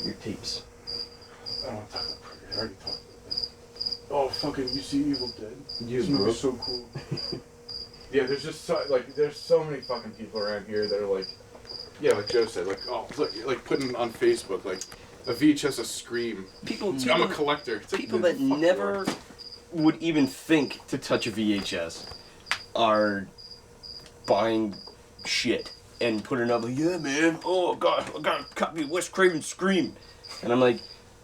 your tapes. I don't want to talk about Prager. I already talked about that. Oh, fucking, you see Evil Dead? This movie's so cool. Yeah, there's just there's so many fucking people around here that are like, yeah, like Joe said, like, oh, like putting on Facebook, like, a VHS of Scream. I'm a collector. It's People that never would even think to touch a VHS are buying shit and putting it up like, yeah, man, oh, God, I got a copy of Wes Craven's Scream. And I'm like,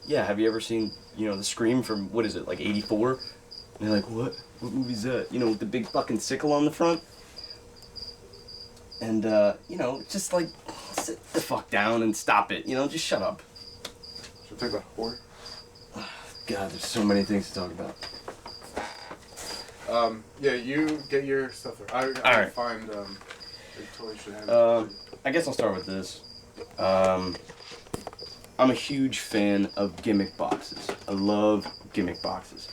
yeah, have you ever seen, the Scream from, what is it, like 84? And they're like, what? What movie's that? With the big fucking sickle on the front? And, just like, sit the fuck down and stop it. Just shut up. Should we talk about horror? God, there's so many things to talk about. Yeah, you get your stuff there. I right. Find, Victoria should have it. I guess I'll start with this. I'm a huge fan of gimmick boxes. I love gimmick boxes.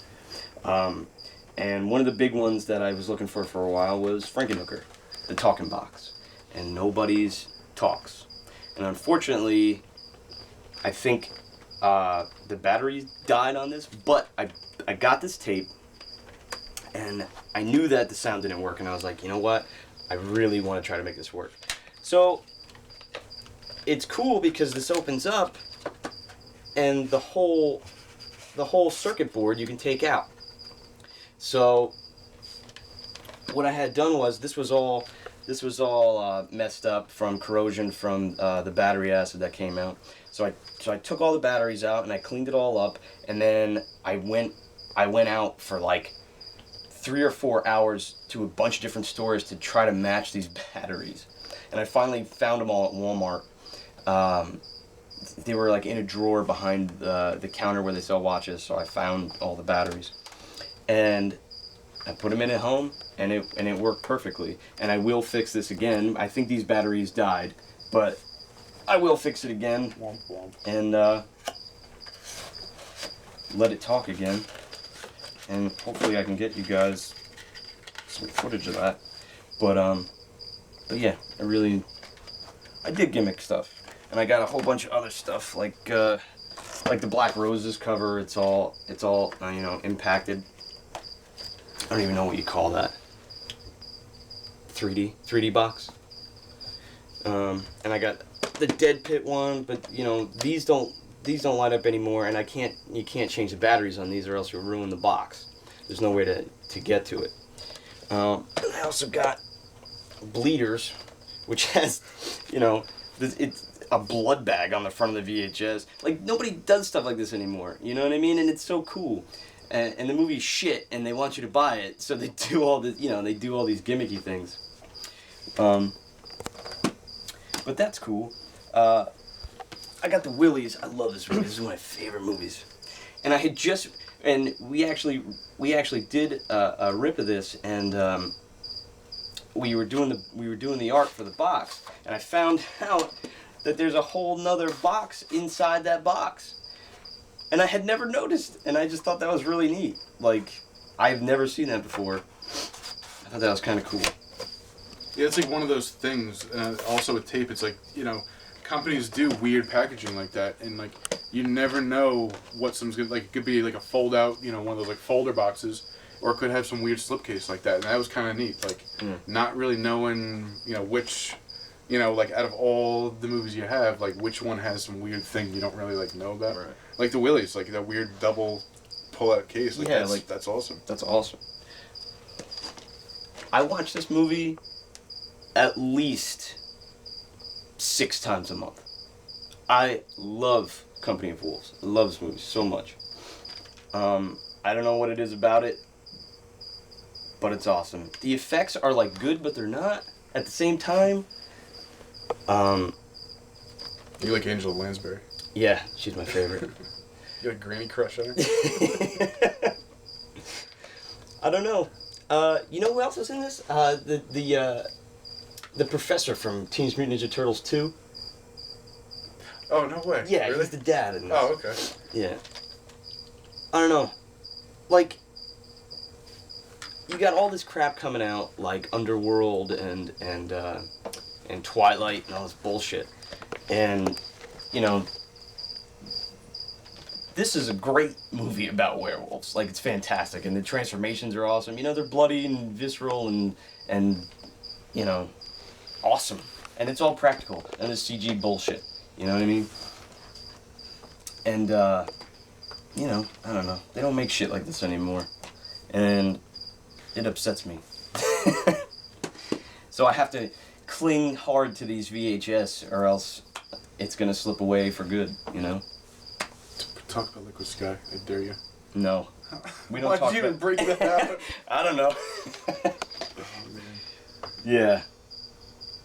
And one of the big ones that I was looking for a while was Frankenhooker, the talking box. And nobody's talks. And unfortunately, I think the battery died on this, but I got this tape, and I knew that the sound didn't work, and I was like, you know what? I really want to try to make this work. So, it's cool because this opens up, and the whole circuit board you can take out. So, what I had done was, this was all messed up from corrosion from the battery acid that came out. So I took all the batteries out and I cleaned it all up, and then I went out for like 3 or 4 hours to a bunch of different stores to try to match these batteries. And I finally found them all at Walmart. They were like in a drawer behind the counter where they sell watches, so I found all the batteries. And I put them in at home, and it worked perfectly. And I will fix this again. I think these batteries died, but I will fix it again and let it talk again. And hopefully I can get you guys some footage of that. But yeah, I did gimmick stuff. And I got a whole bunch of other stuff like the Black Roses cover. It's all impacted. I don't even know what you call that. 3D box. And I got the Dead Pit one, but these don't light up anymore, and you can't change the batteries on these or else you'll ruin the box. There's no way to get to it. And I also got Bleeders, which has, it's a blood bag on the front of the VHS. Like, nobody does stuff like this anymore, you know what I mean? And it's so cool. And the movie's shit, and they want you to buy it, so they do all this, they do all these gimmicky things. But that's cool. I got the Willies. I love this movie. This is one of my favorite movies. And I had we actually did a rip of this, and we were doing the art for the box, and I found out that there's a whole nother box inside that box. And I had never noticed, and I just thought that was really neat. Like, I've never seen that before. I thought that was kind of cool. Yeah, it's like one of those things. Also with tape, it's like, companies do weird packaging like that, and like you never know what someone's gonna like. It could be like a fold out, one of those like folder boxes, or it could have some weird slipcase like that, and that was kind of neat. Like not really knowing, which, like out of all the movies you have, like which one has some weird thing you don't really like know about. Right. Like the Willies, like that weird double pull-out case. Like, yeah, that's awesome. That's awesome. I watch this movie at least 6 times a month. I love Company of Wolves. I love this movie so much. I don't know what it is about it, but it's awesome. The effects are like good, but they're not at the same time. You like Angela Lansbury? Yeah, she's my favorite. You like granny crush on her? I don't know. You know who else is in this? The professor from Teenage Mutant Ninja Turtles 2. Oh, no way. Yeah, really? He's the dad in this. Oh, okay. Yeah. I don't know. Like, you got all this crap coming out, like Underworld and Twilight and all this bullshit. And, this is a great movie about werewolves. Like, it's fantastic, and the transformations are awesome. You know, they're bloody and visceral and you know, awesome. And it's all practical, and it's CG bullshit. You know what I mean? And, you know, I don't know. They don't make shit like this anymore. And it upsets me. So I have to cling hard to these VHS, or else it's gonna slip away for good, you know? Talk about Liquid Sky, I dare you. No. We don't Why'd talk you even about... bring that up? I don't know. Oh, man. Yeah.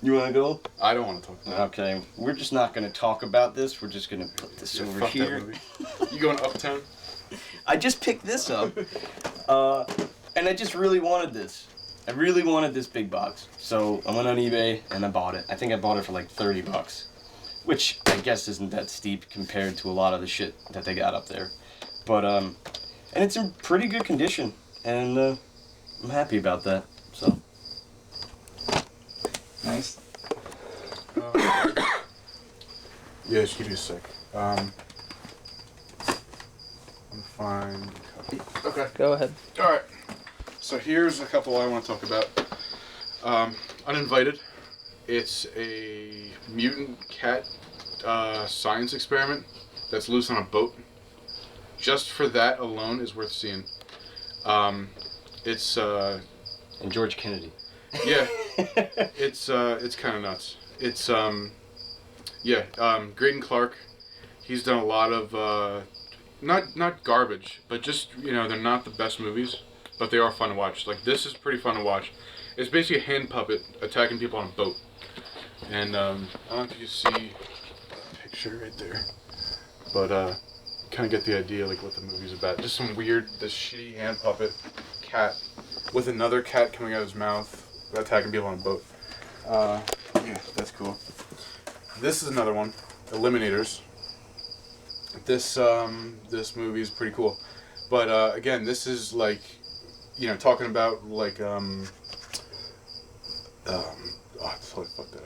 You wanna go? I don't want to talk about it. Okay. We're just not gonna talk about this. We're just gonna put this Yeah, over fuck that here. movie. You going Uptown? I just picked this up, and I just really wanted this. I really wanted this big box, so I went on eBay and I bought it. I think I bought it for like $30, which I guess isn't that steep compared to a lot of the shit that they got up there. But and it's in pretty good condition, and I'm happy about that. So Nice. Yeah, just give me a sec. I'm fine. Okay. Go ahead. All right. So here's a couple I want to talk about. Uninvited. It's a mutant cat science experiment that's loose on a boat. Just for that alone is worth seeing. It's and George Kennedy. yeah, it's kind of nuts. It's Graydon Clark. He's done a lot of not garbage, but just, you know, they're not the best movies, but they are fun to watch. Like, this is pretty fun to watch. It's basically a hand puppet attacking people on a boat. And I don't know if you see a picture right there, but kind of get the idea, like, what the movie's about. Just some weird, this shitty hand puppet cat with another cat coming out of his mouth attacking people on a boat. Yeah, that's cool. This is another one, Eliminators. This movie is pretty cool, but again, this is like, you know, talking about like oh, I totally fucked that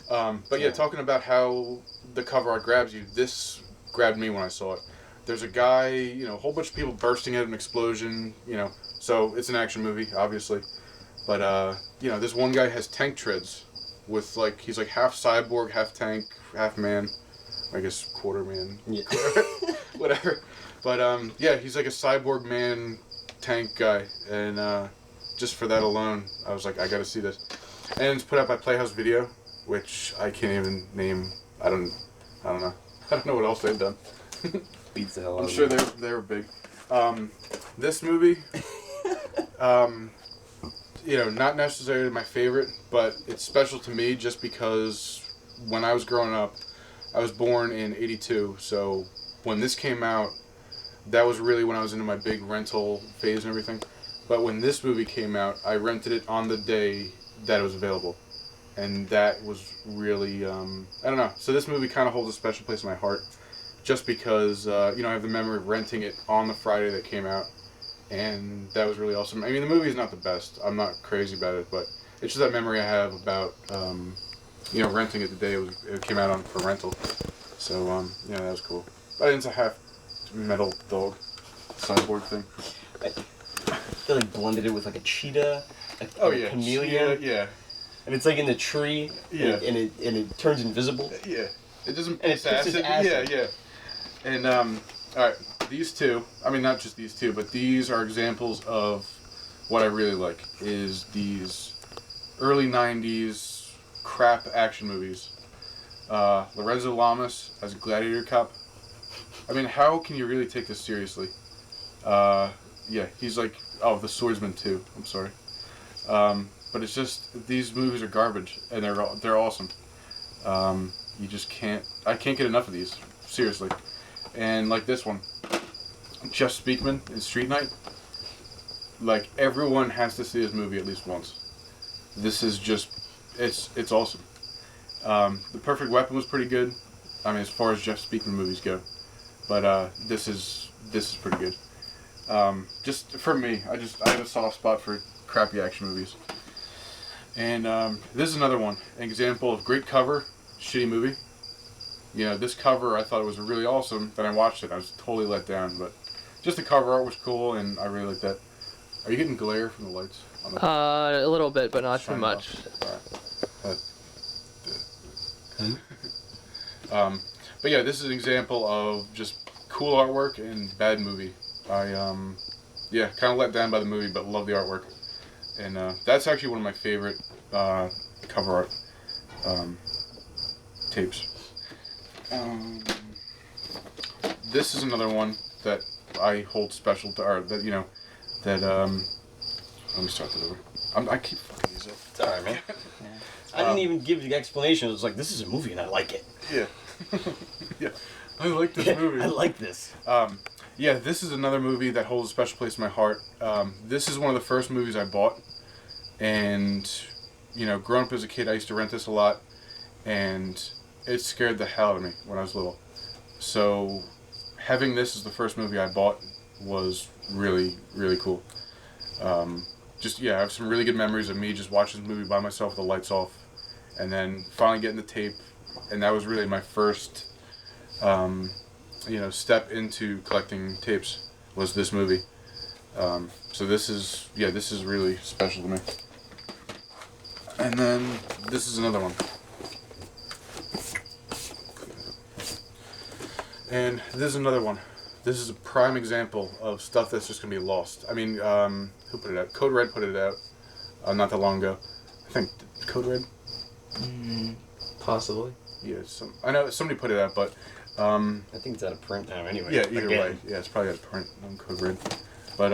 up. But yeah, talking about how the cover art grabs you. This grabbed me when I saw it. There's a guy, you know, a whole bunch of people bursting at an explosion, you know, so it's an action movie, obviously, but you know, this one guy has tank treads with, like, he's like half cyborg, half tank, half man. I guess quarter man. Yeah. Whatever. But yeah, he's like a cyborg man tank guy, and just for that alone, I was like, I gotta see this. And it's put out by Playhouse Video, which I can't even name. I don't know. I don't know what else they've done. Beats the hell out I'm of sure me. they were big. This movie, you know, not necessarily my favorite, but it's special to me just because when I was growing up, I was born in '82, so when this came out, that was really when I was into my big rental phase and everything. But when this movie came out, I rented it on the day that it was available. And that was really, I don't know. So this movie kind of holds a special place in my heart, just because, you know, I have the memory of renting it on the Friday that came out. And that was really awesome. I mean, the movie is not the best. I'm not crazy about it, but it's just that memory I have about, you know, renting it the day it came out on for rental. So, yeah, that was cool. But it's a half metal dog cyborg thing. They like blended it with like a cheetah, a chameleon. Yeah. And it's like in the tree, Yeah. and it turns invisible. Yeah. It doesn't And it puts his acid. Yeah. And alright, these two, I mean, not just these two, but these are examples of what I really like, is these early 90s crap action movies. Lorenzo Lamas as a gladiator cop. I mean, how can you really take this seriously? Yeah, he's like, oh, The Swordsman too, I'm sorry. But it's just, these movies are garbage, and they're awesome. You just I can't get enough of these, seriously. And like this one, Jeff Speakman in Street Night. Like, everyone has to see this movie at least once. This is just, it's awesome. The Perfect Weapon was pretty good. I mean, as far as Jeff Speakman movies go. But this is pretty good. Just for me, I have a soft spot for crappy action movies. And this is another one, an example of great cover, shitty movie. This cover, I thought it was really awesome. Then I watched it, I was totally let down. But just the cover art was cool, and I really liked that. Are you getting glare from the lights? On the A little bit, but not too much. But yeah, this is an example of just cool artwork and bad movie. I kind of let down by the movie, but love the artwork. And that's actually one of my favorite cover art tapes. This is another one that I hold special to art. That let me start that over. I keep fucking using it. It's alright, man. I didn't even give the explanation. It was like, this is a movie and I like it. Yeah. Yeah. I like this movie. I like this. Yeah, this is another movie that holds a special place in my heart. This is one of the first movies I bought. And, growing up as a kid, I used to rent this a lot. And it scared the hell out of me when I was little. So, having this as the first movie I bought was really, really cool. I have some really good memories of me just watching this movie by myself with the lights off. And then finally getting the tape. And that was really my first, step into collecting tapes, was this movie. So this is really special to me. And then this is another one. And this is another one. This is a prime example of stuff that's just going to be lost. I mean, who put it out? Code Red put it out not that long ago. I think, Code Red? Possibly. Yeah, I know somebody put it out, but... I think it's out of print now anyway. Yeah, either way. Yeah, it's probably out of print on Code Red. But,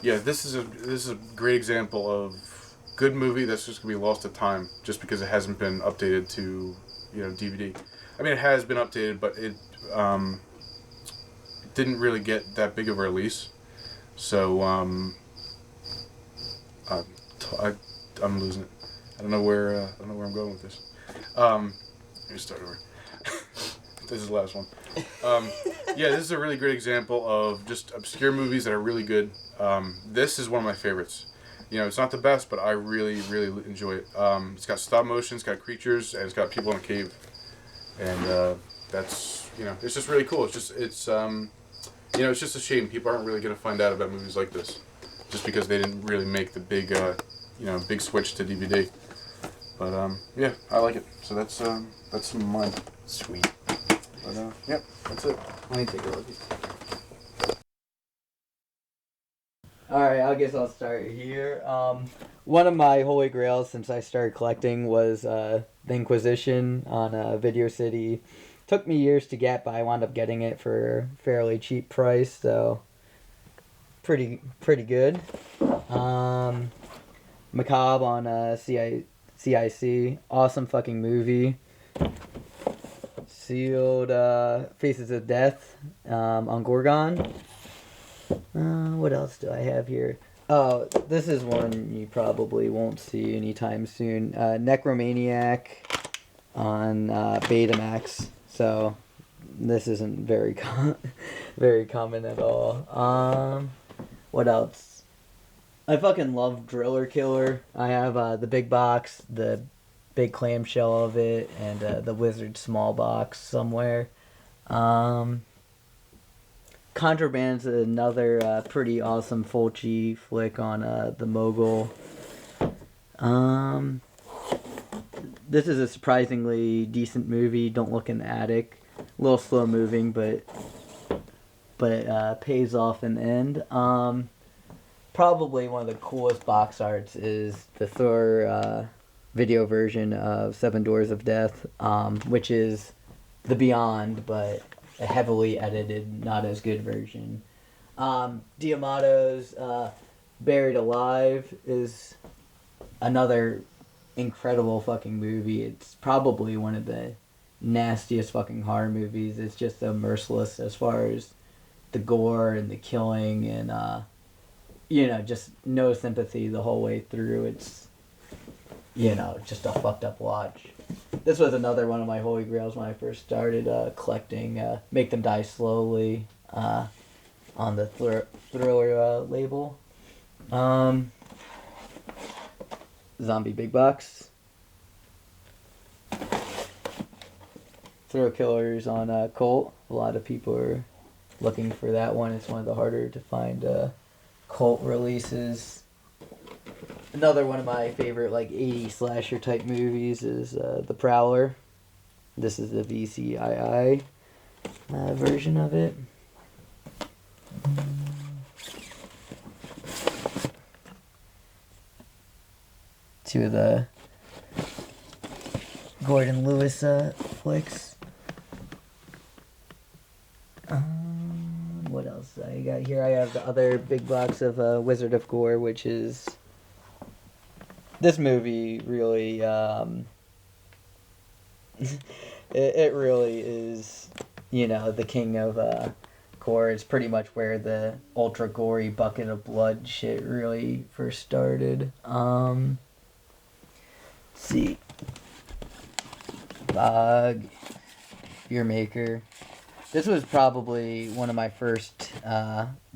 this is a great example of good movie that's just going to be lost to time just because it hasn't been updated to, DVD. I mean, it has been updated, but it didn't really get that big of a release. So, I'm losing it. I don't know where I'm going with this. Let me start over. This is the last one. This is a really great example of just obscure movies that are really good. This is one of my favorites. It's not the best, but I really, really enjoy it. It's got stop motion, it's got creatures, and it's got people in a cave. And that's, it's just really cool. It's just a shame people aren't really going to find out about movies like this, just because they didn't really make the big, big switch to DVD. But I like it. So that's some of mine. Sweet. But that's it. Let me take a look. Alright, I guess I'll start here. One of my holy grails since I started collecting was The Inquisition on Video City. Took me years to get, but I wound up getting it for a fairly cheap price, so pretty good. Macabre on CIC. Awesome fucking movie. Sealed Faces of Death on Gorgon. What else do I have here? Oh, this is one you probably won't see anytime soon. Necromaniac on Betamax. So this isn't very very common at all. What else? I fucking love Driller Killer. I have the big box, the big clamshell of it, and the Wizard small box somewhere. Contraband's another pretty awesome Fulci flick on the Mogul. This is a surprisingly decent movie. Don't Look in the Attic. A little slow moving, but it pays off in the end. Probably one of the coolest box arts is the Thor video version of Seven Doors of Death, which is the Beyond, but a heavily edited, not as good version. Diamato's Buried Alive is another incredible fucking movie. It's probably one of the nastiest fucking horror movies. It's just so merciless as far as the gore and the killing and just no sympathy the whole way through. It's just a fucked up watch. This was another one of my holy grails when I first started collecting Make Them Die Slowly on the Thriller label. Zombie Big Box. Thrill Killers on Cult. A lot of people are looking for that one. It's one of the harder to find cult releases. Another one of my favorite like 80s slasher type movies is The Prowler. This is the VCII version of it. Two of the Gordon Lewis flicks. What else I got here? I have the other big box of Wizard of Gore, which is this movie really. It really is, the king of gore. It's pretty much where the ultra gory bucket of blood shit really first started. Let's see. Bog, Beer Maker. This was probably one of my first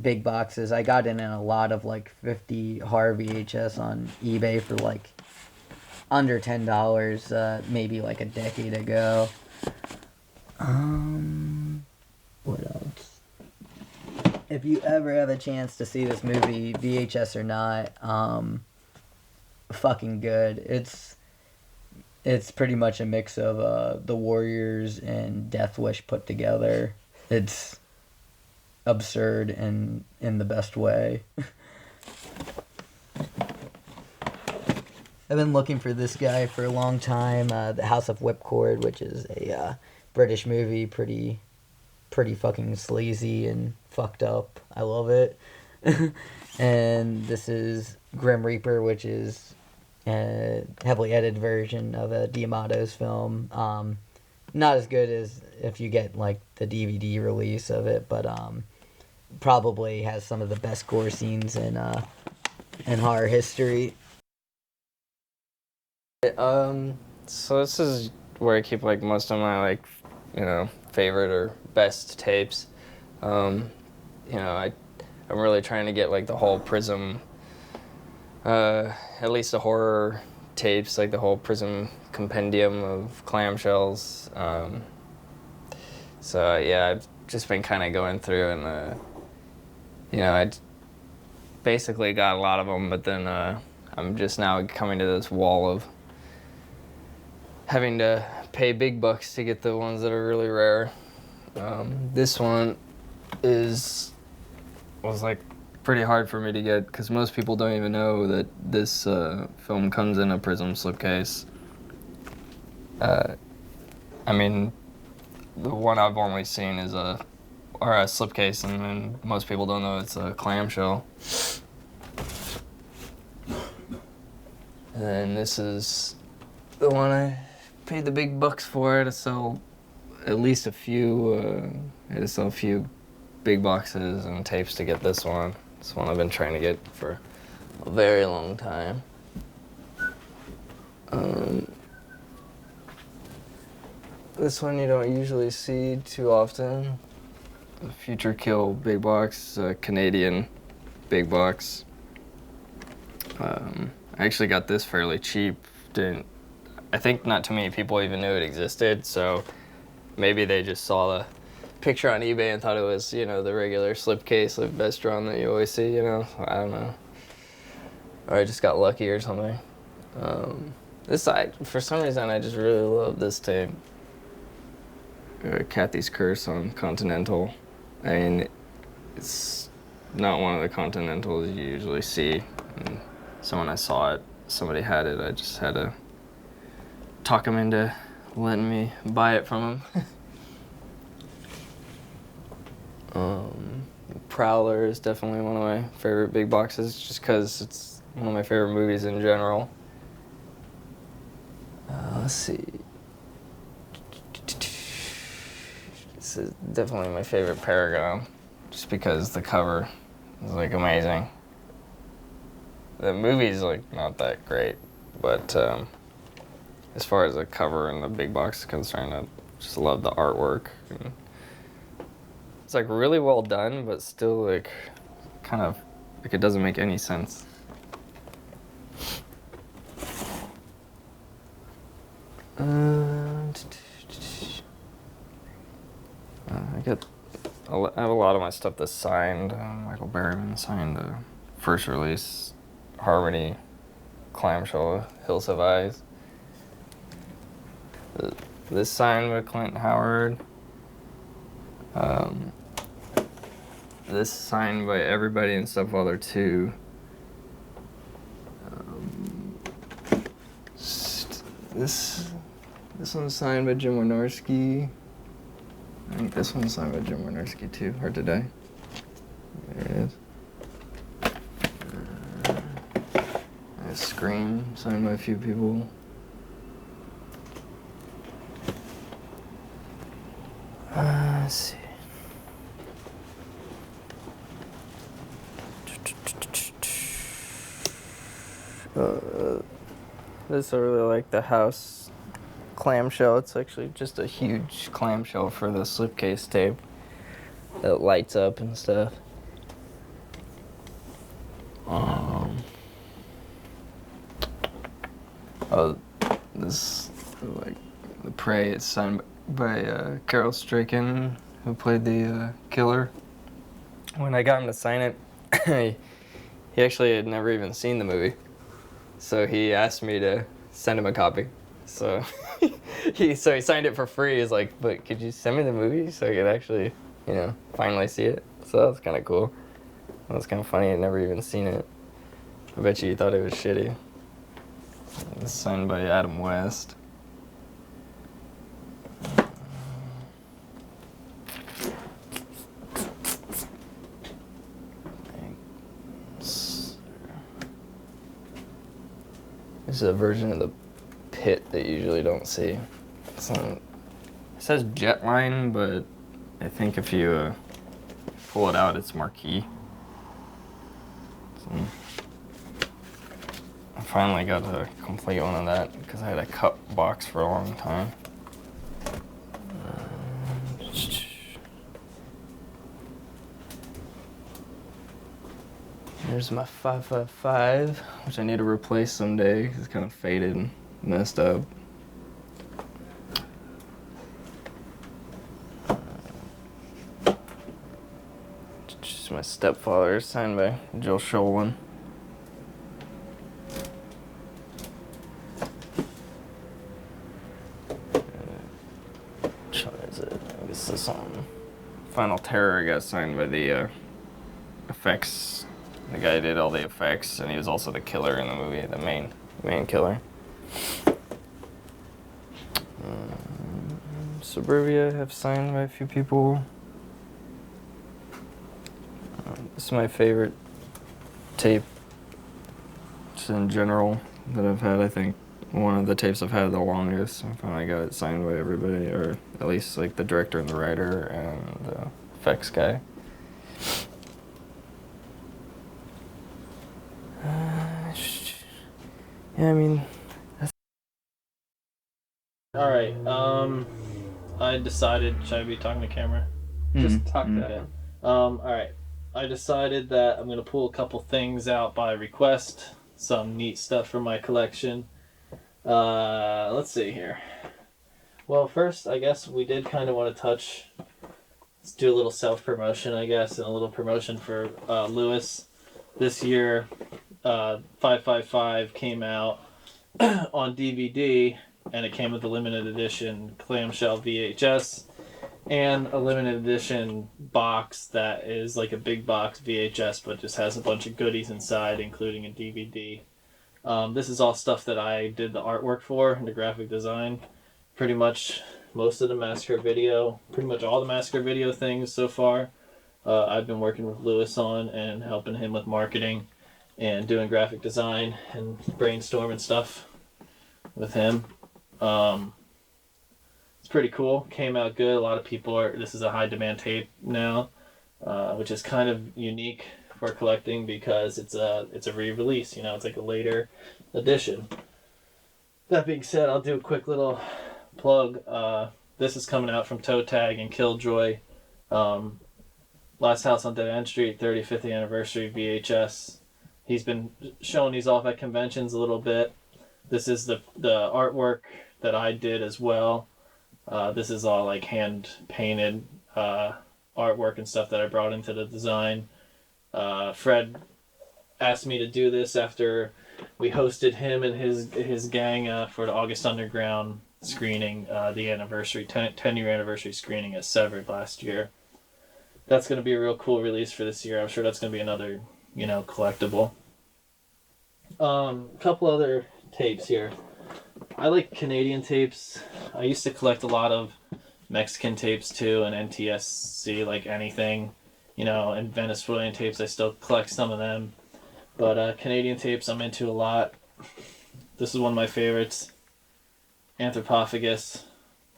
big boxes. I got in a lot of like 50 horror VHS on eBay for like under $10, maybe like a decade ago. What else? If you ever have a chance to see this movie, VHS or not, fucking good. It's pretty much a mix of The Warriors and Death Wish put together. It's absurd and in the best way. I've been looking for this guy for a long time. The House of Whipcord, which is a British movie, pretty fucking sleazy and fucked up. I love it. And this is Grim Reaper, which is a heavily edited version of a D'Amato's film. Not as good as if you get like the DVD release of it, but probably has some of the best gore scenes in horror history. So this is where I keep like most of my favorite or best tapes. I'm really trying to get like the whole Prism, at least the horror tapes, like the whole Prism compendium of clamshells. I've just been kind of going through and I basically got a lot of them, but then I'm just now coming to this wall of having to pay big bucks to get the ones that are really rare. This one was like pretty hard for me to get because most people don't even know that this film comes in a Prism slipcase. The one I've only seen is a slipcase, and then most people don't know it's a clamshell. And then this is the one I paid the big bucks for. I had to sell at least a few. I had to sell a few big boxes and tapes to get this one. This one I've been trying to get for a very long time. This one you don't usually see too often. The Future Kill big box, Canadian big box. I actually got this fairly cheap. I think not too many people even knew it existed, so maybe they just saw the picture on eBay and thought it was, the regular slipcase, like Vestron that you always see, I don't know. Or I just got lucky or something. For some reason, I just really love this tape. Kathy's Curse on Continental. I mean, it's not one of the Continentals you usually see. And so when I saw it, somebody had it, I just had to talk him into letting me buy it from him. Prowler is definitely one of my favorite big boxes, just because it's one of my favorite movies in general. Let's see. This is definitely my favorite Paragon, just because the cover is like amazing. The movie's like not that great, but as far as the cover and the big box is concerned, I just love the artwork. And it's like really well done, but still like kind of like it doesn't make any sense. I have a lot of my stuff that's signed. Michael Berryman signed the first release, Harmony, Clamshell, Hills Have Eyes. This signed by Clint Howard. This signed by everybody in Stepfather 2. This one's signed by Jim Wynorski. I think this one's signed by Jim Wynorski too. Hard to Die. There it is. Scream, signed by a few people. Let's see. This I really like, the House clamshell. It's actually just a huge clamshell for the slipcase tape that lights up and stuff. This, like, the Prey, it's signed by Carol Strachan, who played the killer. When I got him to sign it, he actually had never even seen the movie. So he asked me to send him a copy. So he signed it for free. He's like, but could you send me the movie so I could actually, finally see it? So that was kind of cool. That was kind of funny. I'd never even seen it. I bet you he thought it was shitty. It's signed by Adam West. This is a version of the Pit that you usually don't see. It says Jetline, but I think if you pull it out, it's Marquee. So I finally got a complete one of that because I had a cup box for a long time. Here's my 555, which I need to replace someday because it's kind of faded and messed up. Just my stepfather, signed by Jill Sholin. Which one is it? I guess this one. Final Terror got signed by the effects. The guy did all the effects, and he was also the killer in the movie, the main killer. Suburbia have signed by a few people. This is my favorite tape, just in general, that I've had. I think one of the tapes I've had the longest. I finally got it signed by everybody, or at least like the director and the writer and the effects guy. Yeah, I mean, that's... All right. I decided. Should I be talking to camera? Just talk to Okay. All right. I decided that I'm gonna pull a couple things out by request. Some neat stuff from my collection. Let's see here. Well, first, I guess we did kind of want to let's do a little self-promotion, I guess, and a little promotion for Lewis. This year, 555 came out on DVD, and it came with a limited edition clamshell VHS and a limited edition box that is like a big box VHS, but just has a bunch of goodies inside, including a DVD. This is all stuff that I did the artwork for, the graphic design. Pretty much most of the Massacre video, pretty much all the Massacre video things so far, I've been working with Lewis on and helping him with marketing and doing graphic design and brainstorming stuff with him. It's pretty cool. Came out good. A lot of people this is a high demand tape now, which is kind of unique for collecting because it's a re-release. It's like a later edition. That being said, I'll do a quick little plug. This is coming out from Toe Tag and Killjoy. Last House on Dead End Street, 35th anniversary VHS. He's been showing these off at conventions a little bit. This is the artwork that I did as well. This is all like hand painted. artwork and stuff that I brought into the design. Fred asked me to do this after we hosted him and his gang for the August Underground screening, the anniversary 10-year anniversary screening at Severed last year. That's going to be a real cool release for this year. I'm sure that's going to be another, collectible. Couple other tapes here. I like Canadian tapes. I used to collect a lot of Mexican tapes too, and NTSC, like anything, and Venezuelan tapes. I still collect some of them. But Canadian tapes I'm into a lot. This is one of my favorites. Anthropophagus,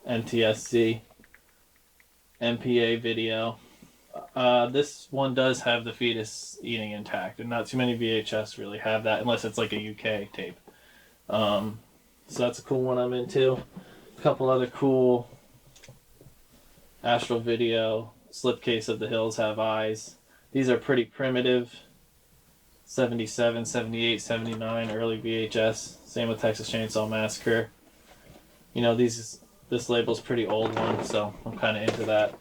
NTSC, MPA video. This one does have the fetus eating intact, and not too many VHS really have that, unless it's like a UK tape. So that's a cool one I'm into. A couple other cool Astral Video, Slipcase of the Hills Have Eyes. These are pretty primitive. 77, 78, 79, early VHS. Same with Texas Chainsaw Massacre. This label's pretty old one, so I'm kind of into that.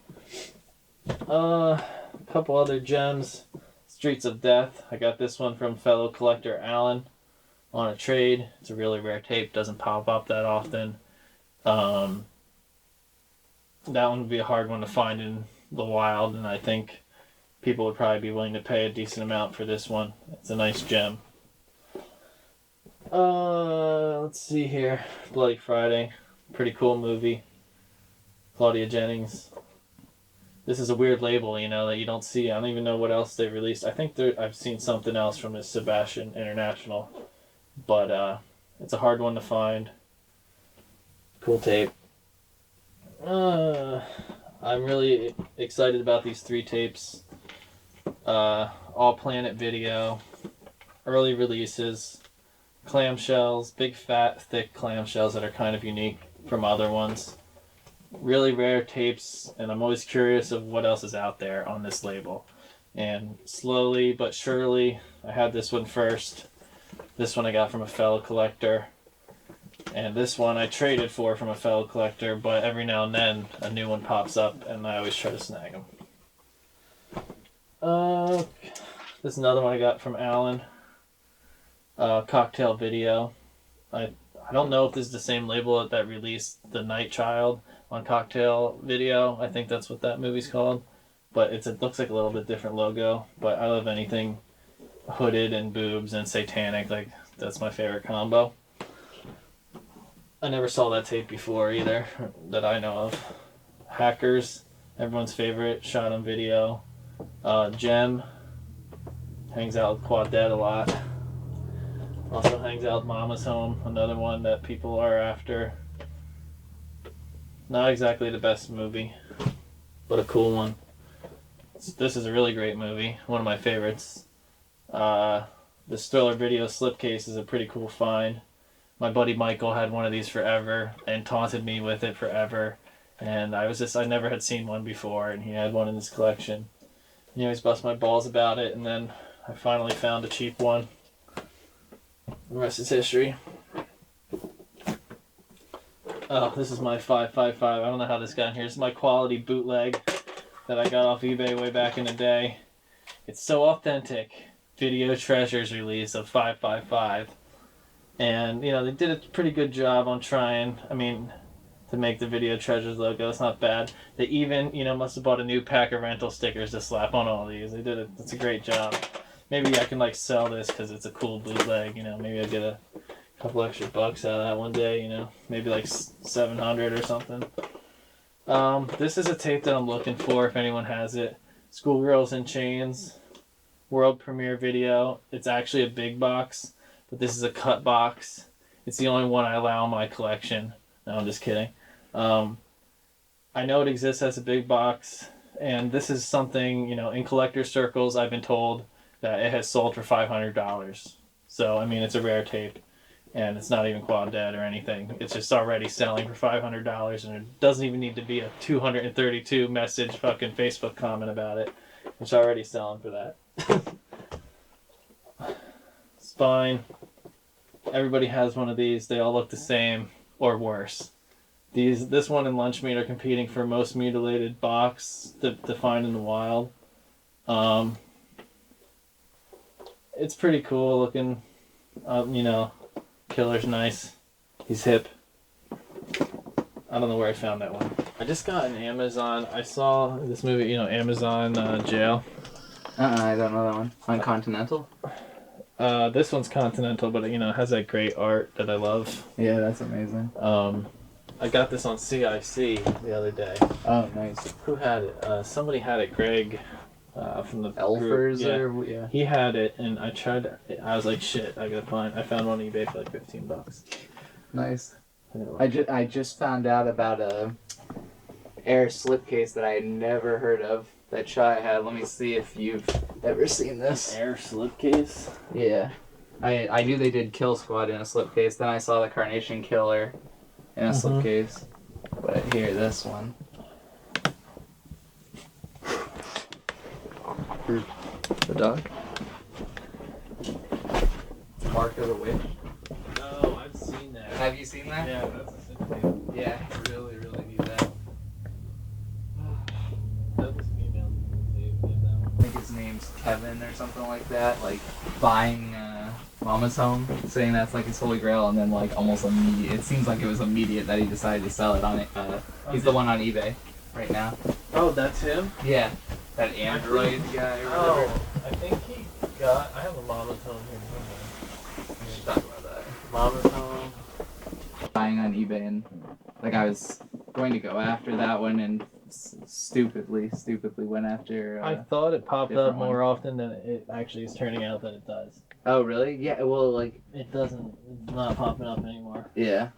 A couple other gems. Streets of Death. I got this one from fellow collector Alan on a trade. It's a really rare tape. Doesn't pop up that often. That one would be a hard one to find in the wild, and I think people would probably be willing to pay a decent amount for this one. It's a nice gem. Let's see here. Bloody Friday. Pretty cool movie. Claudia Jennings. This is a weird label, that you don't see. I don't even know what else they released. I think I've seen something else from this Sebastian International. But it's a hard one to find. Cool tape. I'm really excited about these 3 tapes. All Planet Video, early releases, clamshells, big fat thick clamshells that are kind of unique from other ones. Really rare tapes, and I'm always curious of what else is out there on this label. And slowly but surely, I had this one first. This one I got from a fellow collector. And this one I traded from a fellow collector, but every now and then a new one pops up, and I always try to snag them. This is another one I got from Alan. Cocktail Video. I don't know if this is the same label that released The Night Child on Cocktail Video. I think that's what that movie's called. But it looks like a little bit different logo. But I love anything hooded and boobs and satanic. Like, that's my favorite combo. I never saw that tape before either, that I know of. Hackers, everyone's favorite, shot on video. Gem, hangs out with Quad Dead a lot. Also hangs out with Mama's Home, another one that people are after. Not exactly the best movie, but a cool one. This is a really great movie, one of my favorites. This Thriller Video Slipcase is a pretty cool find. My buddy Michael had one of these forever and taunted me with it forever. And I never had seen one before, and he had one in his collection. He always bust my balls about it, and then I finally found a cheap one. The rest is history. Oh, this is my 555. I don't know how this got in here. This is my quality bootleg that I got off eBay way back in the day. It's so authentic. Video Treasures release of 555. And, they did a pretty good job on trying, to make the Video Treasures logo. It's not bad. They even, must have bought a new pack of rental stickers to slap on all these. They did it. It's a great job. Maybe I can, sell this because it's a cool bootleg, Maybe I'll get a couple extra bucks out of that one day, Maybe 700 or something. This is a tape that I'm looking for if anyone has it. Schoolgirls in Chains. World premiere video. It's actually a big box. But this is a cut box. It's the only one I allow in my collection. No, I'm just kidding. I know it exists as a big box, and this is something, in collector circles, I've been told that it has sold for $500. So, it's a rare tape, and it's not even Quad Dead or anything. It's just already selling for $500, and it doesn't even need to be a 232 message fucking Facebook comment about it. It's already selling for that. Spine. Everybody has one of these. They all look the same or worse. This one and Lunchmeat are competing for most mutilated box to find in the wild. It's pretty cool looking. Killer's nice. He's hip. I don't know where I found that one. I just got an Amazon. I saw this movie, Amazon Jail. I don't know that one. On Continental? This one's Continental, but it has that great art that I love. Yeah, that's amazing. I got this on CIC the other day. Oh, nice. Who had it? Somebody had it. Greg from the Elfers group. yeah. He had it, and I was like, shit, I found one on eBay for like $15. Nice. I just found out about a air slipcase that I had never heard of that Chai had. Let me see if you've ever seen this. Air slipcase? Yeah. I knew they did Kill Squad in a slipcase, then I saw the Carnation Killer in a slipcase. But here, this one. The dog? Mark of the Witch. No, I've seen that. Have you seen that? Yeah, that's a slipcase. Yeah, really, really need that. That was female. I think his name's Kevin or something like that, like buying Mama's Home, saying that's like his holy grail, and then like almost immediate. It seems like it was immediate that he decided to sell it on it. He's the one on eBay right now. Oh, that's him? Yeah, that Android guy or whatever. Oh, I think he got. I have a Mama's Home here. We should talk about that. Mama's Home. Buying on eBay, and like I was going to go after that one, and stupidly went after. I thought it popped up different more often than it actually is turning out that it does. Oh really? Yeah. Well, like It doesn't. It's not popping up anymore. yeah.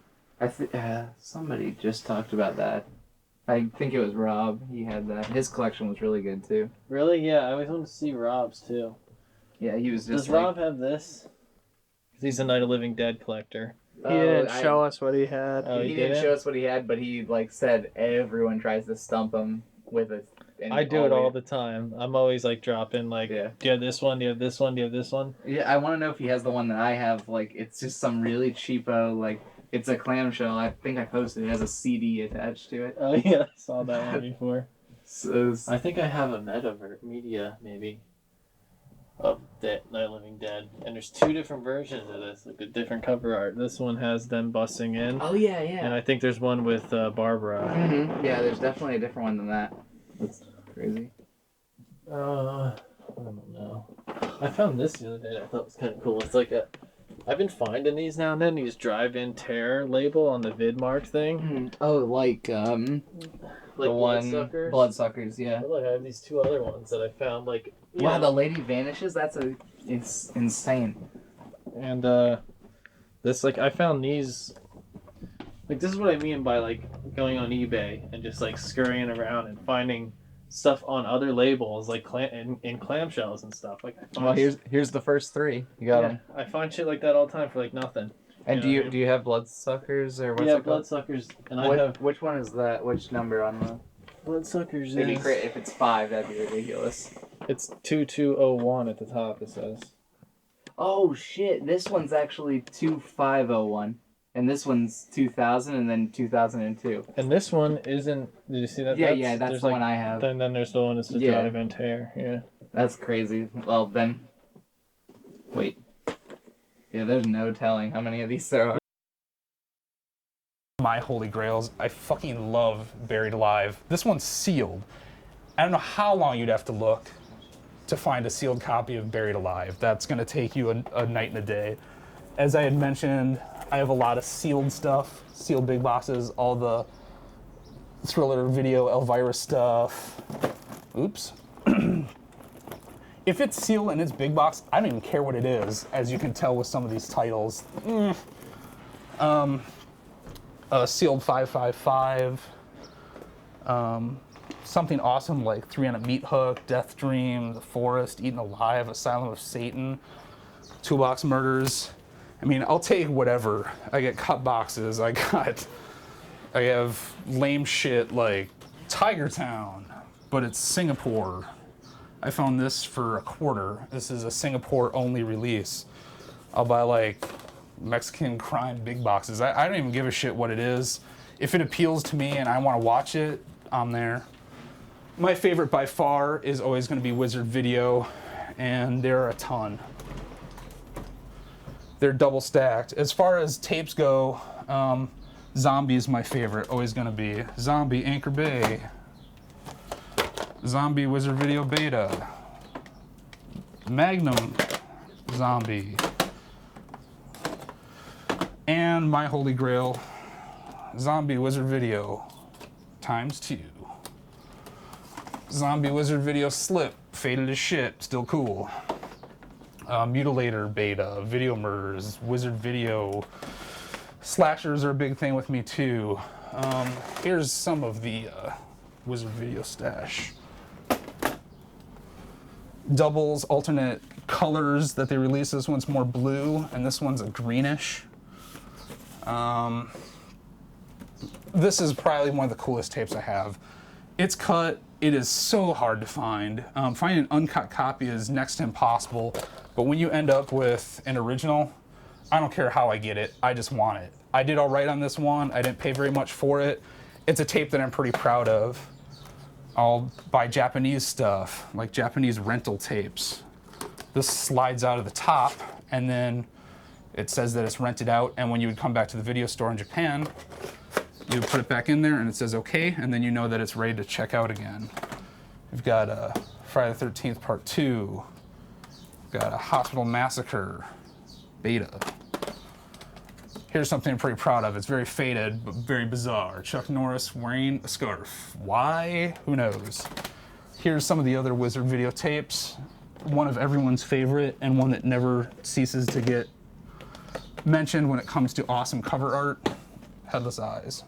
Somebody just talked about that. I think it was Rob. He had that. His collection was really good too. Really? Yeah, I always want to see Rob's too. Yeah, he was just. Does Rob have this? Because he's a Night of Living Dead collector. He didn't show us what he had. Oh, he didn't show us what he had, but he like said everyone tries to stump him with it. I do it all the time. I'm always like dropping like, Yeah. do you have this one? Do you have this one? Do you have this one? Yeah, I want to know if he has the one that I have. Like, it's just some really cheapo. Like, it's a clamshell. I think I posted it. It has a CD attached to it. Oh yeah, I saw that one before. So I think I have a media maybe of Night of Living Dead, and there's two different versions of this, like a different cover art. This one has them busting in, oh yeah, and yeah. I think there's one with Barbara. Yeah, there's definitely a different one than that. That's crazy. I don't know. I found this the other day. I thought it was kind of cool. It's like I've been finding these now and then. These drive-in terror label on the Vidmark thing. Oh, like Like the one Bloodsuckers. Bloodsuckers, yeah. Oh, look, I have these two other ones that I found. Like Wow, the lady vanishes. It's insane. And this I found these. Like this is what I mean by like going on eBay and just like scurrying around and finding stuff on other labels like in clamshells and stuff. Like I find Well, here's the first three. You got them. I find shit like that all the time for like nothing. And You know what I mean? do you have Bloodsuckers or what's Yeah, it called? Bloodsuckers, and I have Which one is that? Which number on the? Bloodsuckers. It'd be Is, great if it's 5. That'd be ridiculous. it's 2201 at the top. It says. Oh shit! This one's actually 2501, and this one's 2000, and then 2002. And this one isn't. Did you see that? Yeah, that's there's the one I have. Then there's the one that's the Yeah. drive-in tear. Yeah. That's crazy. Well then, wait. Yeah, there's no telling how many of these there are. My holy grails, I fucking love Buried Alive. This one's sealed. I don't know how long you'd have to look to find a sealed copy of Buried Alive. That's gonna take you a night and a day. As I had mentioned, I have a lot of sealed stuff, sealed big boxes, all the Thriller Video Elvira stuff. Oops. If it's sealed and it's big box, I don't even care what it is, as you can tell with some of these titles. Sealed 555. Something awesome like 3 on a Meat Hook, Death Dream, The Forest, Eaten Alive, Asylum of Satan, Toolbox Murders. I mean, I'll take whatever. I get cut boxes. I have lame shit like Tiger Town, but it's Singapore. I found this for $0.25. This is a Singapore only release. I'll buy like Mexican crime big boxes. I don't even give a shit what it is. If it appeals to me and I want to watch it, I'm there. My favorite by far is always going to be Wizard Video, and there are a ton. They're double stacked. As far as tapes go, Zombie is my favorite, always going to be. Zombie, Anchor Bay. Zombie, Wizard Video Beta. Magnum, Zombie. And my holy grail, Zombie Wizard Video ×2. Zombie Wizard Video Slip, faded as shit, still cool. Mutilator Beta, Video Murders, Wizard Video. Slashers are a big thing with me too. Here's some of the Wizard Video stash. Doubles, alternate colors that they release. This one's more blue, and this one's a greenish. This is probably one of the coolest tapes I have. It's cut. It is so hard to find. Finding an uncut copy is next to impossible, but when you end up with an original, I don't care how I get it, I just want it. I did all right on this one. I didn't pay very much for it. It's a tape that I'm pretty proud of. I'll buy Japanese stuff, like Japanese rental tapes. This slides out of the top, and then it says that it's rented out, and when you would come back to the video store in Japan, you would put it back in there, and it says okay, and then you know that it's ready to check out again. We've got Friday the 13th Part 2. We've got a Hospital Massacre Beta. Here's something I'm pretty proud of. It's very faded, but very bizarre. Chuck Norris wearing a scarf. Why? Who knows? Here's some of the other Wizard Video tapes. One of everyone's favorite, and one that never ceases to get mentioned when it comes to awesome cover art, Headless Eyes.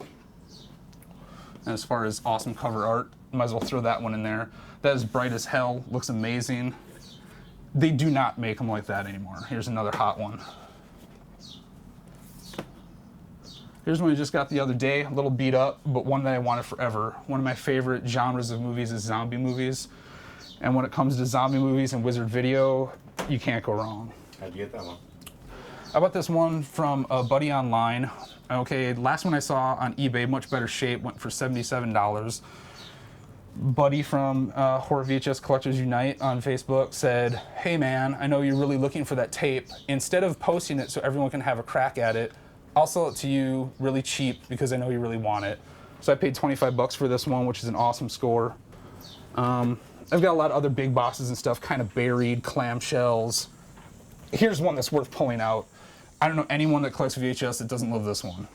And as far as awesome cover art, might as well throw that one in there. That is bright as hell, looks amazing. They do not make them like that anymore. Here's another hot one. Here's one I just got the other day, a little beat up, but one that I wanted forever. One of my favorite genres of movies is zombie movies. And when it comes to zombie movies and Wizard Video, you can't go wrong. How'd you get that one? I bought this one from a buddy online. Okay, last one I saw on eBay, much better shape, went for $77. Buddy from Horror VHS Collectors Unite on Facebook said, hey man, I know you're really looking for that tape. Instead of posting it so everyone can have a crack at it, I'll sell it to you really cheap because I know you really want it. So I paid 25 bucks for this one, which is an awesome score. I've got a lot of other big boxes and stuff kind of buried, clamshells. Here's one that's worth pulling out. I don't know anyone that collects VHS that doesn't love this one.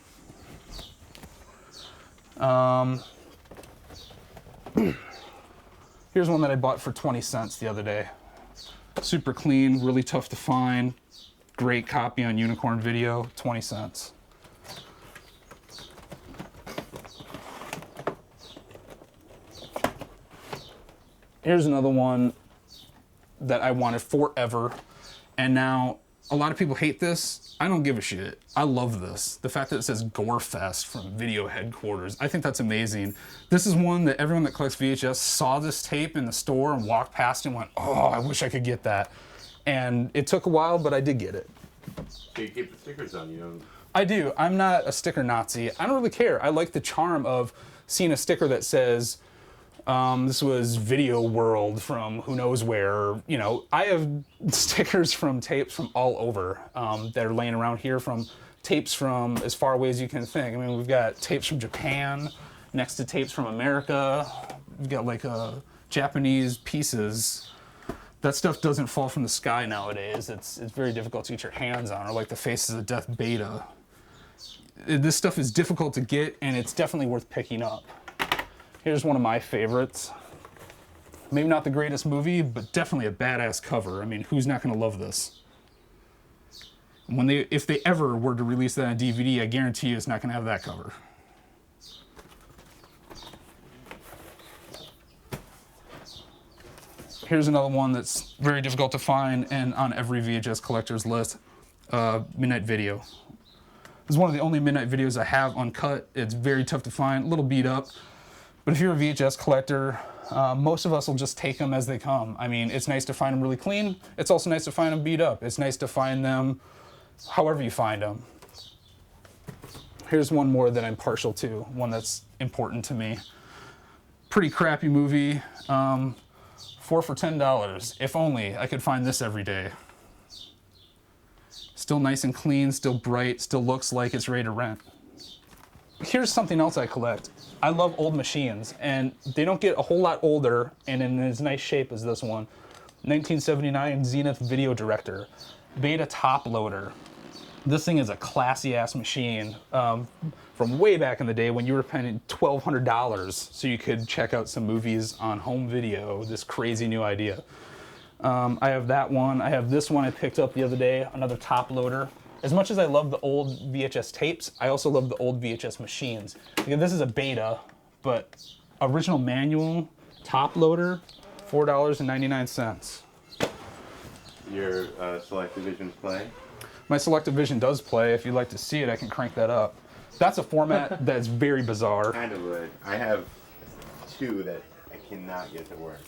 Here's one that I bought for 20 cents the other day. Super clean, really tough to find. Great copy on Unicorn Video, 20 cents. Here's another one that I wanted forever, and now a lot of people hate this. I don't give a shit. I love this. The fact that it says Gore Fest from Video Headquarters, I think that's amazing. This is one that everyone that collects VHS saw this tape in the store and walked past and went, oh, I wish I could get that. And it took a while, but I did get it. So you keep the stickers on, you know? I do. I'm not a sticker Nazi. I don't really care. I like the charm of seeing a sticker that says, this was Video World from who knows where. You know, I have stickers from tapes from all over that are laying around here, from tapes from as far away as you can think. I mean, we've got tapes from Japan next to tapes from America. We've got like Japanese pieces. That stuff doesn't fall from the sky nowadays. It's very difficult to get your hands on, or like the Faces of Death beta. This stuff is difficult to get, and it's definitely worth picking up. Here's one of my favorites. Maybe not the greatest movie, but definitely a badass cover. I mean, who's not gonna love this? If they ever were to release that on DVD, I guarantee you it's not gonna have that cover. Here's another one that's very difficult to find and on every VHS collector's list, Midnight Video. This is one of the only Midnight Videos I have uncut. It's very tough to find, a little beat up. But if you're a VHS collector, most of us will just take them as they come. I mean, it's nice to find them really clean. It's also nice to find them beat up. It's nice to find them however you find them. Here's one more that I'm partial to, one that's important to me. Pretty crappy movie, 4 for $10. If only I could find this every day. Still nice and clean, still bright, still looks like it's ready to rent. Here's something else I collect. I love old machines, and they don't get a whole lot older and in as nice shape as this one. 1979 Zenith Video Director, Beta Top Loader. This thing is a classy ass machine from way back in the day when you were paying $1,200 so you could check out some movies on home video. This crazy new idea. I have that one. I have this one I picked up the other day, another top loader. As much as I love the old VHS tapes, I also love the old VHS machines. Again, this is a beta, but original manual top loader, $4.99. Your Selectavision's playing? My Selectavision does play. If you'd like to see it, I can crank that up. That's a format that's very bizarre. Kind of would. I have two that I cannot get to work.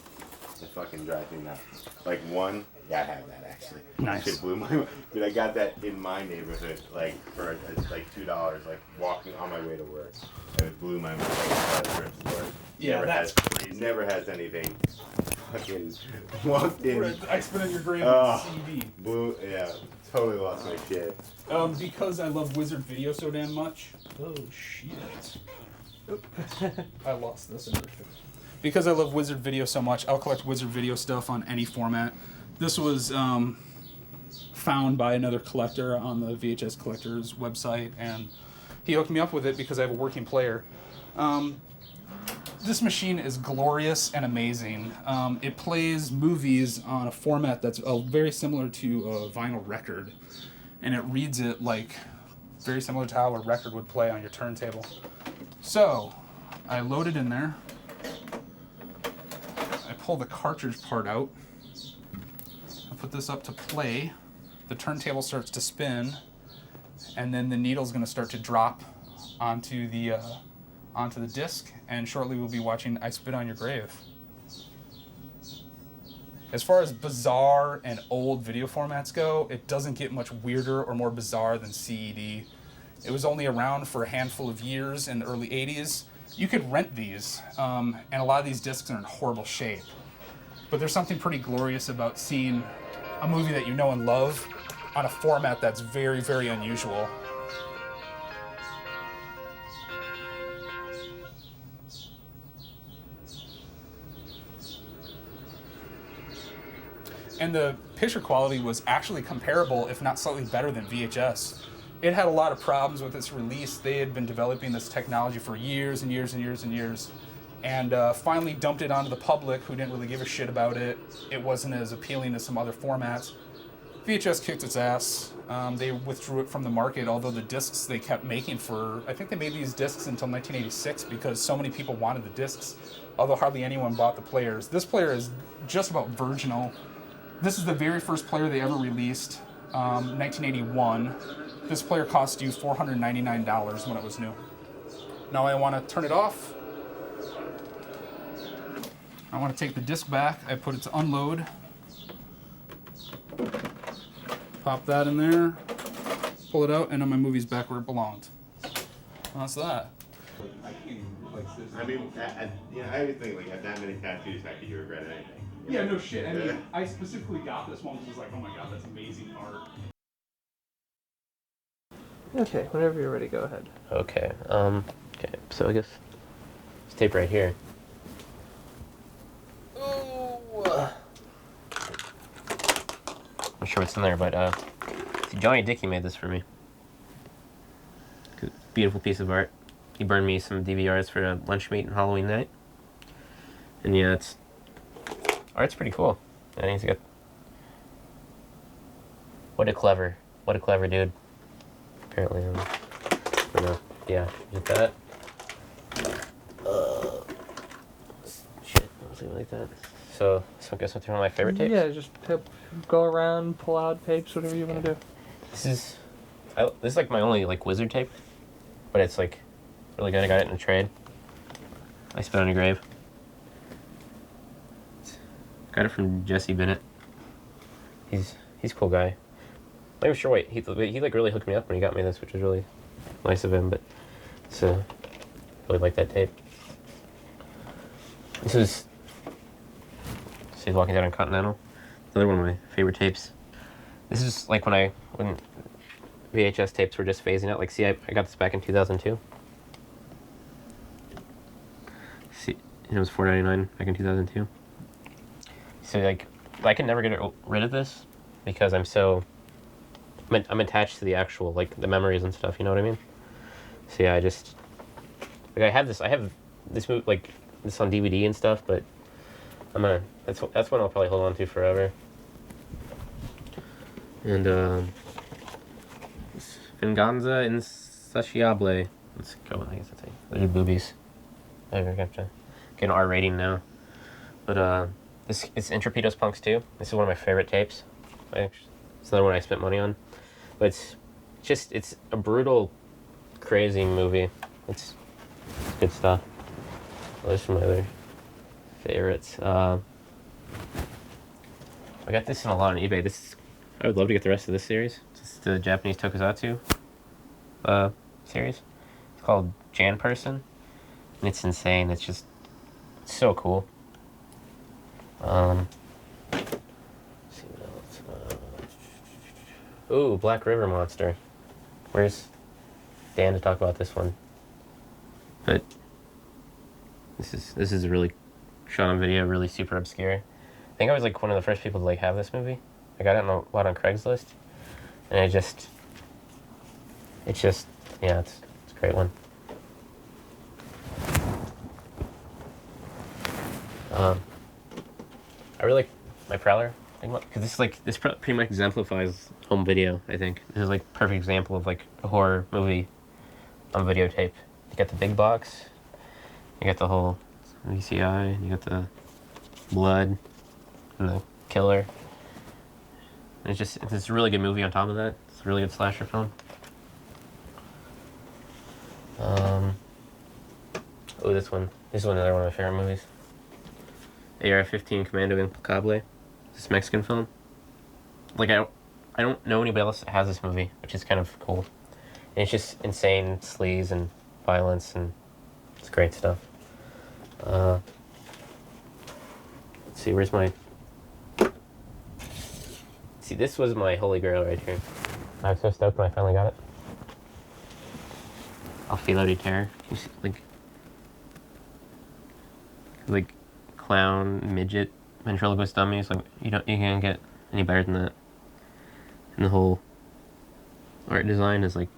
It fucking drives me nuts. Like one, yeah, I have that actually. Nice. Shit blew my mind. Dude, I got that in my neighborhood, like for like $2, like walking on my way to work. And it blew my mind. Like, thrift store. Yeah, that's crazy. Never has anything. Fucking walked in. I spit on your grave CD. Blew, yeah, totally lost my shit. Because I love Wizard Video so damn much. Oh shit. I lost this in Because I love Wizard Video so much, I'll collect Wizard Video stuff on any format. This was found by another collector on the VHS Collectors website, and he hooked me up with it because I have a working player. This machine is glorious and amazing. It plays movies on a format that's very similar to a vinyl record, and it reads it like very similar to how a record would play on your turntable. So, I load it in there. I pull the cartridge part out. I put this up to play. The turntable starts to spin, and then the needle's going to start to drop onto the disc, and shortly we'll be watching I Spit on Your Grave. As far as bizarre and old video formats go, it doesn't get much weirder or more bizarre than CED. It was only around for a handful of years in the early 80s. You could rent these, and a lot of these discs are in horrible shape. But there's something pretty glorious about seeing a movie that you know and love on a format that's very, very unusual. And the picture quality was actually comparable, if not slightly better than VHS. It had a lot of problems with its release. They had been developing this technology for years and years and years and years, and finally dumped it onto the public who didn't really give a shit about it. It wasn't as appealing as some other formats. VHS kicked its ass. They withdrew it from the market, although the discs they kept making for, I think they made these discs until 1986 because so many people wanted the discs, although hardly anyone bought the players. This player is just about virginal. This is the very first player they ever released, 1981. This player cost you $499 when it was new. Now I want to turn it off. I want to take the disc back. I put it to unload. Pop that in there. Pull it out, and then my movie's back where it belonged. And that's that. I mean, I always think like at that many tattoos, how could you regret anything? Yeah, no shit. I mean, I specifically got this one because I was like, oh my god, that's amazing art. Okay, whenever you're ready, go ahead. Okay. Okay. So I guess this tape right here. Oh. Not sure what's in there, but see, Johnny Dickey made this for me. Beautiful piece of art. He burned me some DVRs for a lunch meet on Halloween night. And yeah, art's pretty cool. I think it's good. What a clever dude. Apparently, I don't know. Yeah, get that. Shit, I'll leave it like that. So I guess I'll throw one of my favorite tapes. Yeah, just go around, pull out tapes, whatever you want to do. This is like my only like Wizard tape, but it's like really good. I got it in a trade. I Spit on Your Grave. Got it from Jesse Bennett. He's a cool guy. I'm not even sure why he like really hooked me up when he got me this, which is really nice of him, but it's really like that tape. This is he's walking down on Continental. Another one of my favorite tapes. This is like when VHS tapes were just phasing out. Like, see, I got this back in 2002. See, it was $4.99 back in 2002. So like, I can never get rid of this because I'm attached to the actual, like, the memories and stuff. You know what I mean? So yeah, I have this movie, like, this on DVD and stuff, but that's one I'll probably hold on to forever. And Venganza Insatiable. Let's go. I guess that's it. Those are boobies. I have to get an R rating now. But it's Intrapedos Punks 2. This is one of my favorite tapes. It's another one I spent money on. But it's a brutal, crazy movie. It's good stuff. Well, those are my other favorites. I got this in a lot on eBay. I would love to get the rest of this series. It's the Japanese Tokusatsu series. It's called Jan Person. And it's insane. It's so cool. Let's see what else. Ooh, Black River Monster. Where's Dan to talk about this one? But this is a really shot on video, really super obscure. I think I was like one of the first people to like have this movie. I got it a lot on Craigslist, and it's just yeah, it's a great one. I really like my Prowler because this pretty much exemplifies home video. I think this is like a perfect example of like a horror movie on videotape. You got the big box, you got the whole VCI, you got the blood and the killer. And it's a really good movie on top of that. It's a really good slasher film. Oh, this one. This is another one of my favorite movies. AR-15 Commando Implacable. This Mexican film. Like, I don't know anybody else that has this movie, which is kind of cool. And it's just insane sleaze and violence, and it's great stuff. Let's see, where's my... See, this was my holy grail right here. I was so stoked when I finally got it. Alfilo de Terror. You see, like clown, midget, ventriloquist dummies. Like, you can't get any better than that. And the whole art design is like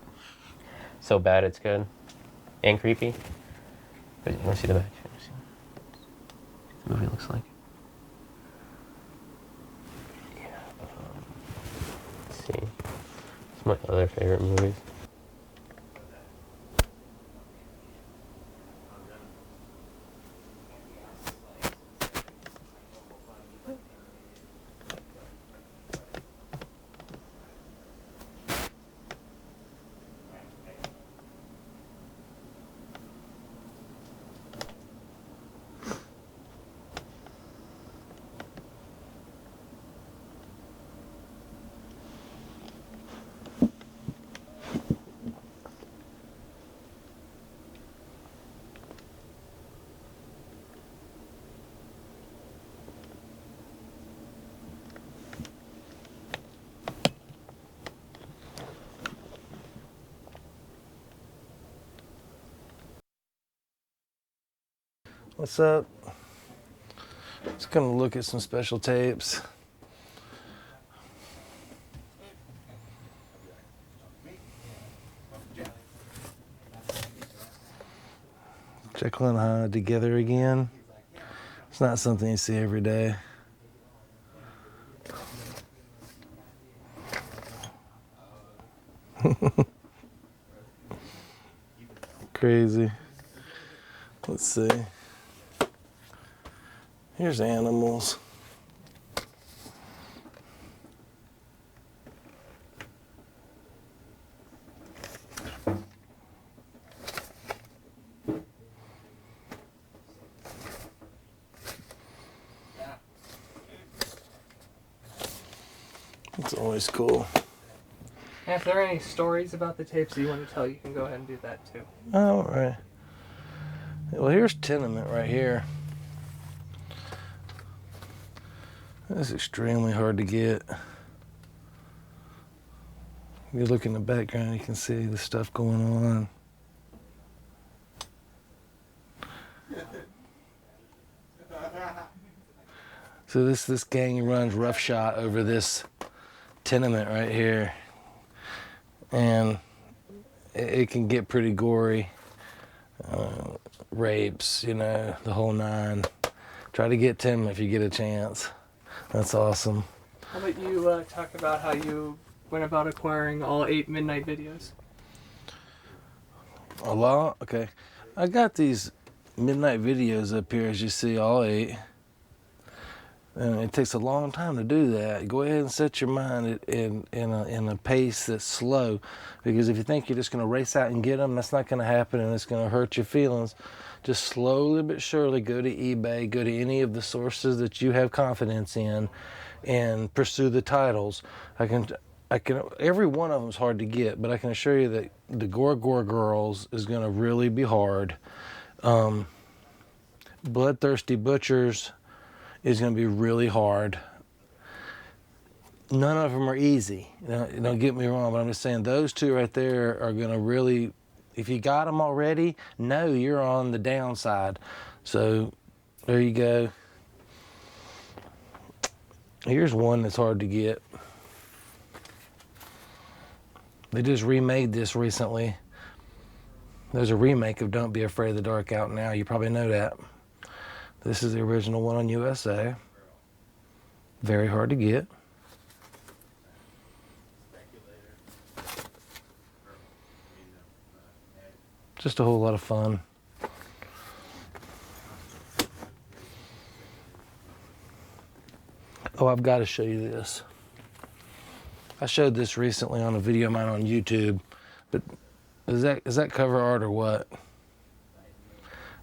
so bad it's good and creepy. But you want to see the back? See what the movie looks like. Yeah. Let's see. It's my other favorite movies. What's up? Just gonna look at some special tapes. Jekyll and Hyde together again. It's not something you see every day. Crazy. Let's see. Here's animals. It's always cool. And if there are any stories about the tapes that you want to tell, you can go ahead and do that too. All right. Well, here's Tenement right here. That's extremely hard to get. If you look in the background, you can see the stuff going on. So this gang runs roughshod over this tenement right here, and it can get pretty gory. Rapes, you know, the whole nine. Try to get Tim if you get a chance. That's awesome. How about you talk about how you went about acquiring all 8 Midnight videos? A lot? Okay. I got these Midnight videos up here, as you see, all 8. And it takes a long time to do that. Go ahead and set your mind in a pace that's slow, because if you think you're just going to race out and get them, that's not going to happen, and it's going to hurt your feelings. Just slowly but surely go to eBay, go to any of the sources that you have confidence in, and pursue the titles. I can. Every one of them is hard to get, but I can assure you that the Gore Girls is going to really be hard. Bloodthirsty Butchers is going to be really hard. None of them are easy. Don't get me wrong, but I'm just saying those 2 right there are going to really, if you got them already, no, you're on the downside. So there you go. Here's one that's hard to get. They just remade this recently. There's a remake of Don't Be Afraid of the Dark out now. You probably know that. This is the original one on USA. Very hard to get. Just a whole lot of fun. Oh, I've got to show you this. I showed this recently on a video of mine on YouTube, but is that cover art or what?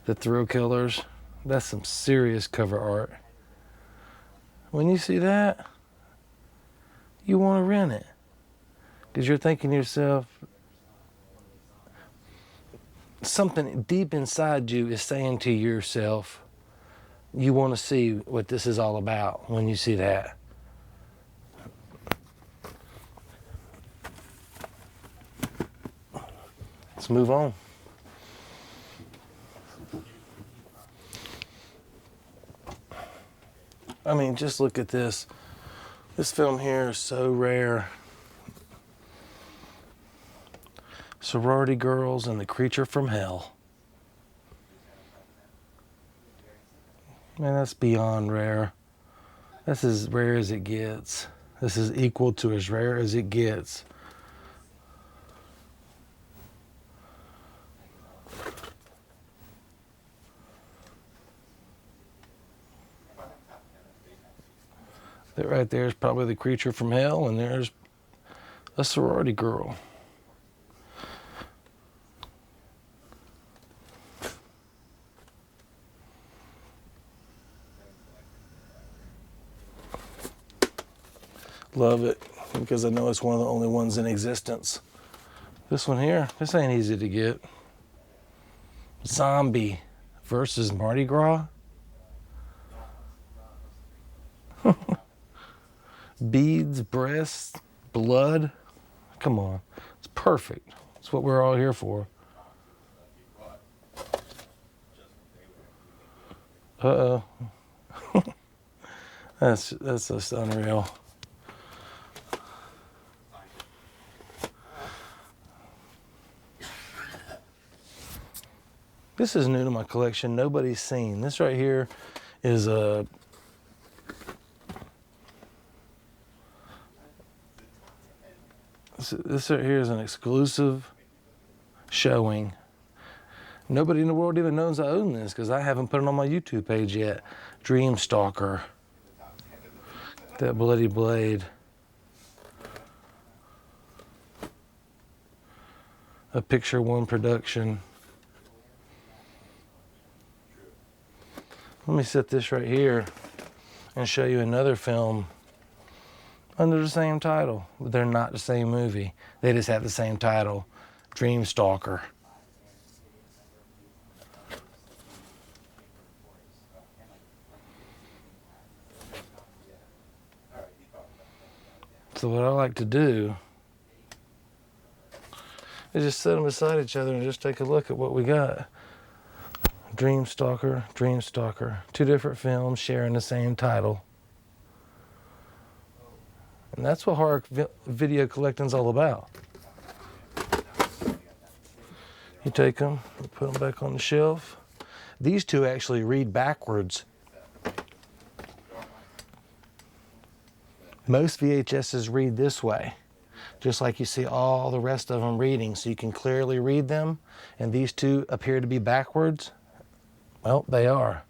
The Thrill Killers? That's some serious cover art. When you see that, you want to rent it. Because you're thinking to yourself, something deep inside you is saying to yourself, you want to see what this is all about when you see that. Let's move on. I mean, just look at this. This film here is so rare. Sorority Girls and the Creature from Hell. Man, that's beyond rare. That's as rare as it gets. This is equal to as rare as it gets. That right there is probably the Creature from Hell, and there's a sorority girl. Love it, because I know it's one of the only ones in existence. This one here, this ain't easy to get. Zombie versus Mardi Gras. Beads, breasts, blood. Come on. It's perfect. It's what we're all here for. Uh-oh. That's just unreal. This is new to my collection. Nobody's seen. This right here is a This right here is an exclusive showing. Nobody in the world even knows I own this because I haven't put it on my YouTube page yet. Dreamstalker. That bloody blade. A Picture One production. Let me set this right here and show you another film under the same title. But they're not the same movie. They just have the same title, Dreamstalker. So what I like to do is just set them beside each other and just take a look at what we got. Dreamstalker, Dreamstalker. Two different films sharing the same title. And that's what horror video collecting's all about. You take them, you put them back on the shelf. These two actually read backwards. Most VHSs read this way, just like you see all the rest of them reading, so you can clearly read them. And these two appear to be backwards. Well, they are.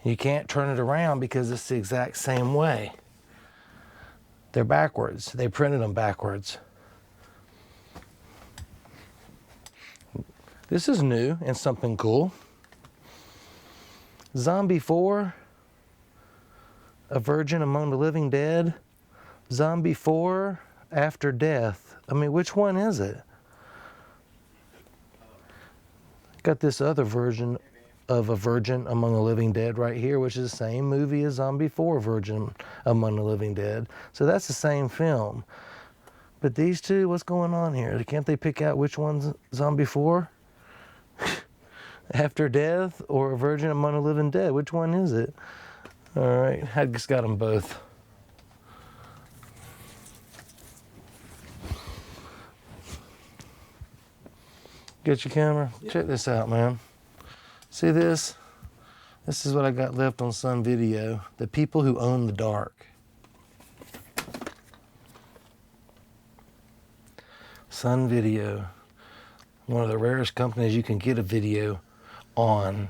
You can't turn it around because it's the exact same way. They're backwards. They printed them backwards. This is new and something cool. Zombie 4, A Virgin Among the Living Dead. Zombie 4, After Death. I mean, which one is it? Got this other version of A Virgin Among the Living Dead right here, which is the same movie as Zombie 4, Virgin Among the Living Dead. So that's the same film. But these two, what's going on here? Can't they pick out which one's Zombie 4? After Death or A Virgin Among the Living Dead? Which one is it? All right, I just got them both. Get your camera. Check this out, man. See this? This is what I got left on Sun Video. The People Who Own the Dark. Sun Video. One of the rarest companies you can get a video on.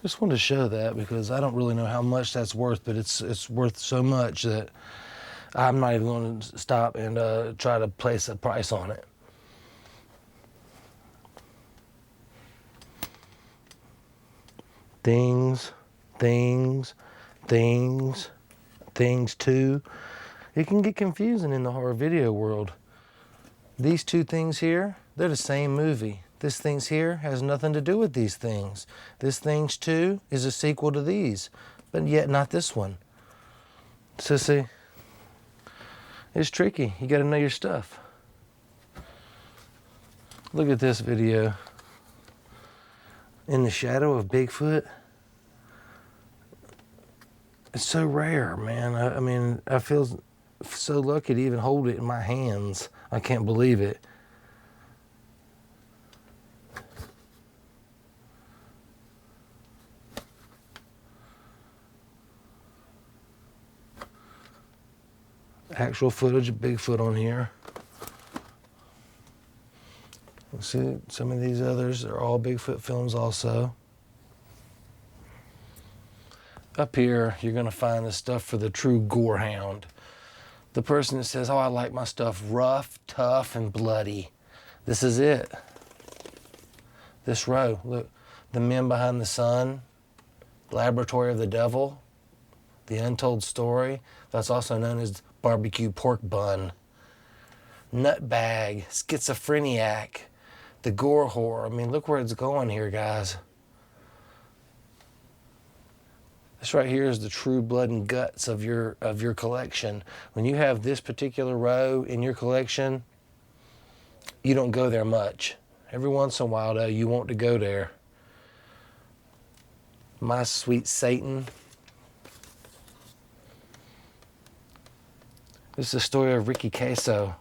Just wanted to show that because I don't really know how much that's worth, but it's worth so much that I'm not even going to stop and try to place a price on it. Things too. It can get confusing in the horror video world. These two things here, they're the same movie. This Things here has nothing to do with these things. This Things 2 is a sequel to these, but yet not this one. So see, it's tricky. You gotta know your stuff. Look at this video. In the Shadow of Bigfoot. It's so rare, man. I mean, I feel so lucky to even hold it in my hands. I can't believe it. Actual footage of Bigfoot on here. See, some of these others are all Bigfoot films also. Up here, you're gonna find the stuff for the true gore hound. The person that says, oh, I like my stuff rough, tough, and bloody. This is it. This row, look. The Men Behind the Sun, Laboratory of the Devil, The Untold Story. That's also known as Barbecue Pork Bun. Nutbag, Schizophreniac, The Gore Horror. I mean, look where it's going here, guys. This right here is the true blood and guts of your collection. When you have this particular row in your collection, you don't go there much. Every once in a while, though, you want to go there. My Sweet Satan. This is the story of Ricky Queso,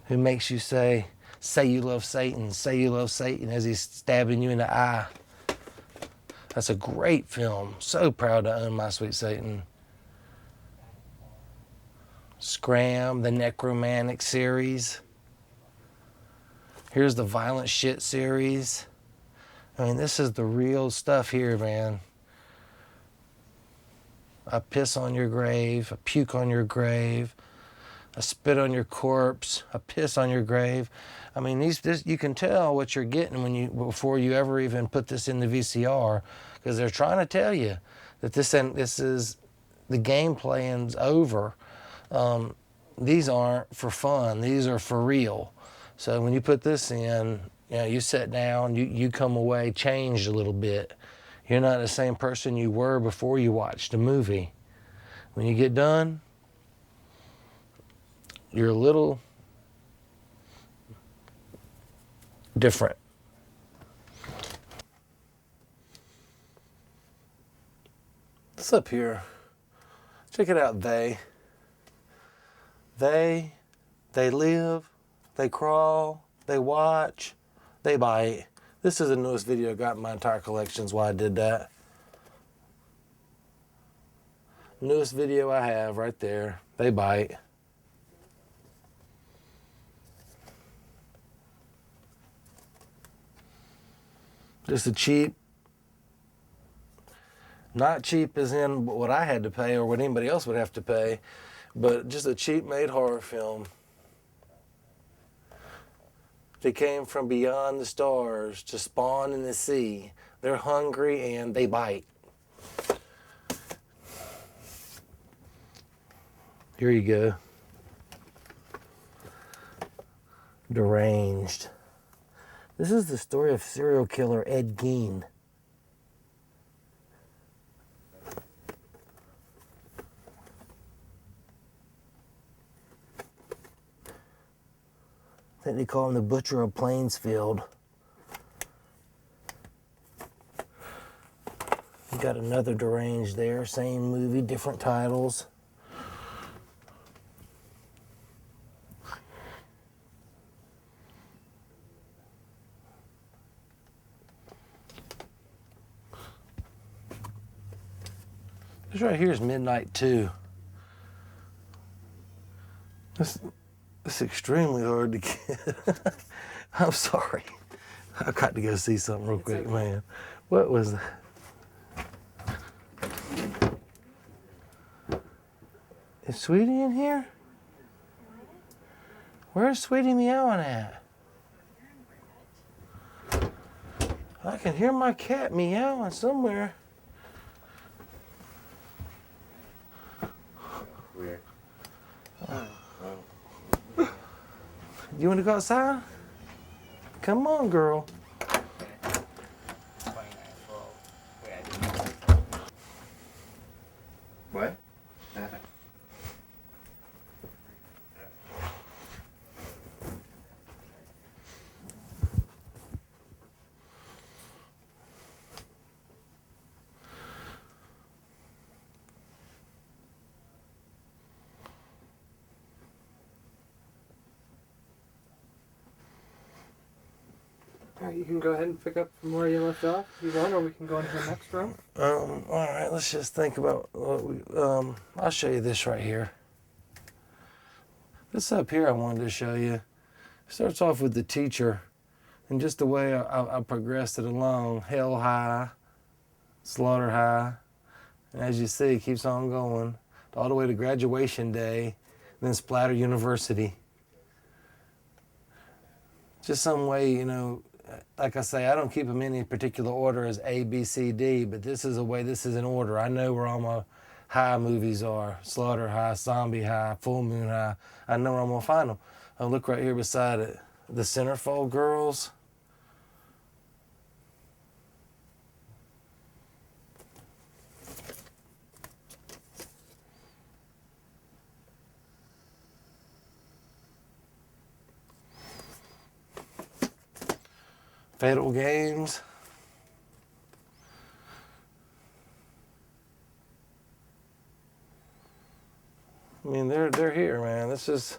who makes you say you love Satan, say you love Satan as he's stabbing you in the eye. That's a great film. So proud to own My Sweet Satan. Scram, the Necromantic series. Here's the Violent Shit series. I mean, this is the real stuff here, man. I piss on your grave, I puke on your grave, a spit on your corpse, a piss on your grave. I mean, you can tell what you're getting before you ever even put this in the VCR, because they're trying to tell you that this is the game plan's over. These aren't for fun. These are for real. So when you put this in, you sit down, you come away changed a little bit. You're not the same person you were before you watched a movie. When you get done, you're a little different. What's up here? Check it out, They live, they crawl, they watch, they bite. This is the newest video I got in my entire collections why I did that. Newest video I have right there. They bite. Just a cheap, not cheap as in what I had to pay or what anybody else would have to pay, but just a cheap made horror film. They came from beyond the stars to spawn in the sea. They're hungry and they bite. Here you go. Deranged. This is the story of serial killer Ed Gein. I think they call him the Butcher of Plainsfield. You got another Deranged there, same movie, different titles. This right here is Midnight 2. It's extremely hard to get. I'm sorry. I've got to go see something real quick, man. What was that? Is Sweetie in here? Where's Sweetie meowing at? I can hear my cat meowing somewhere. Weird. You want to go outside? Come on, girl. What? All right, you can go ahead and pick up from where you left off if you want, or we can go into the next room. All right, let's just think about what I'll show you this right here. This up here I wanted to show you. It starts off with the teacher and just the way I progressed it along. Hell High, Slaughter High, and as you see, it keeps on going all the way to Graduation Day, then Splatter University. Just some way, like I say, I don't keep them in any particular order as A, B, C, D, but this is a way, this is in order. I know where all my high movies are. Slaughter High, Zombie High, Full Moon High. I know where I'm going to find them. I'll look right here beside it. The Centerfold Girls. Fatal Games. I mean, they're here, man. This is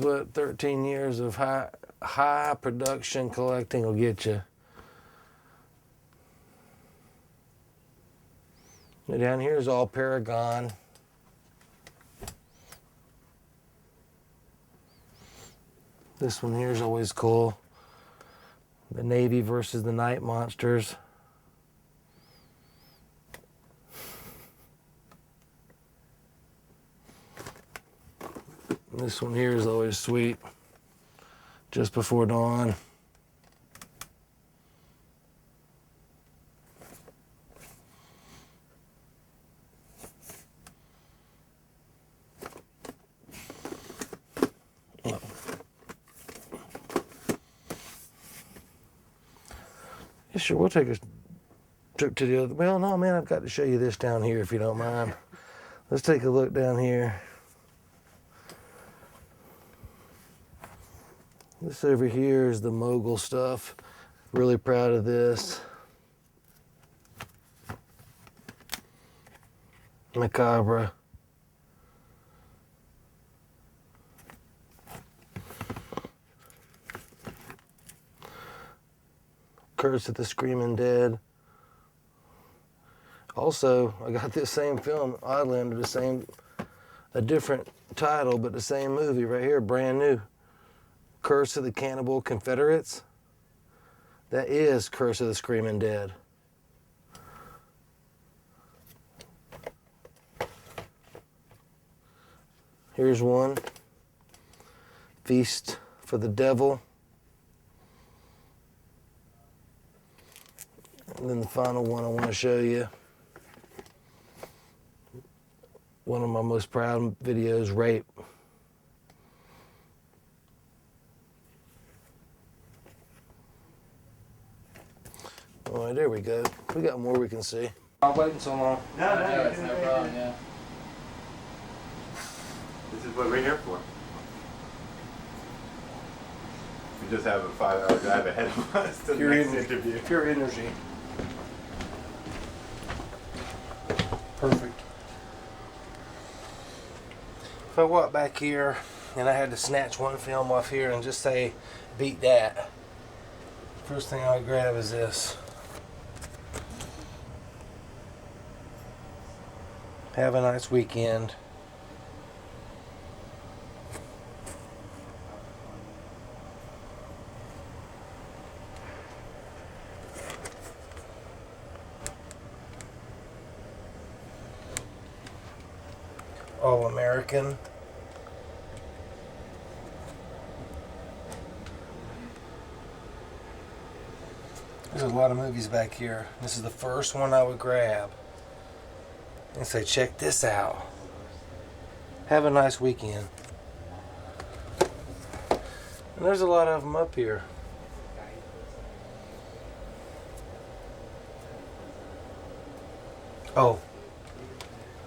what 13 years of high production collecting will get you. And down here is all Paragon. This one here is always cool. The Navy versus the Night Monsters. This one here is always sweet. Just before dawn. Yeah, sure, we'll take a trip to the other. Well, no, man, I've got to show you this down here if you don't mind. Let's take a look down here. This over here is the mogul stuff. Really proud of this. Macabre. Curse of the Screaming Dead. Also, I got this same film, oddly under a different title, but the same movie right here, brand new. Curse of the Cannibal Confederates. That is Curse of the Screaming Dead. Here's one. Feast for the Devil. And then the final one I want to show you. One of my most proud videos, Rape. All right, there we go. We got more we can see. I'm waiting so long. No, it's no problem, yeah. This is what we're here for. We just have a 5-hour drive ahead of us to the next interview. Pure energy. Perfect. If I walk back here and I had to snatch one film off here and just say, beat that, first thing I would grab is this. Have a nice weekend. All American. There's a lot of movies back here. This is the first one I would grab and say, check this out. Have a nice weekend. And there's a lot of them up here. Oh,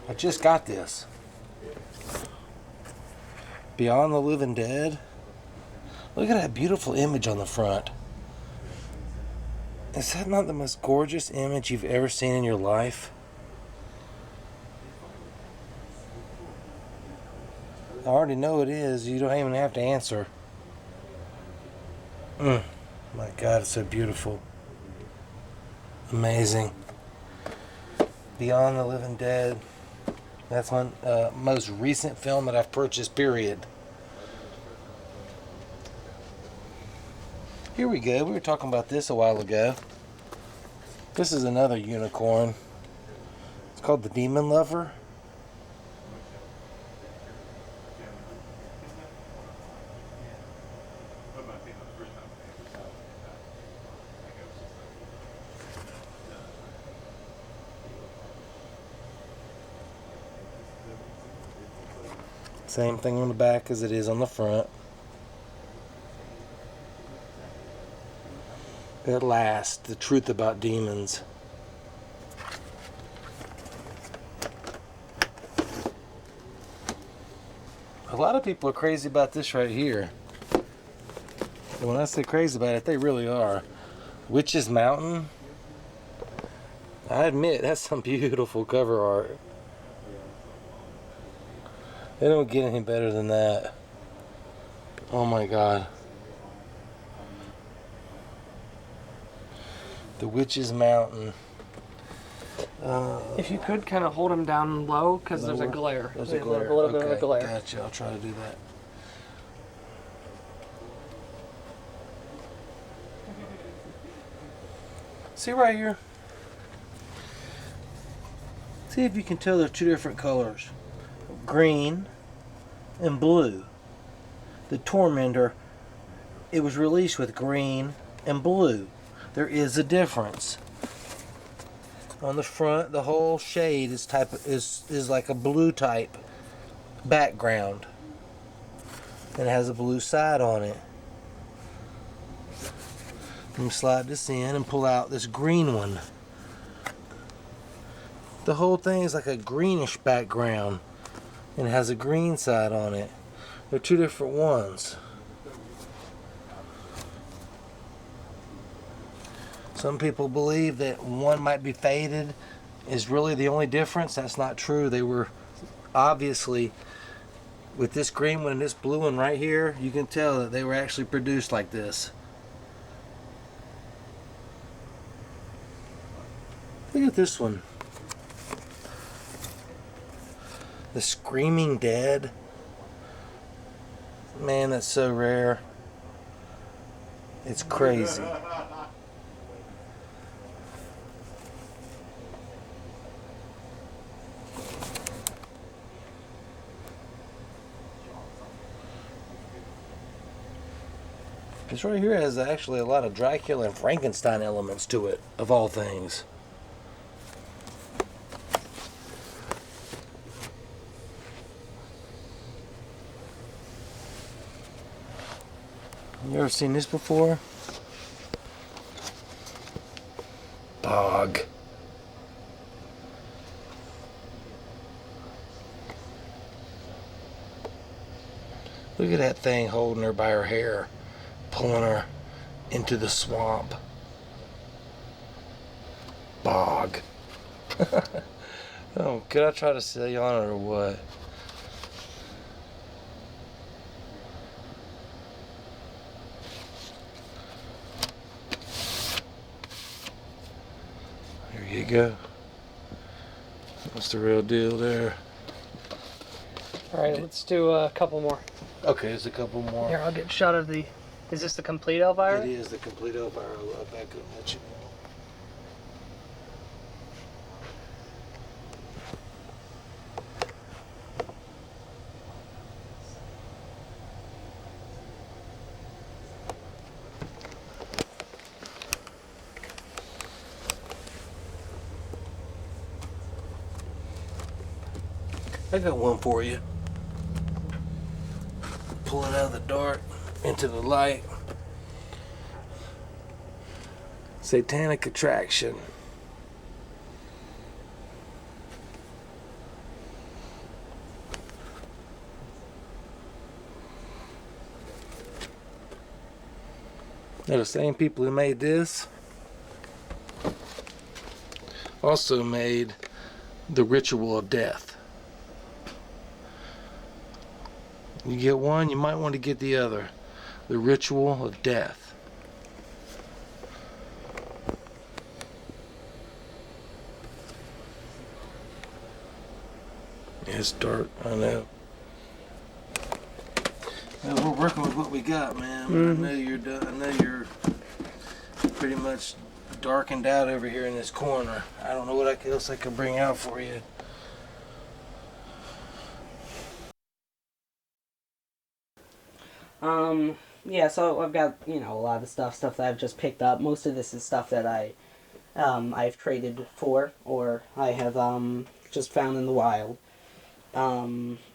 I just got this. Beyond the Living Dead. Look at that beautiful image on the front. Is that not the most gorgeous image you've ever seen in your life? I already know it is. You don't even have to answer. My God, it's so beautiful. Amazing. Beyond the Living Dead. That's my most recent film that I've purchased, period. Here we go. We were talking about this a while ago. This is another unicorn. It's called The Demon Lover. Same thing on the back as it is on the front. At last, the truth about demons. A lot of people are crazy about this right here. And when I say crazy about it, they really are. Witch's Mountain. I admit, that's some beautiful cover art. They don't get any better than that. Oh my God. The Witch's Mountain. If you could kind of hold them down low, because there's a glare. There's a glare. A little bit of a Okay, glare. gotcha. I'll try to do that. See right here? See if you can tell they're two different colors. Green and blue. the Tormentor, it was released with green and blue. There is a difference. On the front, the whole shade is like a blue type background, and it has a blue side on it. Let me slide this in and pull out this green one. The whole thing is like a greenish background, and it has a green side on it. They're two different ones. Some people believe that one might be faded is really the only difference. That's not true. They were obviously, with this green one and this blue one right here, you can tell that they were actually produced like this. Look at this one. The Screaming Dead. Man, that's so rare. It's crazy. This right here has actually a lot of Dracula and Frankenstein elements to it, of all things. You ever seen this before? Bog. Look at that thing holding her by her hair, pulling her into the swamp. Bog. Oh, could I try to sell you on it or what? There you go. What's the real deal there? All right, let's do a couple more. Okay, there's a couple more. Here, I'll get a shot of the. Is this the complete Elvira? It is the complete Elvira. I'll back up and let you know. I got one for you. Pull it out of the dark into the light. Satanic Attraction. Now the same people who made this also made The Ritual of Death. You get one, you might want to get the other. The Ritual of Death. It's dark, I know. Well, we're working with what we got, man. Mm-hmm. I know you're done. I know you're pretty much darkened out over here in this corner. I don't know what else I can bring out for you. Yeah, so I've got, a lot of stuff that I've just picked up. Most of this is stuff that I've traded for, or I have, just found in the wild.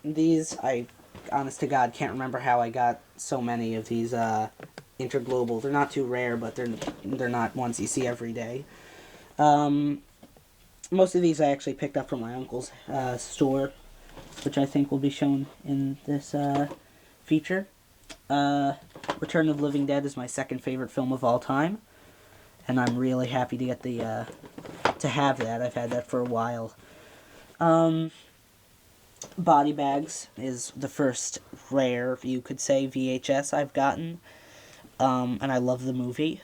These, I, honest to God, can't remember how I got so many of these, interglobal. They're not too rare, but they're not ones you see every day. Most of these I actually picked up from my uncle's, store, which I think will be shown in this, feature. Return of the Living Dead is my second favorite film of all time, and I'm really happy to get the to have that. I've had that for a while. Body Bags is the first rare, you could say, VHS I've gotten, and I love the movie.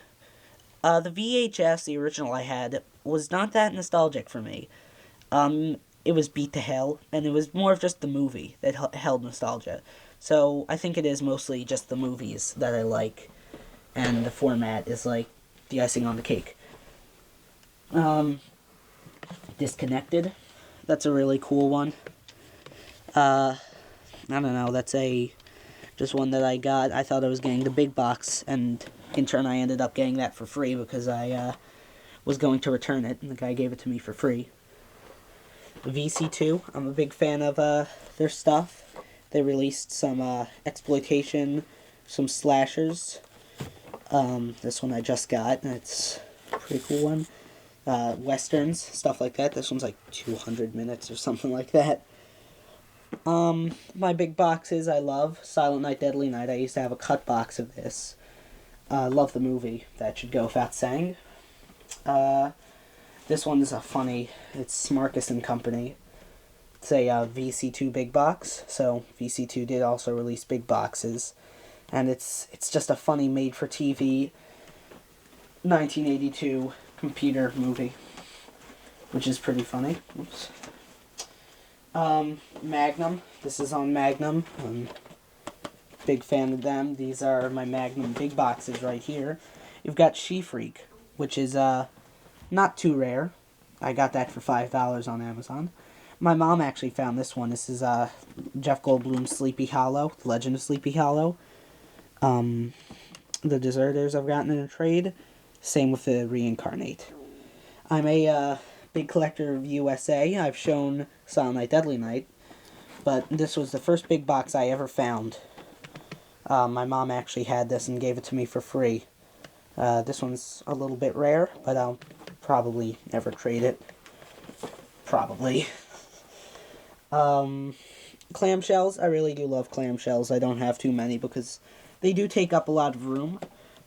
The VHS, the original I had, was not that nostalgic for me. It was beat to hell, and it was more of just the movie that held nostalgia. So I think it is mostly just the movies that I like, and the format is like the icing on the cake. Disconnected, that's a really cool one. I don't know, that's a just one that I got. I thought I was getting the big box, and in turn I ended up getting that for free because I was going to return it, and the guy gave it to me for free. VC2, I'm a big fan of their stuff. They released some exploitation, some slashers. This one I just got, and it's a pretty cool one. Westerns, stuff like that. This one's like 200 minutes or something like that. My big boxes I love. Silent Night, Deadly Night. I used to have a cut box of this. Love the movie. That should go without saying. This one's a funny. It's Marcus and Company. It's a VC2 big box. So VC2 did also release big boxes, and it's just a funny made-for-TV 1982 computer movie, which is pretty funny. Oops. Magnum. This is on Magnum. I'm a big fan of them. These are my Magnum big boxes right here. You've got She-Freak, which is not too rare. I got that for $5 on Amazon. My mom actually found this one. This is Jeff Goldblum's Sleepy Hollow, The Legend of Sleepy Hollow. The Deserters I've gotten in a trade. Same with the Reincarnate. I'm a big collector of USA. I've shown Silent Night, Deadly Night, but this was the first big box I ever found. My mom actually had this and gave it to me for free. This one's a little bit rare, but I'll probably never trade it. Probably. Clamshells. I really do love clamshells. I don't have too many because they do take up a lot of room,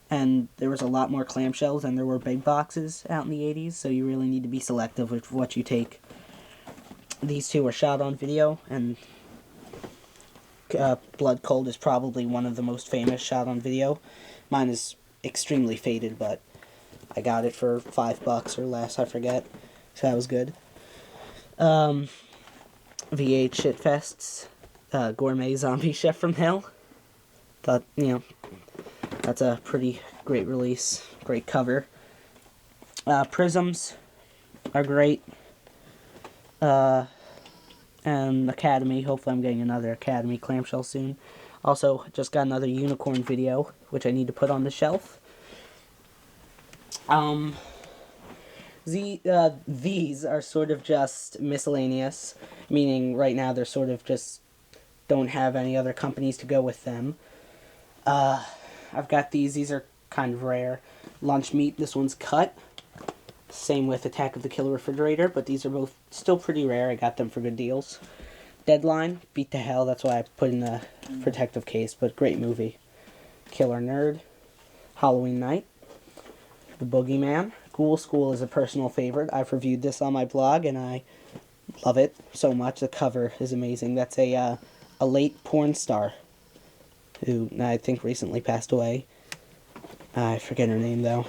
and there was a lot more clamshells than there were big boxes out in the 80s, so you really need to be selective with what you take. These two are shot on video, and Blood Cold is probably one of the most famous shot on video. Mine is extremely faded, but I got it for $5 or less, I forget, so that was good. V8 Shitfests, Gourmet Zombie Chef from Hell. Thought, that's a pretty great release, great cover. Prisms are great. And Academy, hopefully I'm getting another Academy clamshell soon. Also, just got another Unicorn video, which I need to put on the shelf. These are sort of just miscellaneous, meaning right now they're sort of just don't have any other companies to go with them. I've got these are kind of rare. Lunch Meat, this one's cut. Same with Attack of the Killer Refrigerator, but these are both still pretty rare. I got them for good deals. Deadline, beat to hell, that's why I put in a protective case, but great movie. Killer Nerd, Halloween Night, The Boogeyman. Ghoul School is a personal favorite. I've reviewed this on my blog, and I love it so much. The cover is amazing. That's a late porn star who I think recently passed away. I forget her name, though.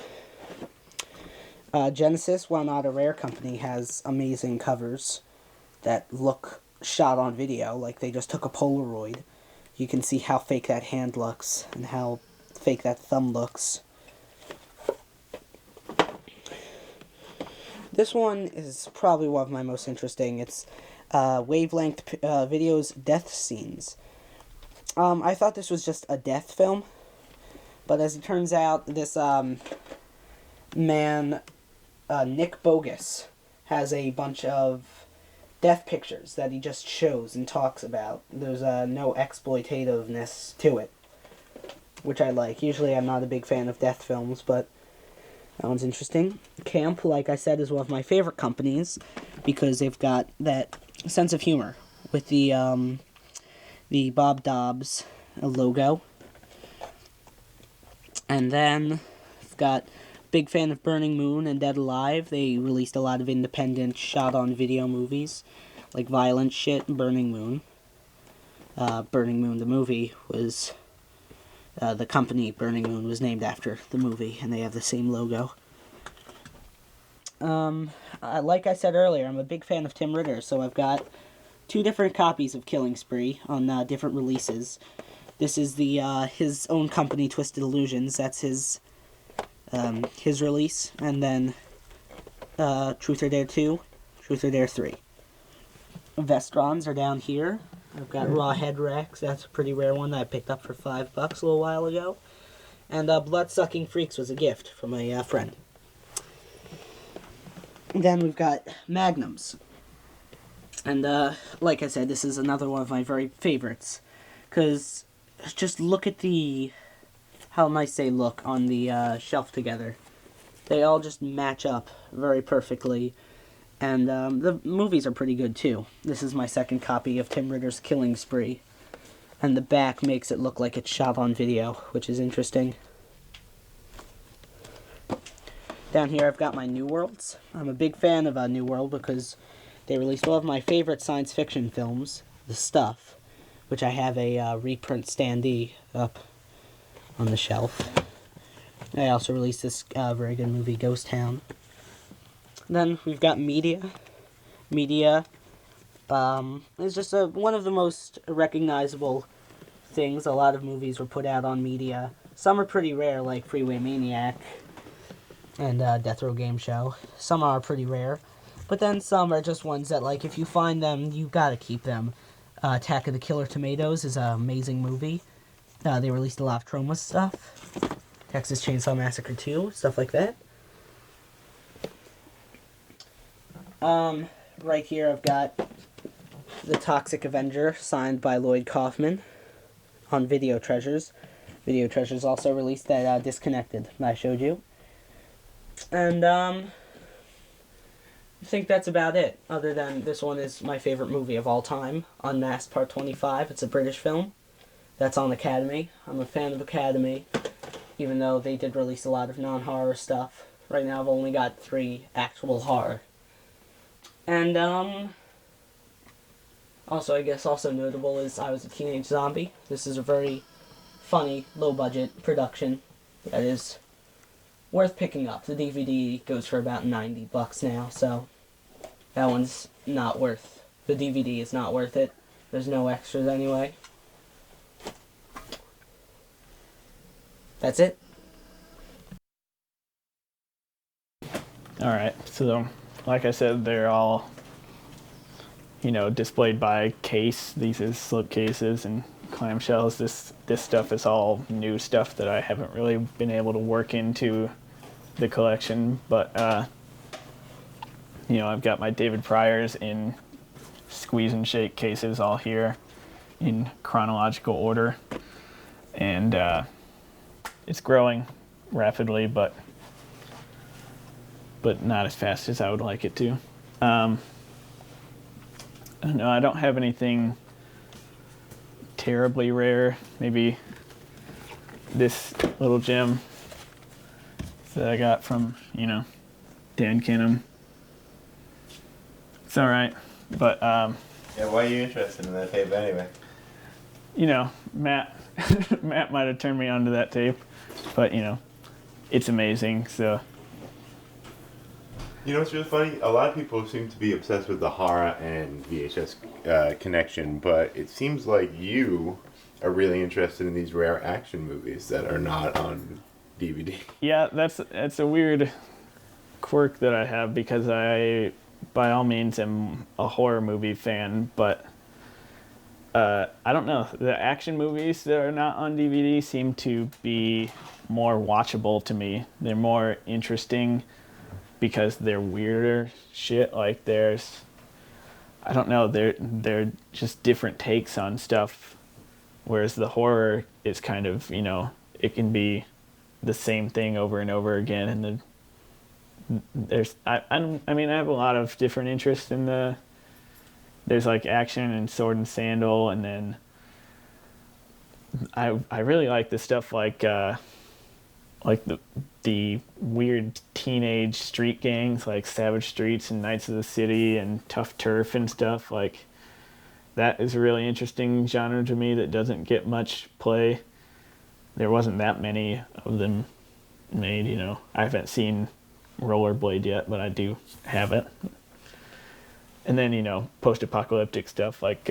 Genesis, while not a rare company, has amazing covers that look shot on video, like they just took a Polaroid. You can see how fake that hand looks and how fake that thumb looks. This one is probably one of my most interesting. It's Wavelength Video's Death Scenes. I thought this was just a death film, but as it turns out, this man, Nick Bogus, has a bunch of death pictures that he just shows and talks about. There's no exploitativeness to it, which I like. Usually I'm not a big fan of death films, but that one's interesting. Camp, like I said, is one of my favorite companies because they've got that sense of humor with the Bob Dobbs logo. And then I've got big fan of Burning Moon and Dead Alive. They released a lot of independent shot-on-video movies, like Violent Shit and Burning Moon. Burning Moon, the movie, was... the company Burning Moon was named after the movie, and they have the same logo. Like I said earlier, I'm a big fan of Tim Ritter, so I've got 2 different copies of Killing Spree on different releases. This is the his own company, Twisted Illusions. That's his release, and then Truth or Dare 2, Truth or Dare 3. Vestrons are down here. I've got Raw Head Rex. That's a pretty rare one that I picked up for $5 a little while ago. And Blood Sucking Freaks was a gift from a friend. Then we've got Magnums. And like I said, this is another one of my very favorites. Because just look at how nice they look on the shelf together. They all just match up very perfectly. And the movies are pretty good too. This is my second copy of Tim Ritter's Killing Spree. And the back makes it look like it's shot on video, which is interesting. Down here I've got my New Worlds. I'm a big fan of New World because they released one of my favorite science fiction films, The Stuff, which I have a reprint standee up on the shelf. They also released this very good movie, Ghost Town. Then we've got Media. Media is just one of the most recognizable things. A lot of movies were put out on Media. Some are pretty rare, like Freeway Maniac and Death Row Game Show. Some are pretty rare. But then some are just ones that, like, if you find them, you gotta keep them. Attack of the Killer Tomatoes is an amazing movie. They released a lot of Troma stuff. Texas Chainsaw Massacre 2, stuff like that. Right here I've got The Toxic Avenger, signed by Lloyd Kaufman, on Video Treasures. Video Treasures also released that Disconnected that I showed you. And, I think that's about it, other than this one is my favorite movie of all time, Unmasked Part 25. It's a British film. That's on Academy. I'm a fan of Academy, even though they did release a lot of non-horror stuff. Right now I've only got 3 actual horror. And, also, I guess also notable is I Was a Teenage Zombie. This is a very funny, low-budget production that is worth picking up. The DVD goes for about $90 now, so that one's not worth... The DVD is not worth it. There's no extras anyway. That's it. Alright, so like I said, they're all, displayed by case. These are slip cases and clamshells. This stuff is all new stuff that I haven't really been able to work into the collection, but I've got my David Pryors in squeeze and shake cases all here in chronological order, and it's growing rapidly, but not as fast as I would like it to. I don't know, I don't have anything terribly rare. Maybe this little gem that I got from, Dan Kinham. It's alright, but Yeah, why are you interested in that tape anyway? Matt Matt might have turned me onto that tape, but it's amazing, so. You know what's really funny? A lot of people seem to be obsessed with the horror and VHS connection, but it seems like you are really interested in these rare action movies that are not on DVD. Yeah, that's a weird quirk that I have, because I, by all means, am a horror movie fan, but I don't know. The action movies that are not on DVD seem to be more watchable to me. They're more interesting because they're weirder shit. Like there's, I don't know, they're just different takes on stuff. Whereas the horror is kind of, it can be the same thing over and over again. And I have a lot of different interests in there's like action and sword and sandal, and then I really like the stuff like the weird teenage street gangs like Savage Streets and Knights of the City and Tough Turf and stuff. Like that is a really interesting genre to me that doesn't get much play. There wasn't that many of them made, I haven't seen Rollerblade yet, but I do have it. And then, post-apocalyptic stuff like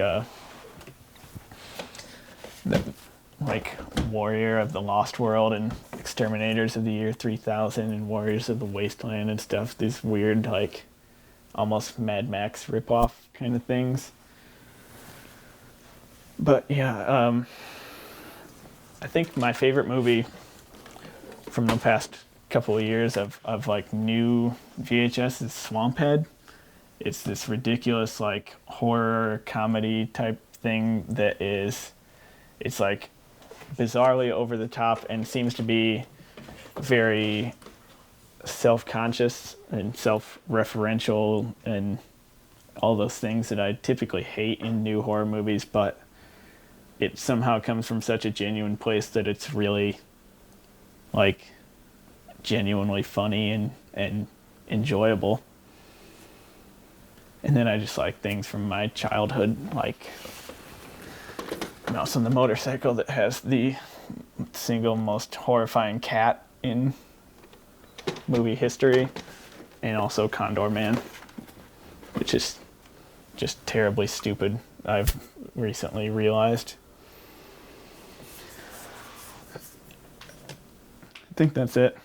Warrior of the Lost World and Exterminators of the Year 3000 and Warriors of the Wasteland and stuff. These weird, almost Mad Max ripoff kind of things. But yeah, I think my favorite movie from the past couple of years of like new VHS is Swamphead. It's this ridiculous like horror comedy type thing that is, it's like bizarrely over the top and seems to be very self-conscious and self-referential and all those things that I typically hate in new horror movies, but it somehow comes from such a genuine place that it's really like genuinely funny and enjoyable. And then I just like things from my childhood, like Mouse on the Motorcycle that has the single most horrifying cat in movie history, and also Condor Man, which is just terribly stupid, I've recently realized. I think that's it.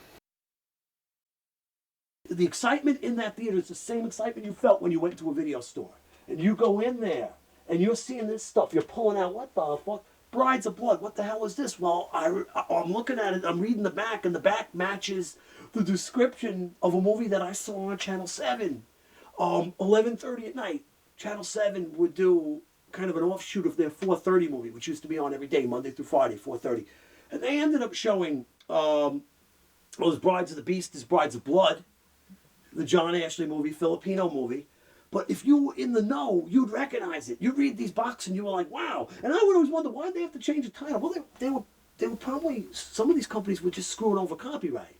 The excitement in that theater is the same excitement you felt when you went to a video store. And you go in there, and you're seeing this stuff. You're pulling out, what the fuck? Brides of Blood, what the hell is this? Well, I'm looking at it, I'm reading the back, and the back matches the description of a movie that I saw on Channel 7. 11:30 at night, Channel 7 would do kind of an offshoot of their 4:30 movie, which used to be on every day, Monday through Friday, 4:30. And they ended up showing those Brides of the Beast is Brides of Blood, the John Ashley movie, Filipino movie. But if you were in the know, you'd recognize it. You'd read these boxes and you were like, wow. And I would always wonder, why did they have to change the title? Well, they were probably, some of these companies were just screwing over copyright.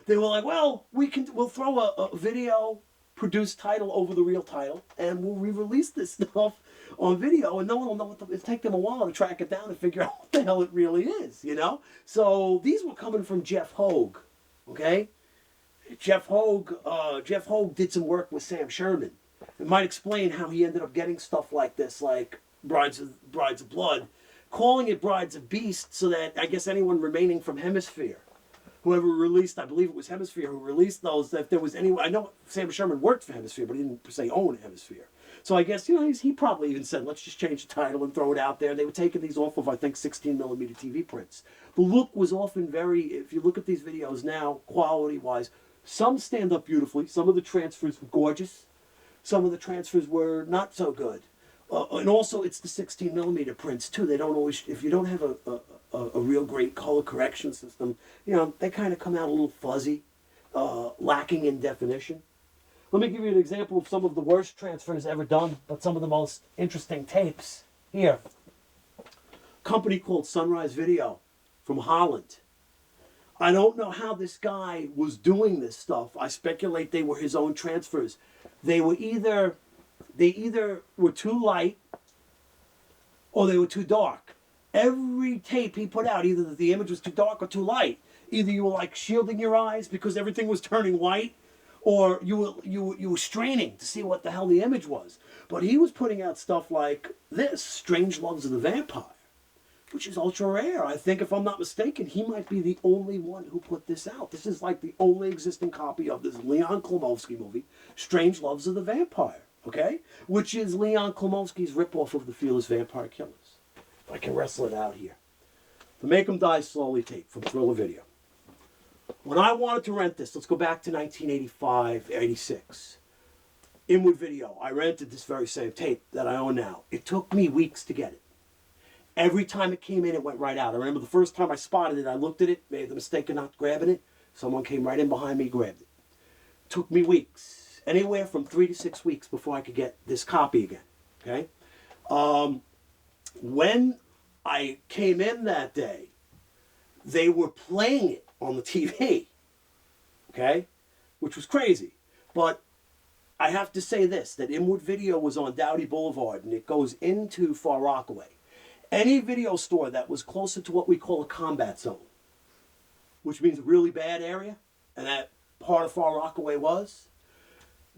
They were like, well, we'll throw a video produced title over the real title, and we'll re-release this stuff on video, and no one will know it'll take them a while to track it down and figure out what the hell it really is, you know? So these were coming from Jeff Hogue, okay? Jeff Hogue did some work with Sam Sherman. It might explain how he ended up getting stuff like this, like Brides of Blood, calling it Brides of Beast, so that I guess anyone remaining from Hemisphere, whoever released, I believe it was Hemisphere who released those, if there was anyone, I know Sam Sherman worked for Hemisphere, but he didn't per se own Hemisphere. So I guess, you know, he probably even said, let's just change the title and throw it out there. They were taking these off of, I think, 16 millimeter TV prints. The look was often very, if you look at these videos now, quality-wise, some stand up beautifully. Some of the transfers were gorgeous. Some of the transfers were not so good. And also, it's the 16 millimeter prints, too. They don't always, if you don't have a real great color correction system, you know, they kind of come out a little fuzzy, lacking in definition. Let me give you an example of some of the worst transfers ever done, but some of the most interesting tapes. Here, a company called Sunrise Video from Holland. I don't know how this guy was doing this stuff. I speculate they were his own transfers. They either were too light or they were too dark. Every tape he put out, either the image was too dark or too light. Either you were like shielding your eyes because everything was turning white, or you were straining to see what the hell the image was. But he was putting out stuff like this, Strange Loves of the Vampire, which is ultra rare. I think, if I'm not mistaken, he might be the only one who put this out. This is like the only existing copy of this Leon Klimovsky movie, Strange Loves of the Vampire, okay? Which is Leon Klimovsky's ripoff of the Fearless Vampire Killers. If I can wrestle it out here. The Make 'Em Die Slowly tape from Thriller Video. When I wanted to rent this, let's go back to 1985, 86. Inwood Video, I rented this very same tape that I own now. It took me weeks to get it. Every time it came in, it went right out. I remember the first time I spotted it, I looked at it, made the mistake of not grabbing it. Someone came right in behind me, grabbed it. Took me weeks, anywhere from 3 to 6 weeks before I could get this copy again, okay? When I came in that day, they were playing it on the TV, okay? Which was crazy. But I have to say this, that Inwood Video was on Dowdy Boulevard, and it goes into Far Rockaway. Any video store that was closer to what we call a combat zone, which means a really bad area, and that part of Far Rockaway were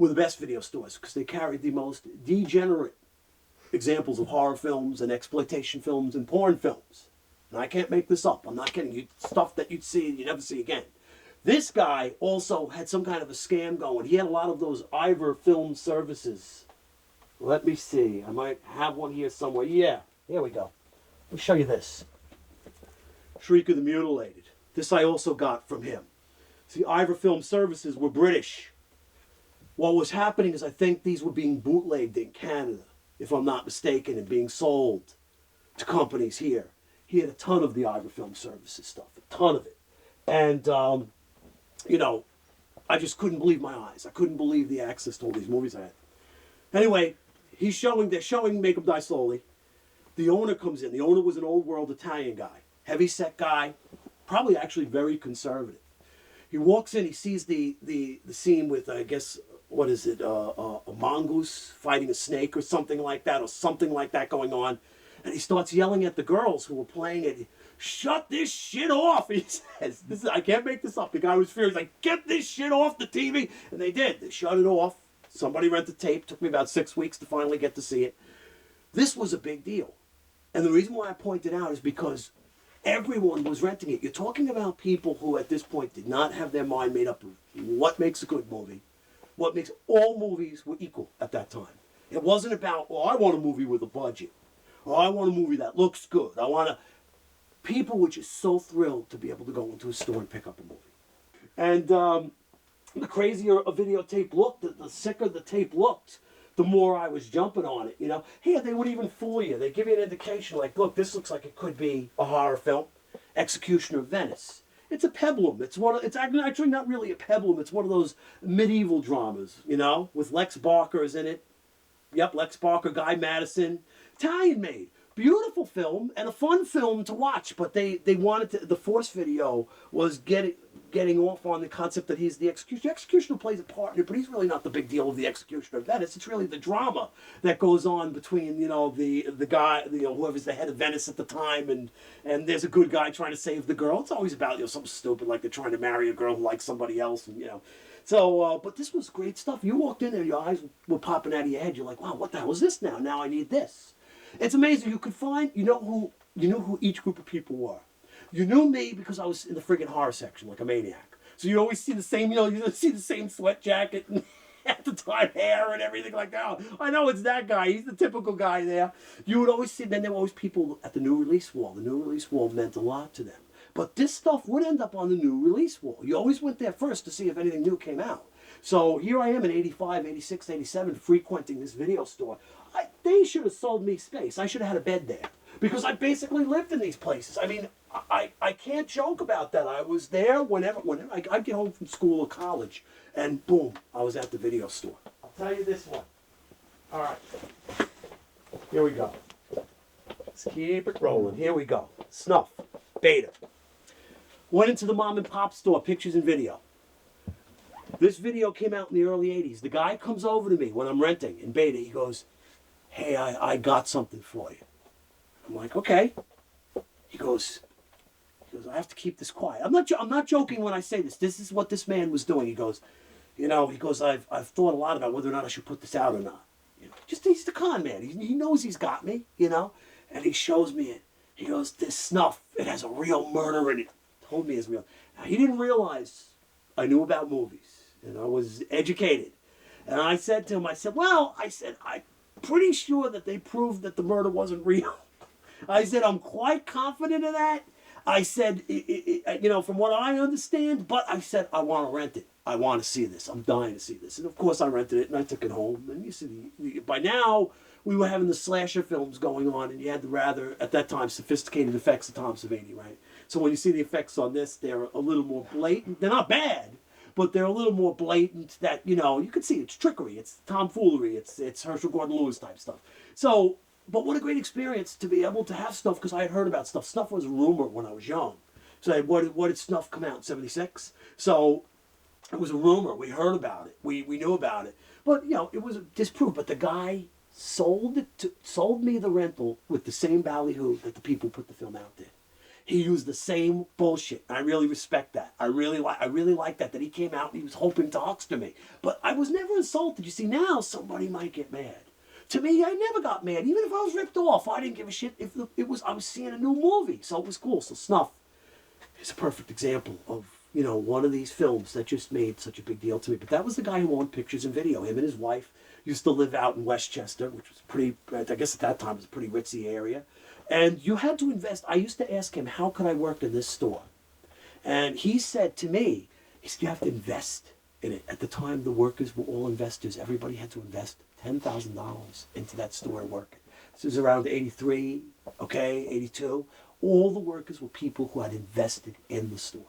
the best video stores because they carried the most degenerate examples of horror films and exploitation films and porn films. And I can't make this up. I'm not kidding you. Stuff that you'd see and you never see again. This guy also had some kind of a scam going. He had a lot of those Ivor Film Services. Let me see. I might have one here somewhere. Yeah. Here we go. Let me show you this. Shriek of the Mutilated. This I also got from him. See, Ivor Film Services were British. What was happening is I think these were being bootlegged in Canada, if I'm not mistaken, and being sold to companies here. He had a ton of the Ivor Film Services stuff, a ton of it. And, you know, I just couldn't believe my eyes. I couldn't believe the access to all these movies I had. Anyway, they're showing Make 'Em Die Slowly. The owner comes in. The owner was an old world Italian guy, heavy set guy, probably actually very conservative. He walks in, he sees the scene with, I guess, what is it, a mongoose fighting a snake or something like that going on. And he starts yelling at the girls who were playing it. Shut this shit off, he says. I can't make this up. The guy was furious, like, get this shit off the TV. And they did. They shut it off. Somebody rented tape. Took me about 6 weeks to finally get to see it. This was a big deal. And the reason why I point it out is because everyone was renting it. You're talking about people who at this point did not have their mind made up of what makes a good movie. What makes all movies were equal at that time. It wasn't about, oh, I want a movie with a budget. Or I want a movie that looks good. People were just so thrilled to be able to go into a store and pick up a movie. And the crazier a videotape looked, the sicker the tape looked, the more I was jumping on it, you know. Here, they would even fool you. They give you an indication like, look, this looks like it could be a horror film. Executioner of Venice. It's a peplum. It's actually not really a peplum. It's one of those medieval dramas, you know, with Lex Barker is in it. Yep, Lex Barker, Guy Madison. Italian made. Beautiful film and a fun film to watch, but they wanted to, the Force video was getting off on the concept that he's the executioner. The executioner plays a part in it, but he's really not the big deal of the executioner of Venice. It's really the drama that goes on between, you know, the guy, you know, whoever's the head of Venice at the time, and there's a good guy trying to save the girl. It's always about, you know, something stupid like they're trying to marry a girl who likes somebody else, and you know. So, but this was great stuff. You walked in there, your eyes were popping out of your head. You're like, wow, what the hell is this now? Now I need this. It's amazing. You could find, you know who each group of people were. You knew me because I was in the friggin' horror section like a maniac. So you always see the same, you know, you see the same sweat jacket and at the time hair and everything like that. I know it's that guy. He's the typical guy there. You would always see, then there were always people at the new release wall. The new release wall meant a lot to them. But this stuff would end up on the new release wall. You always went there first to see if anything new came out. So here I am in 85, 86, 87, frequenting this video store. They should have sold me space. I should have had a bed there. Because I basically lived in these places. I mean, I can't joke about that. I was there whenever I'd get home from school or college, and boom, I was at the video store. I'll tell you this one. All right. Here we go. Let's keep it rolling. Here we go. Snuff. Beta. Went into the mom and pop store, pictures and video. This video came out in the early 80s. The guy comes over to me when I'm renting in Beta. He goes, hey, I got something for you. I'm like, okay. He goes, I have to keep this quiet. I'm not joking when I say this. This is what this man was doing. He goes, I've thought a lot about whether or not I should put this out or not. You know, just he's the con man. He knows he's got me, you know. And he shows me it. He goes, this snuff, it has a real murder in it. Told me it's real. Now, he didn't realize I knew about movies and I was educated. And I said to him, I'm pretty sure that they proved that the murder wasn't real. I said, I'm quite confident of that. I said, from what I understand, but I said, I want to rent it. I want to see this. I'm dying to see this. And of course I rented it and I took it home. And you see, by now we were having the slasher films going on and you had the rather, at that time, sophisticated effects of Tom Savini, right? So when you see the effects on this, they're a little more blatant. They're not bad, but they're a little more blatant that, you know, you can see it's trickery, it's tomfoolery, it's Herschel Gordon Lewis type stuff. So, but what a great experience to be able to have stuff, because I had heard about stuff. Snuff was a rumor when I was young. So what did Snuff come out in 76? So it was a rumor. We heard about it. We knew about it. But, you know, it was disproved. But the guy sold me the rental with the same ballyhoo that the people put the film out did. He used the same bullshit. I really respect that. I really like that he came out and he was hoping to huckster me. But I was never insulted. You see, now somebody might get mad. To me, I never got mad. Even if I was ripped off, I didn't give a shit. I was seeing a new movie, so it was cool. So Snuff is a perfect example of you know, one of these films that just made such a big deal to me. But that was the guy who owned Pictures and Video. Him and his wife used to live out in Westchester, which was pretty, I guess at that time it was a pretty ritzy area. And you had to invest. I used to ask him, how could I work in this store? And he said to me, he said, you have to invest in it. At the time, the workers were all investors. Everybody had to invest $10,000 into that store to work. This was around 83, okay, 82. All the workers were people who had invested in the store.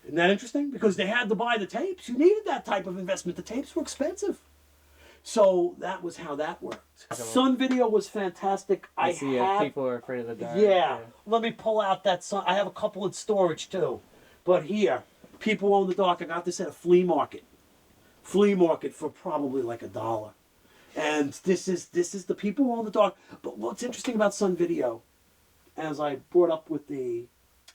Isn't that interesting? Because they had to buy the tapes. You needed that type of investment. The tapes were expensive. So that was how that worked. Sun Video was fantastic. I see have, people are afraid of the dark. yeah. Let me pull out that Sun. I have a couple in storage too. But here, people own the dark. I got this at a flea market. Flea market for probably like $1. And this is the people who own the dark. But what's interesting about Sun Video, as I brought up with the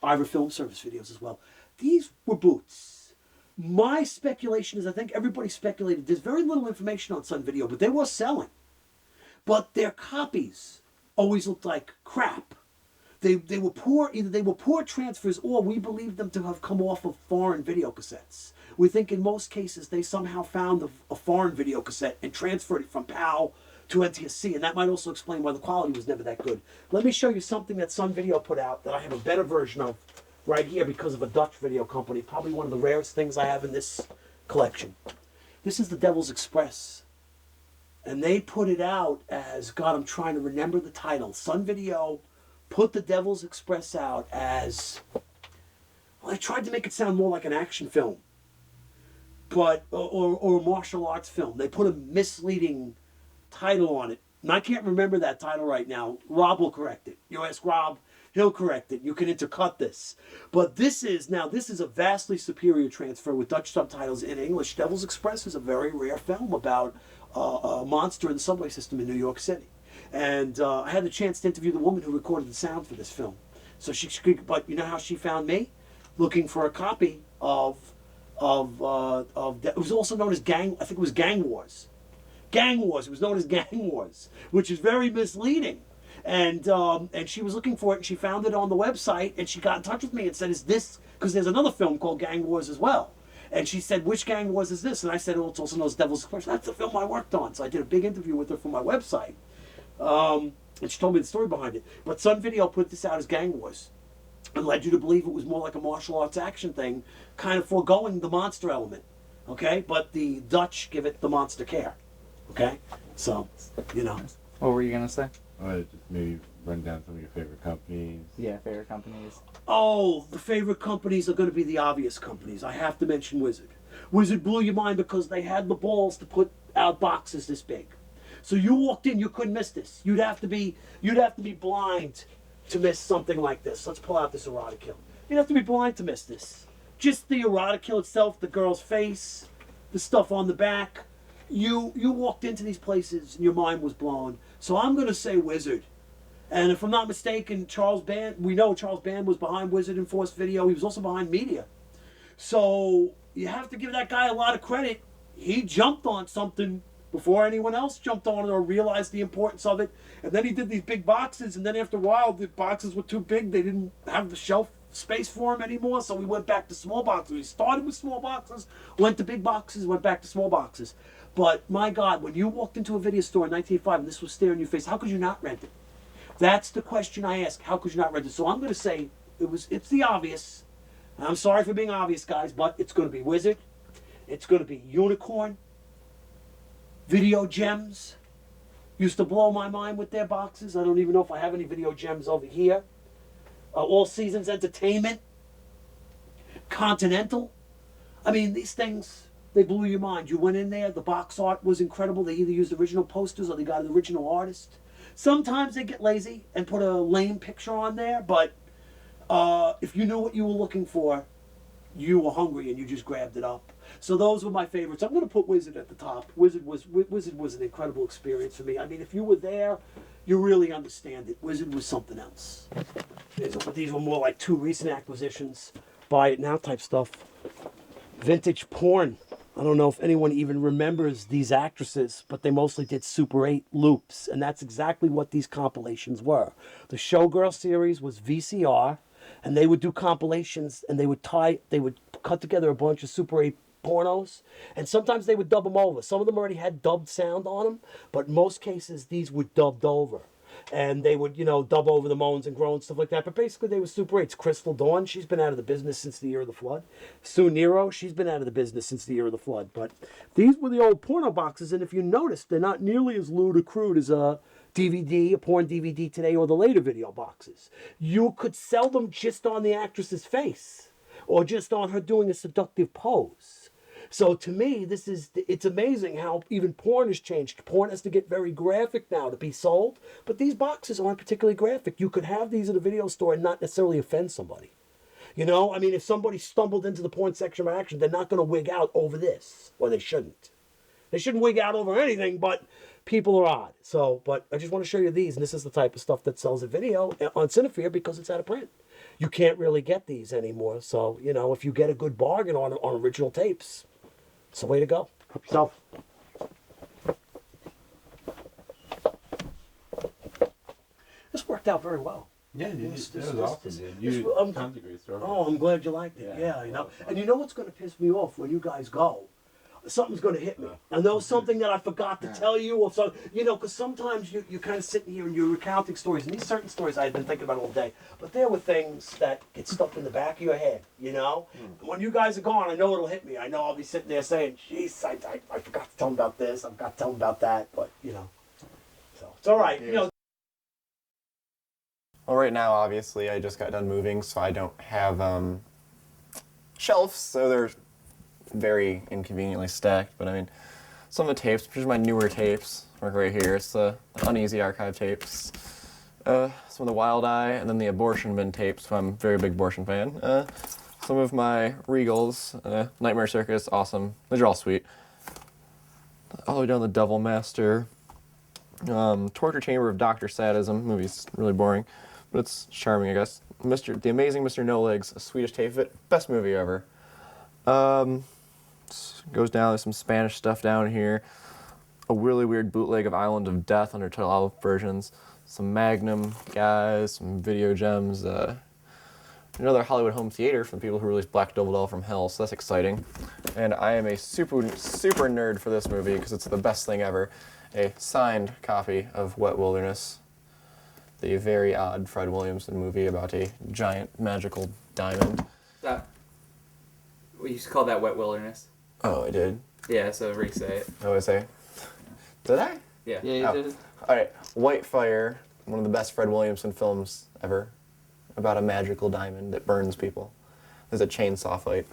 Ivor Film Service videos as well, these were boots. My speculation is, I think everybody speculated, there's very little information on Sun Video, but they were selling. But their copies always looked like crap. They were poor, either they were poor transfers or we believed them to have come off of foreign video cassettes. We think in most cases they somehow found a foreign video cassette and transferred it from PAL to NTSC, and that might also explain why the quality was never that good. Let me show you something that Sun Video put out that I have a better version of right here because of a Dutch video company. Probably one of the rarest things I have in this collection. This is the Devil's Express. And they put it out as, God, I'm trying to remember the title. Sun Video put the Devil's Express out as, well, they tried to make it sound more like an action film, but or a martial arts film. They put a misleading title on it. And I can't remember that title right now. Rob will correct it. You ask Rob, he'll correct it. You can intercut this. But this is a vastly superior transfer with Dutch subtitles in English. Devil's Express is a very rare film about a monster in the subway system in New York City. And I had the chance to interview the woman who recorded the sound for this film. So but you know how she found me? Looking for a copy of it was also known as I think it was Gang Wars. Gang Wars. It was known as Gang Wars, which is very misleading. And she was looking for it, and she found it on the website, and she got in touch with me and said, is this, because there's another film called Gang Wars as well. And she said, which Gang Wars is this? And I said, oh, it's also known as Devil's Express. That's the film I worked on. So I did a big interview with her for my website. And she told me the story behind it. But Sun Video put this out as Gang Wars and led you to believe it was more like a martial arts action thing, kind of foregoing the monster element. Okay? But the Dutch give it the monster care. Okay? So, you know. What were you going to say? Just maybe run down some of your favorite companies. Yeah, favorite companies. Oh, the favorite companies are going to be the obvious companies. I have to mention Wizard. Wizard blew your mind because they had the balls to put out boxes this big. So you walked in, you couldn't miss this. You'd have to be blind to miss something like this. Let's pull out this Erotic Kill. You'd have to be blind to miss this. Just the Erotic Kill itself, the girl's face, the stuff on the back. You walked into these places and your mind was blown. So I'm going to say Wizard. And if I'm not mistaken, we know Charles Band was behind Wizard and Force Video. He was also behind Media. So you have to give that guy a lot of credit. He jumped on something before anyone else jumped on it or realized the importance of it. And then he did these big boxes, and then after a while, the boxes were too big. They didn't have the shelf space for him anymore, so we went back to small boxes. We started with small boxes, went to big boxes, went back to small boxes. But my God, when you walked into a video store in 1985 and this was staring in your face, how could you not rent it? That's the question I ask. How could you not rent it? So I'm going to say it's the obvious. And I'm sorry for being obvious, guys, but it's going to be Wizard. It's going to be Unicorn. Video Gems used to blow my mind with their boxes. I don't even know if I have any Video Gems over here. All Seasons Entertainment. Continental. I mean, these things, they blew your mind. You went in there, the box art was incredible. They either used original posters or they got an original artist. Sometimes they get lazy and put a lame picture on there, but if you knew what you were looking for, you were hungry and you just grabbed it up. So those were my favorites. I'm going to put Wizard at the top. Wizard was an incredible experience for me. I mean, if you were there, you really understand it. Wizard was something else. These were more like two recent acquisitions, buy it now type stuff. Vintage porn. I don't know if anyone even remembers these actresses, but they mostly did Super 8 loops, and that's exactly what these compilations were. The Showgirl series was VCR. and they would do compilations, and they would cut together a bunch of Super 8 pornos, and sometimes they would dub them over. Some of them already had dubbed sound on them, but in most cases these were dubbed over. And they would, dub over the moans and groans, stuff like that. But basically, they were Super 8s. Crystal Dawn, she's been out of the business since the year of the flood. Sue Nero, she's been out of the business since the year of the flood. But these were the old porno boxes, and if you notice, they're not nearly as lewd or crude as a DVD, a porn DVD today, or the later video boxes. You could sell them just on the actress's face, or just on her doing a seductive pose. So to me, it's amazing how even porn has changed. Porn has to get very graphic now to be sold, but these boxes aren't particularly graphic. You could have these at a video store and not necessarily offend somebody. If somebody stumbled into the porn section of action, they're not going to wig out over this, or they shouldn't. They shouldn't wig out over anything, but people are odd. So, but I just want to show you these, and this is the type of stuff that sells a video on Cinephere because it's out of print. You can't really get these anymore. So, if you get a good bargain on original tapes, it's the way to go. Help yourself. This worked out very well. Yeah, it was awesome, dude. Tons of great stories. Oh, I'm glad you liked it. Yeah, And you know what's going to piss me off when you guys go? Something's going to hit me. I know something that I forgot to tell you, or something, because sometimes you kind of sitting here and you're recounting stories, and these certain stories I had been thinking about all day, but there were things that get stuck in the back of your head, And when you guys are gone, I know it'll hit me. I know I'll be sitting there saying, "Jeez, I forgot to tell them about this. I've got to tell them about that," but so it's all right. Well, right now, obviously, I just got done moving, so I don't have shelves, so they're very inconveniently stacked. But I mean, some of the tapes, which are my newer tapes, are right here. It's the Uneasy Archive tapes, some of the Wild Eye, and then the Abortion Bin tapes. So I'm a very big Abortion fan. Some of my Regals, Nightmare Circus, awesome. Those are all sweet. All the way down the Devil Master. Torture Chamber of Dr. Sadism. Movie's really boring, but it's charming, I guess. The Amazing Mr. No Legs, a Swedish tape of it. Best movie ever. Goes down, there's some Spanish stuff down here. A really weird bootleg of Island of Death, Undertale album versions. Some Magnum guys, some Video Gems. Another Hollywood home theater from the people who released Black Double Doll from Hell, so that's exciting. And I am a super nerd for this movie because it's the best thing ever. A signed copy of Wet Wilderness, the very odd Fred Williamson movie about a giant magical diamond. We used to call that Wet Wilderness. Oh, I did? Yeah, so re-say it. Oh, I say? Did I? Yeah. Yeah, you did. Alright, White Fire, one of the best Fred Williamson films ever, about a magical diamond that burns people. There's a chainsaw fight.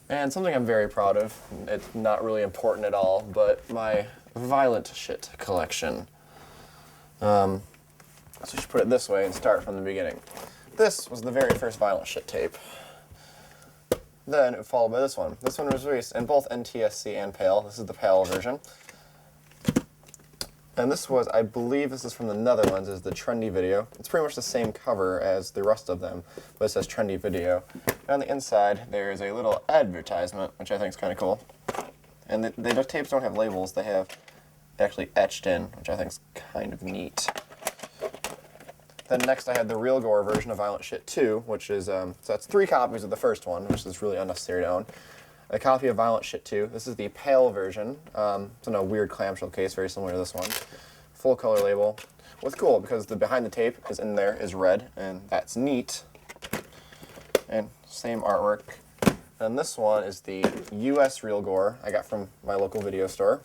And something I'm very proud of, it's not really important at all, but my violent shit collection. So you should put it this way and start from the beginning. This was the very first violent shit tape. Then followed by this one. This one was released in both NTSC and PAL. This is the PAL version. And this was, I believe this is from the Netherlands, is the Trendy Video. It's pretty much the same cover as the rest of them, but it says Trendy Video. And on the inside, there is a little advertisement, which I think is kind of cool. And the tapes don't have labels, they have actually etched in, which I think is kind of neat. Then next I had the Real Gore version of Violent Shit 2, which is, so that's 3 copies of the first one, which is really unnecessary to own. A copy of Violent Shit 2. This is the PAL version. It's in a weird clamshell case, very similar to this one. Full color label. What's cool, because the behind the tape is in there, is red, and that's neat. And same artwork. And this one is the US Real Gore I got from my local video store.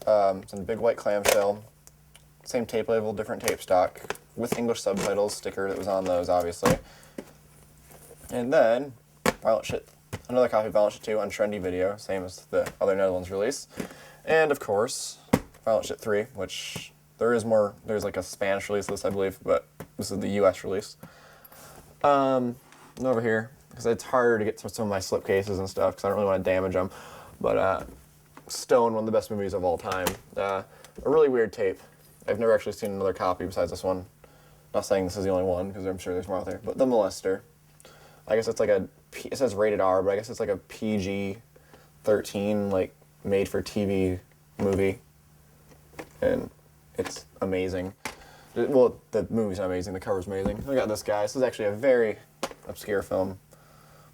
It's in a big white clamshell. Same tape label, different tape stock, with English subtitles, sticker that was on those, obviously. And then, Violent Shit, another copy of Violent Shit 2 on Trendy Video, same as the other Netherlands release. And of course, Violent Shit 3, which there's like a Spanish release of this, I believe, but this is the US release. And over here, because it's harder to get some of my slipcases and stuff, because I don't really want to damage them. But Stone, one of the best movies of all time. A really weird tape. I've never actually seen another copy besides this one. Not saying this is the only one, because I'm sure there's more out there. But The Molester. I guess it's like it says rated R, but I guess it's like a PG-13, like, made-for-TV movie. And it's amazing. Well, the movie's not amazing. The cover's amazing. We got this guy. This is actually a very obscure film.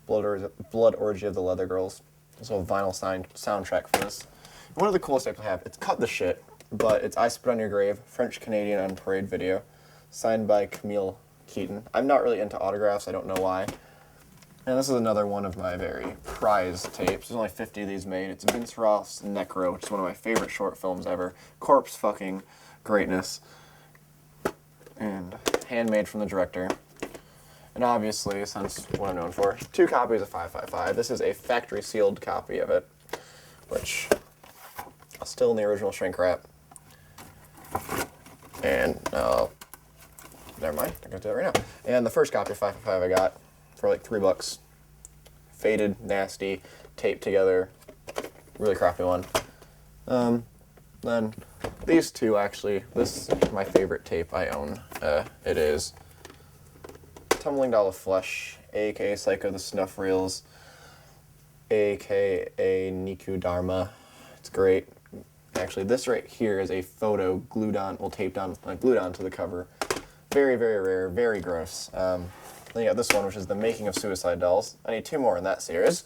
Blood Orgy of the Leather Girls. There's a little vinyl soundtrack for this. One of the coolest tapes I have. It's cut the shit, but it's I Spit on Your Grave, French-Canadian on Parade video, signed by Camille Keaton. I'm not really into autographs. I don't know why. And this is another one of my very prized tapes. There's only 50 of these made. It's Vince Roth's Necro, which is one of my favorite short films ever. Corpse fucking greatness. And handmade from the director. And obviously, since what I'm known for, 2 copies of 555. This is a factory sealed copy of it, which is still in the original shrink wrap. And, never mind, I'm gonna do it right now. And the first copy of 555 I got for like $3. Faded, nasty, taped together, really crappy one. Then these two actually, this is my favorite tape I own. It is Tumbling Doll of Flesh, aka Psycho the Snuff Reels, aka Niku Dharma. It's great. Actually, this right here is a photo glued on, well taped on, glued onto the cover. Very, very rare, very gross. Then you got this one, which is The Making of Suicide Dolls. I need 2 more in that series.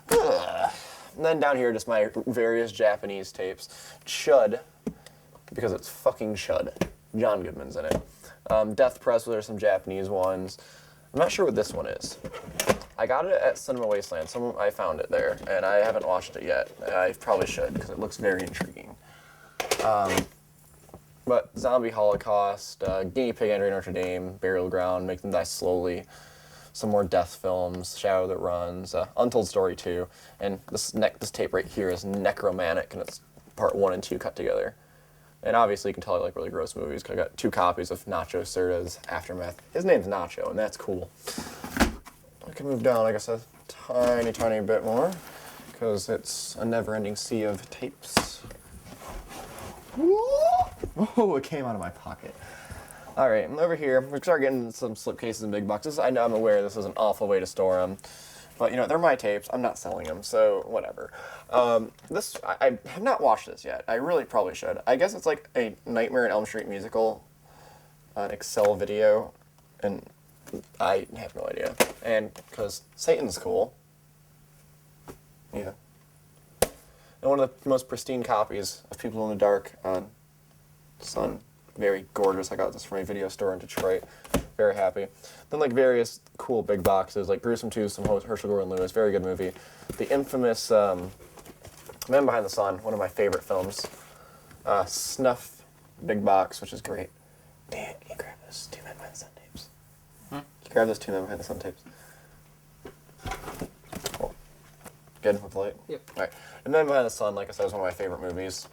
And then down here, just my various Japanese tapes. Chud, because it's fucking Chud. John Goodman's in it. Death Press, there are some Japanese ones. I'm not sure what this one is. I got it at Cinema Wasteland. I found it there, and I haven't watched it yet. I probably should, because it looks very intriguing. But Zombie Holocaust, Guinea Pig Entering Notre Dame, Burial Ground, Make Them Die Slowly, some more death films, Shadow That Runs, Untold Story 2, and this tape right here is Necromantic, and it's part 1 and 2 cut together. And obviously you can tell I like really gross movies, because I got 2 copies of Nacho Serta's Aftermath. His name's Nacho, and that's cool. I can move down, like I said, tiny bit more, because it's a never-ending sea of tapes. Oh, it came out of my pocket. All right, I'm over here. We start getting some slipcases and big boxes. I know I'm aware this is an awful way to store them, but you know they're my tapes. I'm not selling them, so whatever. I have not watched this yet. I really probably should. I guess it's like a Nightmare on Elm Street musical, an Excel video, and I have no idea. And because Satan's cool, yeah. And one of the most pristine copies of People in the Dark on Sun. Very gorgeous. I got this from a video store in Detroit. Very happy. Then like various cool big boxes, like Gruesome 2, some Herschel Gordon Lewis. Very good movie. The infamous Man Behind the Sun, one of my favorite films. Snuff big box, which is great. Dan, can you grab those 2 Men Behind the Sun tapes? Can you grab those 2 Men Behind the Sun tapes? Cool. Good with the light? Yep. All right. And Men Behind the Sun, like I said, is one of my favorite movies.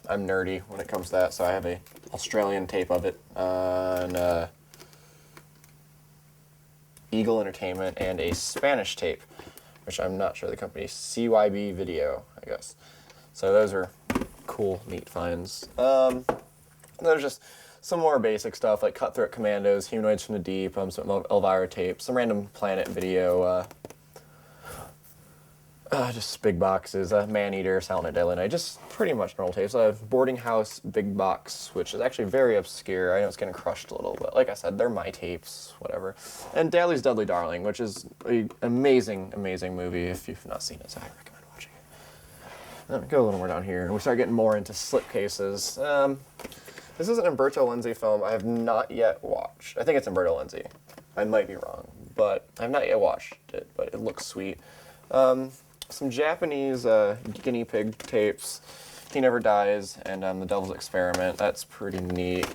I'm nerdy when it comes to that, so I have a Australian tape of it on Eagle Entertainment and a Spanish tape, which I'm not sure the company, CYB Video, I guess. So those are cool, neat finds. There's just some more basic stuff like Cutthroat Commandos, Humanoids from the Deep, some Elvira tapes, some random Planet Video, just big boxes, Maneater, Silent Night, Deadly Night, just pretty much normal tapes. Boarding House big box, which is actually very obscure. I know it's getting crushed a little, but like I said, they're my tapes, whatever. And Daly's Deadly Darling, which is an amazing, amazing movie. If you've not seen it, so I recommend watching it. Then we go a little more down here, and we start getting more into slipcases. This is an Umberto Lenzi film I have not yet watched. I think it's Umberto Lenzi. I might be wrong, but I have not yet watched it, but it looks sweet. Some Japanese guinea pig tapes, He Never Dies, and The Devil's Experiment. That's pretty neat.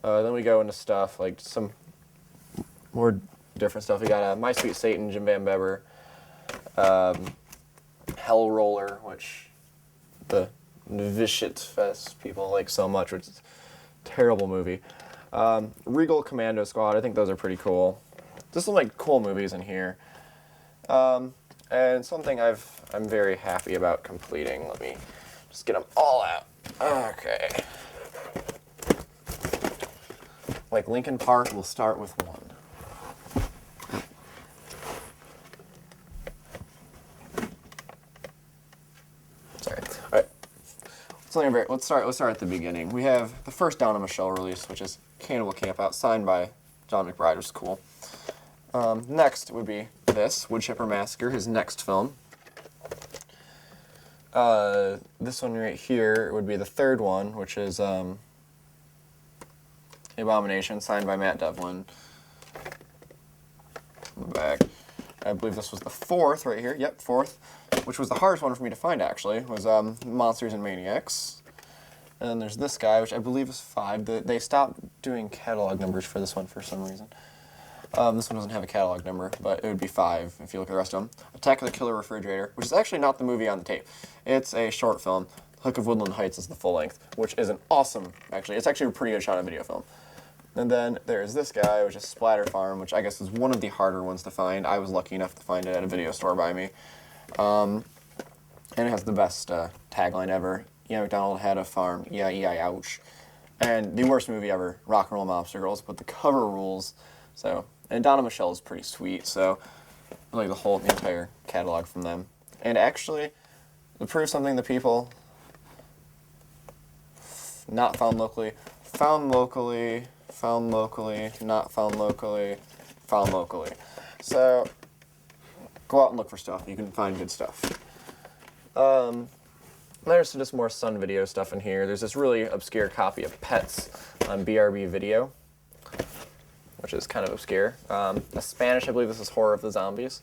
Then we go into stuff like some more different stuff. We got My Sweet Satan, Jim Van Beber, Hell Roller, which the Vishit Fest people like so much, which is a terrible movie. Regal Commando Squad, I think those are pretty cool. Just some like cool movies in here. And something I'm very happy about completing. Let me just get them all out. Okay. Like Linkin Park, we'll start with one. Sorry. All right. let's start at the beginning. We have the first Down on Michelle release, which is Cannibal Campout, signed by John McBride, which is cool. Next would be this, Wood Chipper Massacre, his next film. This one right here would be the third one, which is Abomination, signed by Matt Devlin. On the back. I believe this was the fourth right here. Yep, fourth. Which was the hardest one for me to find, actually, was Monsters and Maniacs. And then there's this guy, which I believe is 5. They stopped doing catalog numbers for this one for some reason. This one doesn't have a catalog number, but it would be 5 if you look at the rest of them. Attack of the Killer Refrigerator, which is actually not the movie on the tape. It's a short film. Hook of Woodland Heights is the full length, which is an awesome, actually. It's actually a pretty good shot of video film. And then there's this guy, which is Splatter Farm, which I guess is one of the harder ones to find. I was lucky enough to find it at a video store by me. And it has the best tagline ever. Yeah, McDonald had a farm. Yeah, ouch. And the worst movie ever, Rock and Roll Mobster Girls, but the cover rules. So, and Donna Michelle is pretty sweet, so I like the entire catalog from them. And actually, to prove something to people, not found locally, found locally, found locally, not found locally, found locally. So, go out and look for stuff. You can find good stuff. There's just more Sun Video stuff in here. There's this really obscure copy of Pets on BRB Video, which is kind of obscure. A Spanish, I believe this is Horror of the Zombies.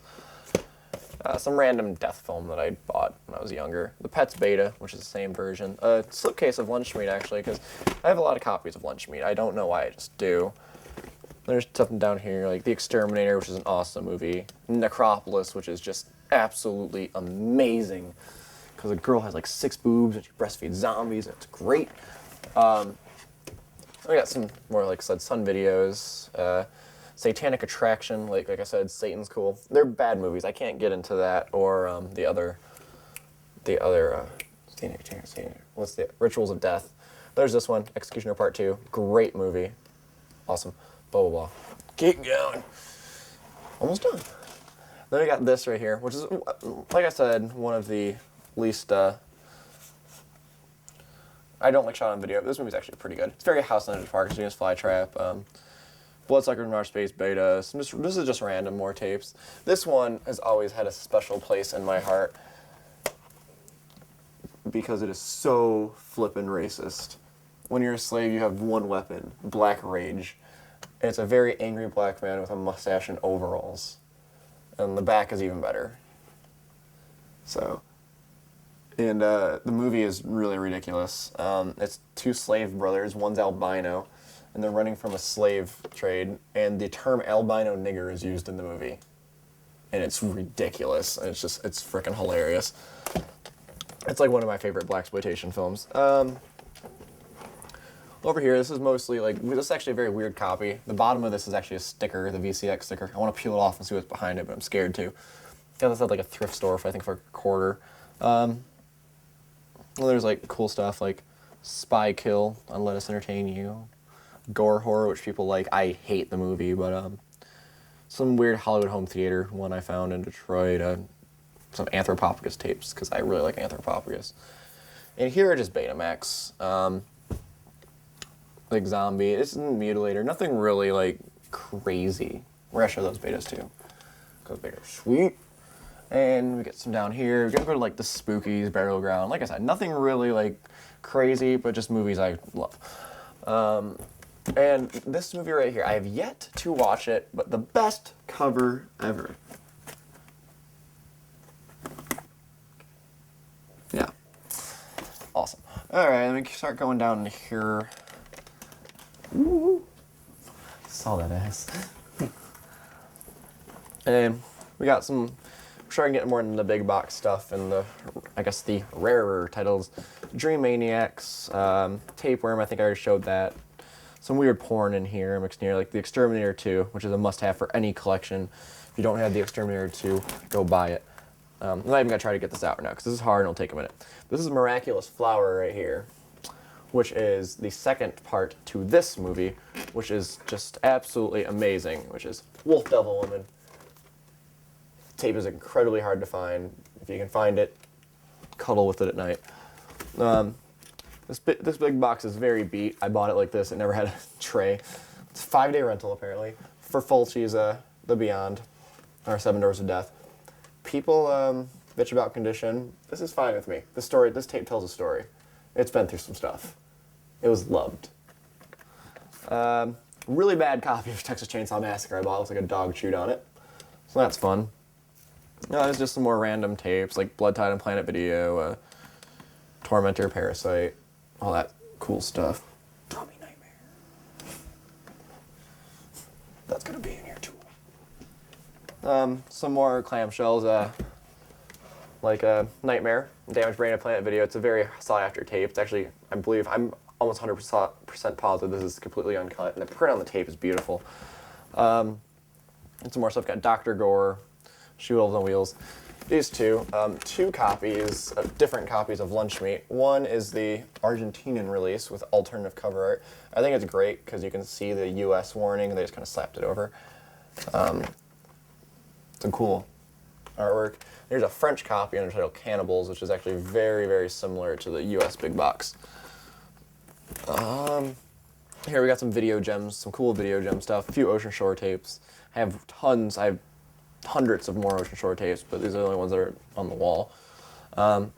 Some random death film that I bought when I was younger. The Pets Beta, which is the same version. A slipcase of Lunch Meat, actually, because I have a lot of copies of Lunch Meat. I don't know why, I just do. There's something down here, like The Exterminator, which is an awesome movie. Necropolis, which is just absolutely amazing. Because a girl has like 6 boobs and she breastfeeds zombies, and it's great. We got some more, like I said, Sun Videos. Satanic Attraction, like I said, Satan's cool. They're bad movies. I can't get into that or the other what's the Rituals of Death. There's this one, Executioner Part 2. Great movie. Awesome. Blah, blah, blah. Keep going. Almost done. Then we got this right here, which is, like I said, one of the least, I don't like shot on video. This movie's actually pretty good. It's very House on Edge Park, Venus Flytrap, Bloodsucker in Mars Space Beta. This is just random, more tapes. This one has always had a special place in my heart because it is so flippin' racist. When you're a slave, you have one weapon, Black Rage. It's a very angry black man with a mustache and overalls. And the back is even better. So, and the movie is really ridiculous. It's 2 slave brothers, one's albino, and they're running from a slave trade, and the term albino nigger is used in the movie. And it's ridiculous, and it's freaking hilarious. It's like one of my favorite blaxploitation films. Over here, this is mostly like, this is actually a very weird copy. The bottom of this is actually a sticker, the VCX sticker. I want to peel it off and see what's behind it, but I'm scared to. Got this at like a thrift store for, I think, for $0.25. Well, there's like cool stuff like Spy Kill on Let Us Entertain You. Gore horror, which people like. I hate the movie, but some weird Hollywood home theater one I found in Detroit. Some Anthropophagus tapes, because I really like Anthropophagus. And here are just Betamax. Like Zombie. This is Mutilator. Nothing really like crazy. We're gonna show those betas too. Those betas are sweet. And we get some down here. We're gonna go to like the Spookies, Burial Ground. Like I said, nothing really like crazy, but just movies I love. And this movie right here, I have yet to watch it, but the best cover ever. Yeah. Awesome. Alright, let me start going down here. Ooh. Saw that ass. And we got some, I'm sure I can get more into the big box stuff and the, I guess the rarer titles. Dream Maniacs, Tapeworm, I think I already showed that. Some weird porn in here mixed near, like The Exterminator 2, which is a must-have for any collection. If you don't have The Exterminator 2, go buy it. I'm not even going to try to get this out now, because this is hard and it'll take a minute. This is Miraculous Flower right here, which is the second part to this movie, which is just absolutely amazing, which is Wolf Devil Woman. Tape is incredibly hard to find. If you can find it, cuddle with it at night. This big box is very beat. I bought it like this. It never had a tray. It's a 5-day rental apparently for Fulci's The Beyond, or Seven Doors of Death. People bitch about condition. This is fine with me. This tape tells a story. It's been through some stuff. It was loved. Really bad copy of Texas Chainsaw Massacre I bought. It looks like a dog chewed on it. So that's fun. There's just some more random tapes like Blood Tide and Planet Video, Tormentor, Parasite, all that cool stuff. Tommy Nightmare. That's gonna be in here too. Some more clamshells, like Nightmare, Damaged Brain and Planet Video. It's a very sought after tape. It's actually, I believe, I'm almost 100% positive this is completely uncut, and the print on the tape is beautiful. And some more stuff. Got Dr. Gore, Shoe Wolves on Wheels. These two copies, different copies of Lunch Meat. One is the Argentinian release with alternative cover art. I think it's great because you can see the U.S. warning, and they just kind of slapped it over. It's a cool artwork. There's a French copy under the title Cannibals, which is actually very, very similar to the U.S. big box. Here we got some video gems, some cool video gem stuff, a few Ocean Shore tapes. I have hundreds of more Ocean Shore tapes, but these are the only ones that are on the wall. Some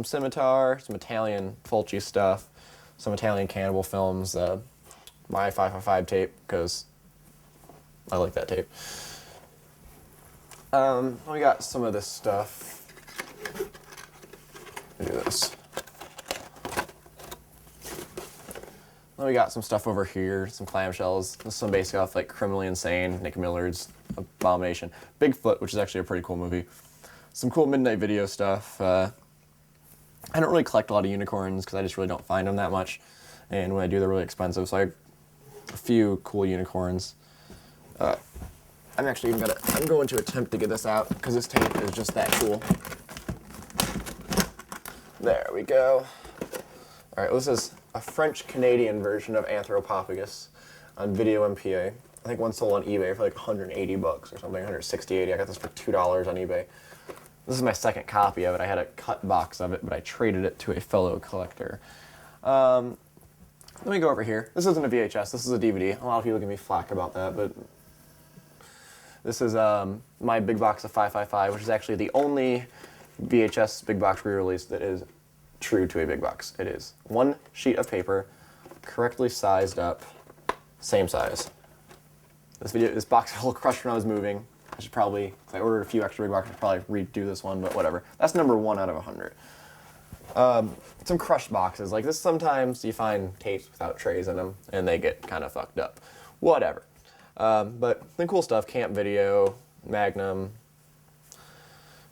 Scimitar, some Italian Fulci stuff, some Italian cannibal films, my 555 tape, because I like that tape. We got some of this stuff. Let me do this. Then we got some stuff over here, some clamshells. This is some basic stuff like Criminally Insane, Nick Millard's Abomination. Bigfoot, which is actually a pretty cool movie. Some cool Midnight Video stuff. I don't really collect a lot of unicorns because I just really don't find them that much. And when I do, they're really expensive. So I have a few cool unicorns. I'm going to attempt to get this out because this tape is just that cool. There we go. All right, well, this is a French-Canadian version of Anthropophagus on Video MPA. I think one sold on eBay for like 180 bucks or something, 160, 80. I got this for $2 on eBay. This is my second copy of it. I had a cut box of it, but I traded it to a fellow collector. Let me go over here. This isn't a VHS, this is a DVD. A lot of people give me flack about that, but this is my big box of 555, which is actually the only VHS big box re-release that is true to a big box. It is one sheet of paper, correctly sized up, same size. This box got a little crushed when I was moving. I should probably, if I ordered a few extra big boxes, I'd probably redo this one, but whatever. That's number 1 out of 100. Some crushed boxes. Like this, sometimes you find tapes without trays in them, and they get kind of fucked up. Whatever. But the cool stuff, Camp Video, Magnum,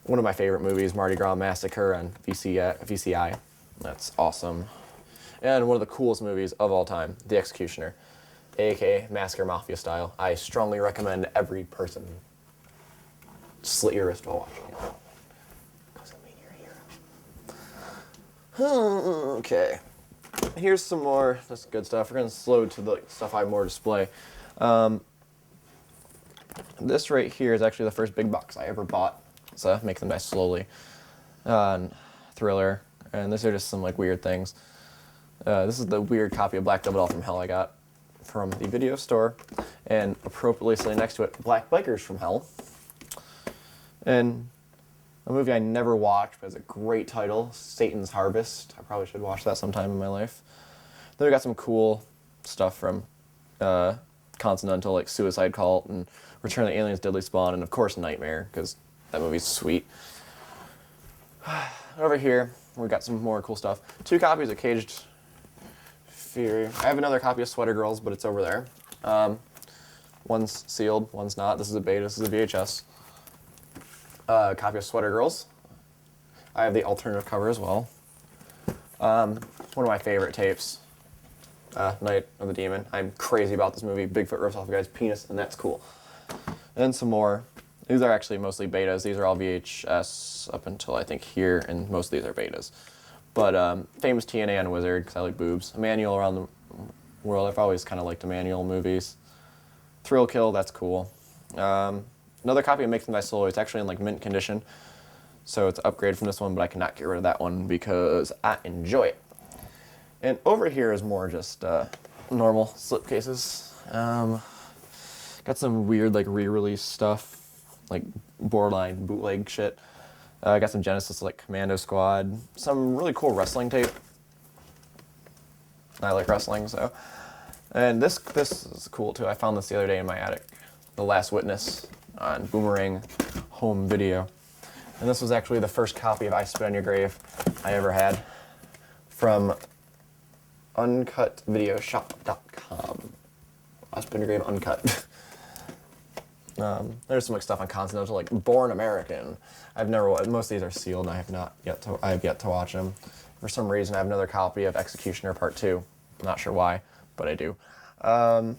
one of my favorite movies, Mardi Gras Massacre on VCI. That's awesome. And one of the coolest movies of all time, The Executioner, aka Massacre Mafia style. I strongly recommend every person slit your wrist while watching it. Doesn't mean you're a hero. Okay. Here's some more, that's good stuff. We're going to slow to the stuff I have more display. This right here is actually the first big box I ever bought. So make them nice slowly. Thriller. And these are just some like weird things. This is the weird copy of Black Devil Doll from Hell I got from the video store. And appropriately sitting next to it, Black Bikers from Hell. And a movie I never watched, but it's a great title, Satan's Harvest. I probably should watch that sometime in my life. Then we got some cool stuff from Continental, like Suicide Cult and Return of the Aliens, Deadly Spawn, and of course Nightmare, because that movie's sweet. Over here, we got some more cool stuff. 2 copies of Caged Fury. I have another copy of Sweater Girls, but it's over there. One's sealed, one's not. This is a beta, this is a VHS. Copy of Sweater Girls. I have the alternative cover as well. One of my favorite tapes, Night of the Demon. I'm crazy about this movie. Bigfoot rips off a guy's penis, and that's cool. And some more. These are actually mostly betas. These are all VHS up until I think here, and most of these are betas. But famous TNA and Wizard, because I like boobs. Manual Around the World. I've always kind of liked Manual movies. Thrill Kill, that's cool. Another copy of Make Them Die Slowly. It's actually in like mint condition. So it's an upgrade from this one, but I cannot get rid of that one because I enjoy it. And over here is more just normal slipcases. Got some weird like re-release stuff, like borderline bootleg shit. I got some Genesis like Commando Squad, some really cool wrestling tape. I like wrestling, so. And this is cool too. I found this the other day in my attic. The Last Witness on Boomerang home video. And this was actually the first copy of I Spit on Your Grave I ever had from uncutvideoshop.com. I Spit on Your Grave Uncut. There's some like stuff on Continental, like Born American. I've never. Most of these are sealed, and I have yet to watch them. For some reason, I have another copy of Executioner Part 2. I'm not sure why, but I do. And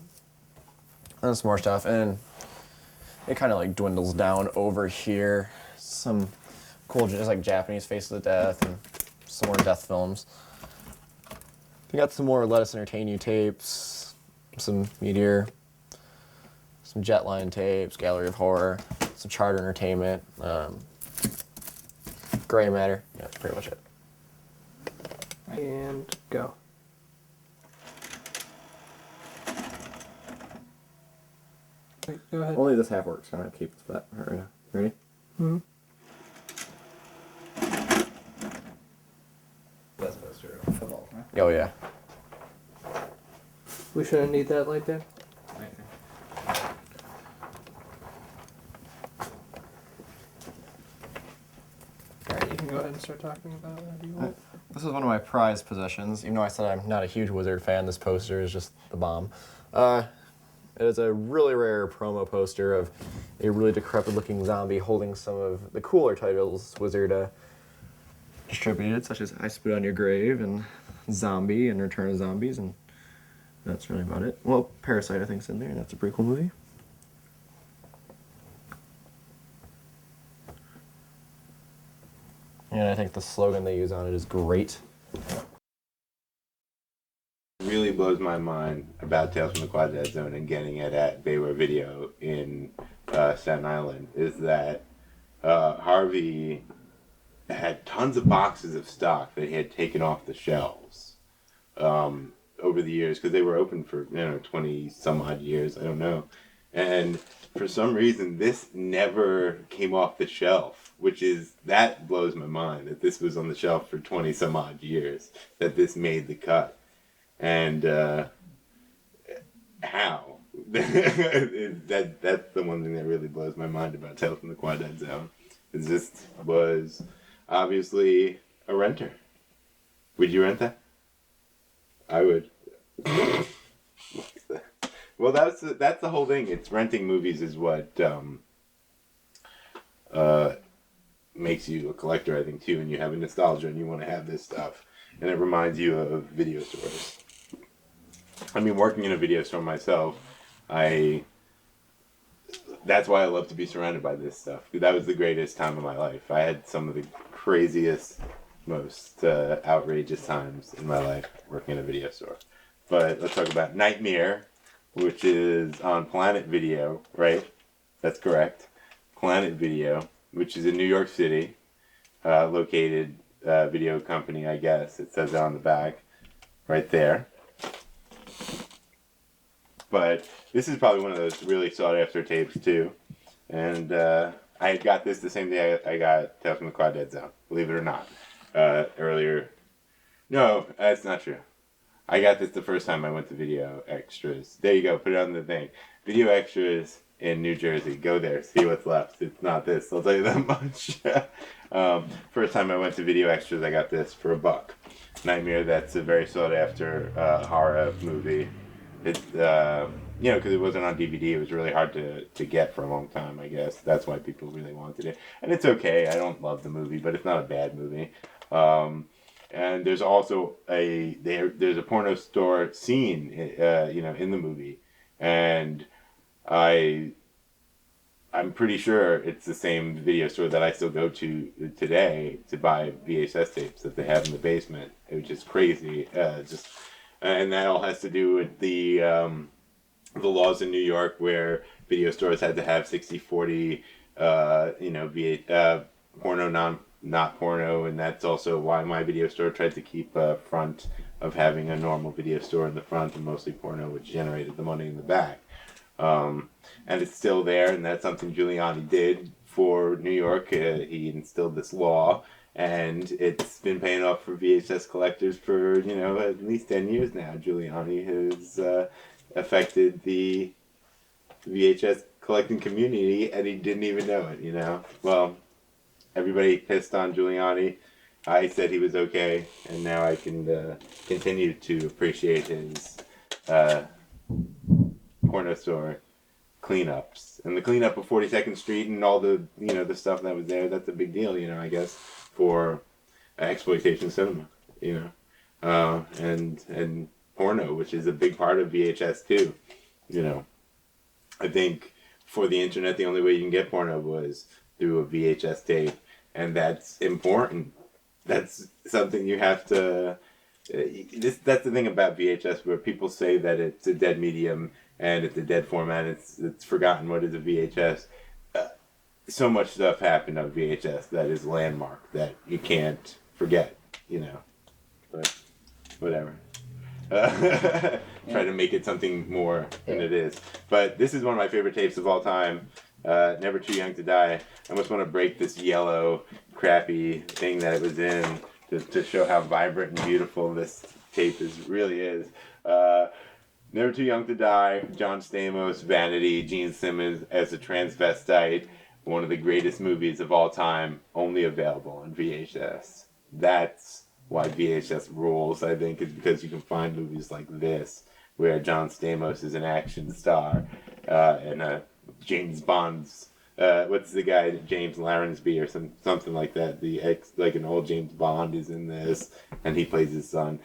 some more stuff, and it kind of like dwindles down over here. Some cool, just like Japanese Faces of Death and some more death films. We got some more Let Us Entertain You tapes, some Meteor, some Jetline tapes, Gallery of Horror, some Charter Entertainment, Gray Matter. Yeah, that's pretty much it. And go. Wait, go ahead. Only this half works, so I'm gonna keep that right now. Ready? Mm-hmm. That's poster of football, huh? Oh yeah. We shouldn't need that light there. Alright, you can go ahead and start talking about whatever you want. This is one of my prized possessions. Even though I said I'm not a huge Wizard fan, this poster is just the bomb. It is a really rare promo poster of a really decrepit-looking zombie holding some of the cooler titles Wizard distributed, such as I Spit on Your Grave and Zombie and Return of Zombies, and that's really about it. Well, Parasite I think's in there, and that's a pretty cool movie. And I think the slogan they use on it is great. Really blows my mind about Tales from the Quad Dead Zone and getting it at Baylor Video in Staten Island is that Harvey had tons of boxes of stock that he had taken off the shelves over the years because they were open for 20 some odd years, I don't know, and for some reason this never came off the shelf, that blows my mind that this was on the shelf for 20 some odd years, that this made the cut. And how? That's the one thing that really blows my mind about Tales from the Quad Dead Zone. Is this was obviously a renter. Would you rent that? I would. Well, that's the whole thing. It's renting movies is what makes you a collector, I think, too. And you have a nostalgia, and you want to have this stuff, and it reminds you of video stores. I mean, working in a video store myself, that's why I love to be surrounded by this stuff. That was the greatest time of my life. I had some of the craziest, most outrageous times in my life working in a video store. But let's talk about Nightmare, which is on Planet Video, right? That's correct. Planet Video, which is in New York City, located video company, I guess. It says it on the back, right there. But this is probably one of those really sought after tapes too. And I got this the same day I got Tales from the Quad Dead Zone, believe it or not. Earlier. No, that's not true. I got this the first time I went to Video Extras. There you go, put it on the thing. Video Extras in New Jersey. Go there, see what's left. It's not this, I'll tell you that much. First time I went to Video Extras, I got this for $1. Nightmare, that's a very sought after horror movie. It's, because it wasn't on DVD, it was really hard to get for a long time, I guess. That's why people really wanted it. And it's okay, I don't love the movie, but it's not a bad movie. And there's also there's a porno store scene, in the movie. And I'm pretty sure it's the same video store that I still go to today to buy VHS tapes that they have in the basement. It was just crazy. And that all has to do with the laws in New York where video stores had to have 60/40, porno, not porno, and that's also why my video store tried to keep front of having a normal video store in the front and mostly porno, which generated the money in the back. And it's still there, and that's something Giuliani did for New York. He instilled this law, and it's been paying off for VHS collectors for, at least 10 years now. Giuliani has affected the VHS collecting community, and he didn't even know it, Well, everybody pissed on Giuliani. I said he was okay, and now I can continue to appreciate his porno store cleanups. And the cleanup of 42nd Street and all the, the stuff that was there, that's a big deal, I guess, for exploitation cinema, and porno, which is a big part of VHS too, I think for the internet, the only way you can get porno was through a VHS tape, and that's important. That's something you have to. That's the thing about VHS, where people say that it's a dead medium and it's a dead format. It's forgotten what is a VHS. So much stuff happened on VHS that is landmark that you can't forget. But whatever. Try to make it something more than it is. But this is one of my favorite tapes of all time. Never Too Young to Die. I almost want to break this yellow, crappy thing that it was in to show how vibrant and beautiful this tape really is. Never Too Young to Die, John Stamos, Vanity, Gene Simmons as a transvestite. One of the greatest movies of all time, only available on VHS. That's why VHS rules, I think, is because you can find movies like this, where John Stamos is an action star, and James Bond's, what's the guy, James Larransby or something like that, like an old James Bond is in this, and he plays his son.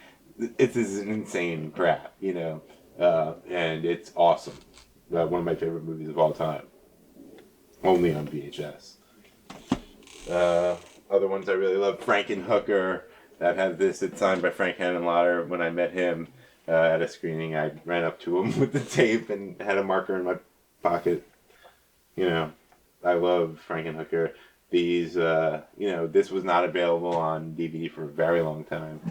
It's this insane crap, and it's awesome. One of my favorite movies of all time. Only on VHS. Other ones I really love, Frankenhooker. That has this. It's signed by Frank Henenlotter. When I met him at a screening, I ran up to him with the tape and had a marker in my pocket. I love Frankenhooker. These, this was not available on DVD for a very long time.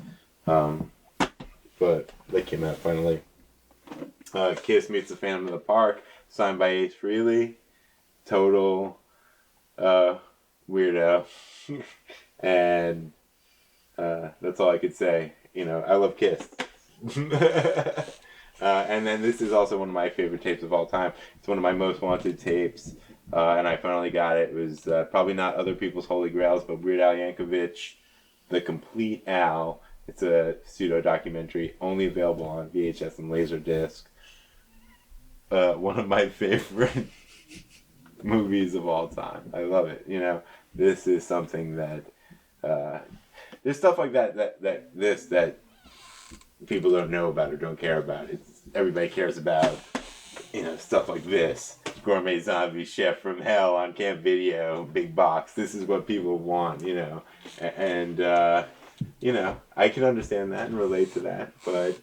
But they came out finally. Kiss Meets the Phantom of the Park, signed by Ace Frehley. Total weirdo. And that's all I could say. I love Kiss. And then this is also one of my favorite tapes of all time. It's one of my most wanted tapes, and I finally got it. It was probably not other people's holy grails, but Weird Al Yankovic, The Complete Al. It's a pseudo-documentary, only available on VHS and Laserdisc. One of my favorite movies of all time. I love it. This is something that there's stuff like that people don't know about or don't care about. Everybody cares about, stuff like this. Gourmet Zombie Chef from Hell on Camp Video, big box. This is what people want, and I can understand that and relate to that, but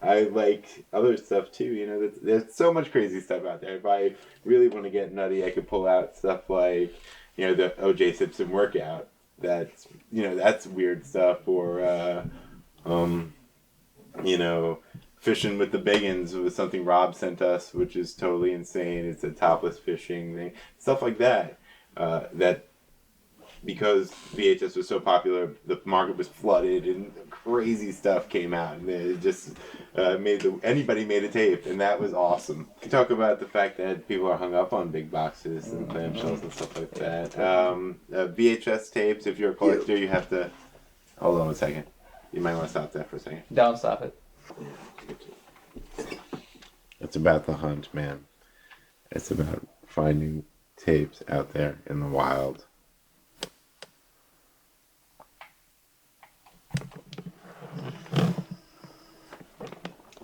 I like other stuff too. There's so much crazy stuff out there. If I really want to get nutty, I could pull out stuff like, the O.J. Simpson workout. That's weird stuff. Or, fishing with the Biggins was something Rob sent us, which is totally insane. It's a topless fishing thing. Stuff like that. That because VHS was so popular, the market was flooded and crazy stuff came out, and it just anybody made a tape, and that was awesome. You talk about the fact that people are hung up on big boxes and clamshells and stuff like that. VHS tapes, if you're a collector, you have to. Hold on a second. You might want to stop that for a second. Don't stop it. It's about the hunt, man. It's about finding tapes out there in the wild.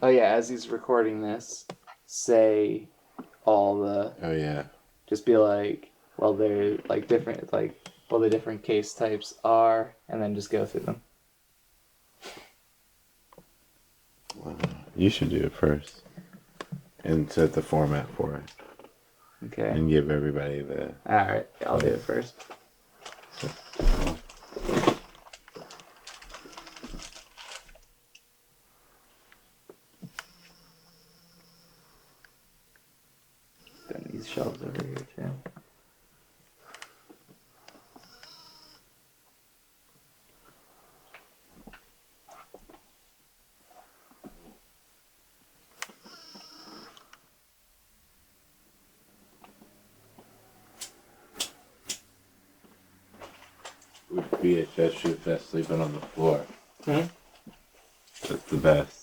Oh yeah, as he's recording this, say all the. Oh yeah. Just be like, well, they're like different, like what the different case types are, and then just go through them. Wow. You should do it first, and set the format for it. Okay. And give everybody the. All right, I'll do it first. these shelves over here too. With VHS shoot best sleeping on the floor. Hmm? That's the best.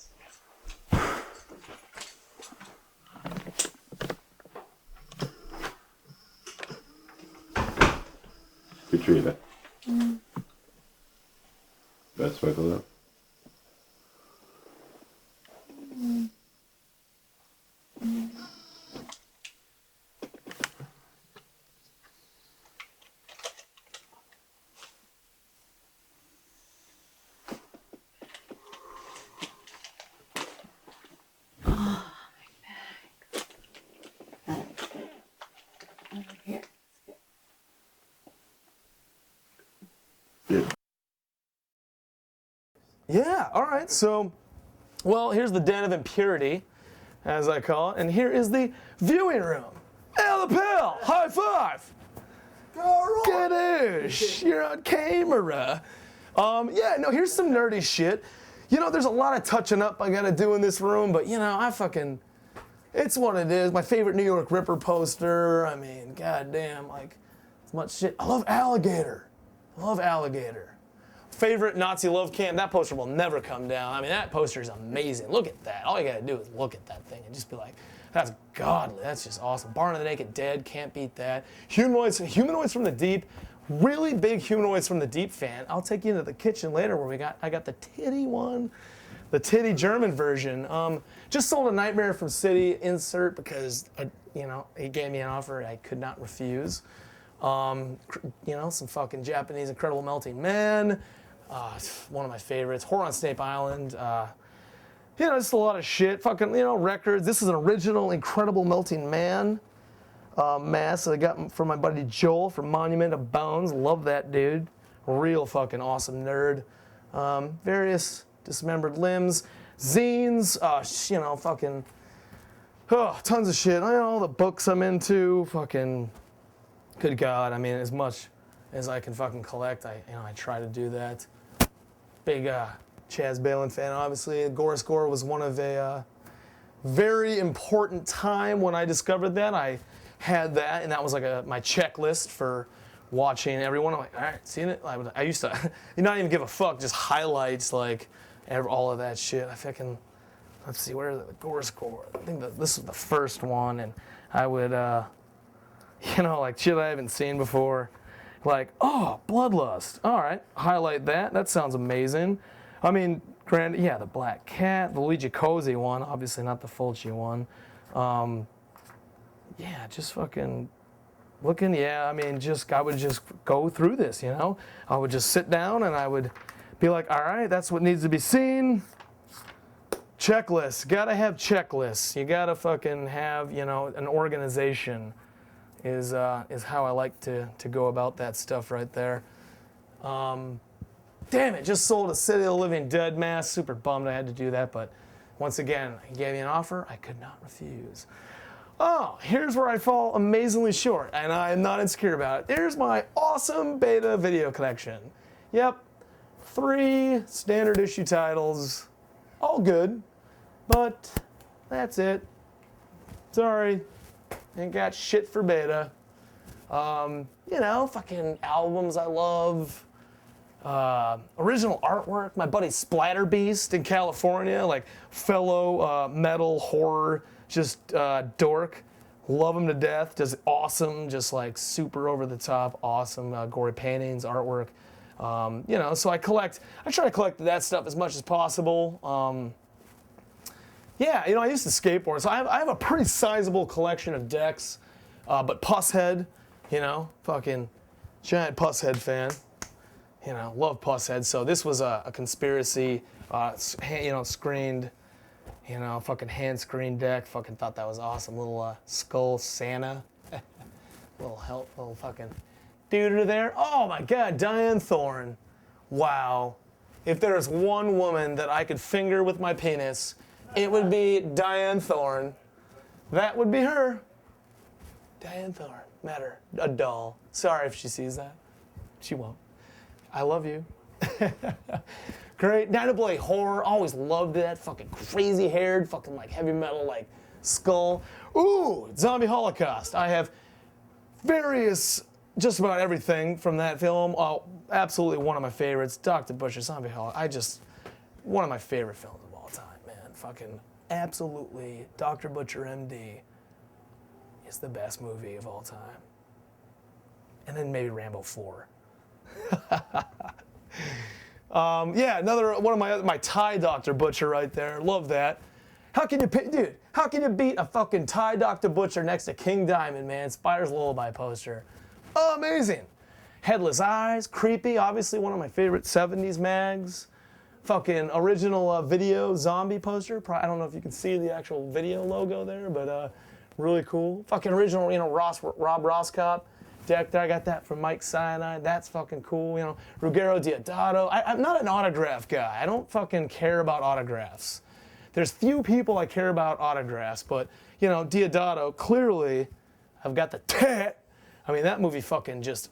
Katrina. Best wiggle up. Yeah, all right. So, well, here's the den of impurity, as I call it, and here is the viewing room. Hey, lapel, high five. Gadoosh, you're on camera. Yeah, no, here's some nerdy shit. You know, there's a lot of touching up I gotta do in this room, but you know, it's what it is. My favorite New York Ripper poster. I mean, goddamn, like, as much shit. I love Alligator. Favorite Nazi love camp, that poster will never come down. I mean, that poster is amazing. Look at that. All you gotta do is look at that thing and just be like, that's godly. That's just awesome. Barn of the Naked Dead, can't beat that. Humanoids from the Deep, really big Humanoids from the Deep fan. I'll take you into the kitchen later where I got the titty one, the titty German version. Just sold a Nightmare from City insert because, he gave me an offer I could not refuse. Some fucking Japanese Incredible Melting Man. One of my favorites. Horror on Snape Island. Just a lot of shit. Fucking, records. This is an original Incredible Melting Man mask that I got from my buddy Joel from Monument of Bones. Love that dude. Real fucking awesome nerd. Various dismembered limbs. Zines. Tons of shit. I know all the books I'm into. Fucking, good God. I mean, as much as I can fucking collect, I try to do that. Big Chaz Balin fan, obviously. Gore Score was one of a very important time when I discovered that. I had that, and that was like my checklist for watching everyone. I'm like, all right, seen it. I used to not even give a fuck, just highlights, like all of that shit. I fucking, let's see, where is it? The Gore Score. I think this was the first one, and I would, like shit I haven't seen before. Like, oh, Bloodlust. All right, highlight that. That sounds amazing. I mean, the Black Cat, the Luigi Cozy one, obviously not the Fulci one. Just fucking looking, I would just go through this, I would just sit down and I would be like, all right, that's what needs to be seen. Checklists, gotta have checklists. You gotta fucking have, an organization. Is how I like to go about that stuff right there. Damn it, just sold a City of the Living Dead mask. Super bummed I had to do that, but once again, he gave me an offer I could not refuse. Oh, here's where I fall amazingly short, and I'm not insecure about it. Here's my awesome beta video collection. Yep, 3 standard issue titles, all good, but that's it. Sorry. Ain't got shit for beta. Fucking albums I love. Original artwork. My buddy Splatterbeast in California, like fellow metal horror, just dork. Love him to death. Just awesome, just like super over the top, awesome gory paintings, artwork. So I try to collect that stuff as much as possible. I used to skateboard, so I have a pretty sizable collection of decks, but Pusshead, fucking giant Pusshead fan, love Pusshead. So this was a conspiracy, screened, fucking hand screened deck. Fucking thought that was awesome. Little skull Santa, little fucking dude there. Oh my God, Diane Thorne. Wow, if there's one woman that I could finger with my penis, it would be Diane Thorne. That would be her. Diane Thorne, met her, a doll. Sorry if she sees that. She won't. I love you. Great. Night of Bloody Horror, always loved that. Fucking crazy haired, fucking like heavy metal, like skull. Ooh, Zombie Holocaust. I have various, just about everything from that film. Oh, absolutely one of my favorites. Dr. Butcher, Zombie Holocaust. One of my favorite films of all time, man. Fucking absolutely, Dr. Butcher MD is the best movie of all time. And then maybe Rambo 4. Yeah, another one of my Thai Dr. Butcher right there. Love that. How can you beat a fucking Thai Dr. Butcher next to King Diamond, man? Spider's Lullaby poster. Amazing. Headless Eyes, creepy, obviously one of my favorite 70s mags. Fucking original video zombie poster. I don't know if you can see the actual video logo there, but really cool. Fucking original, Rob Roscott deck there. I got that from Mike Cyanide. That's fucking cool. Ruggero Deodato. I'm not an autograph guy. I don't fucking care about autographs. There's few people I care about autographs, but Deodato, clearly, I've got the tat. I mean, that movie fucking just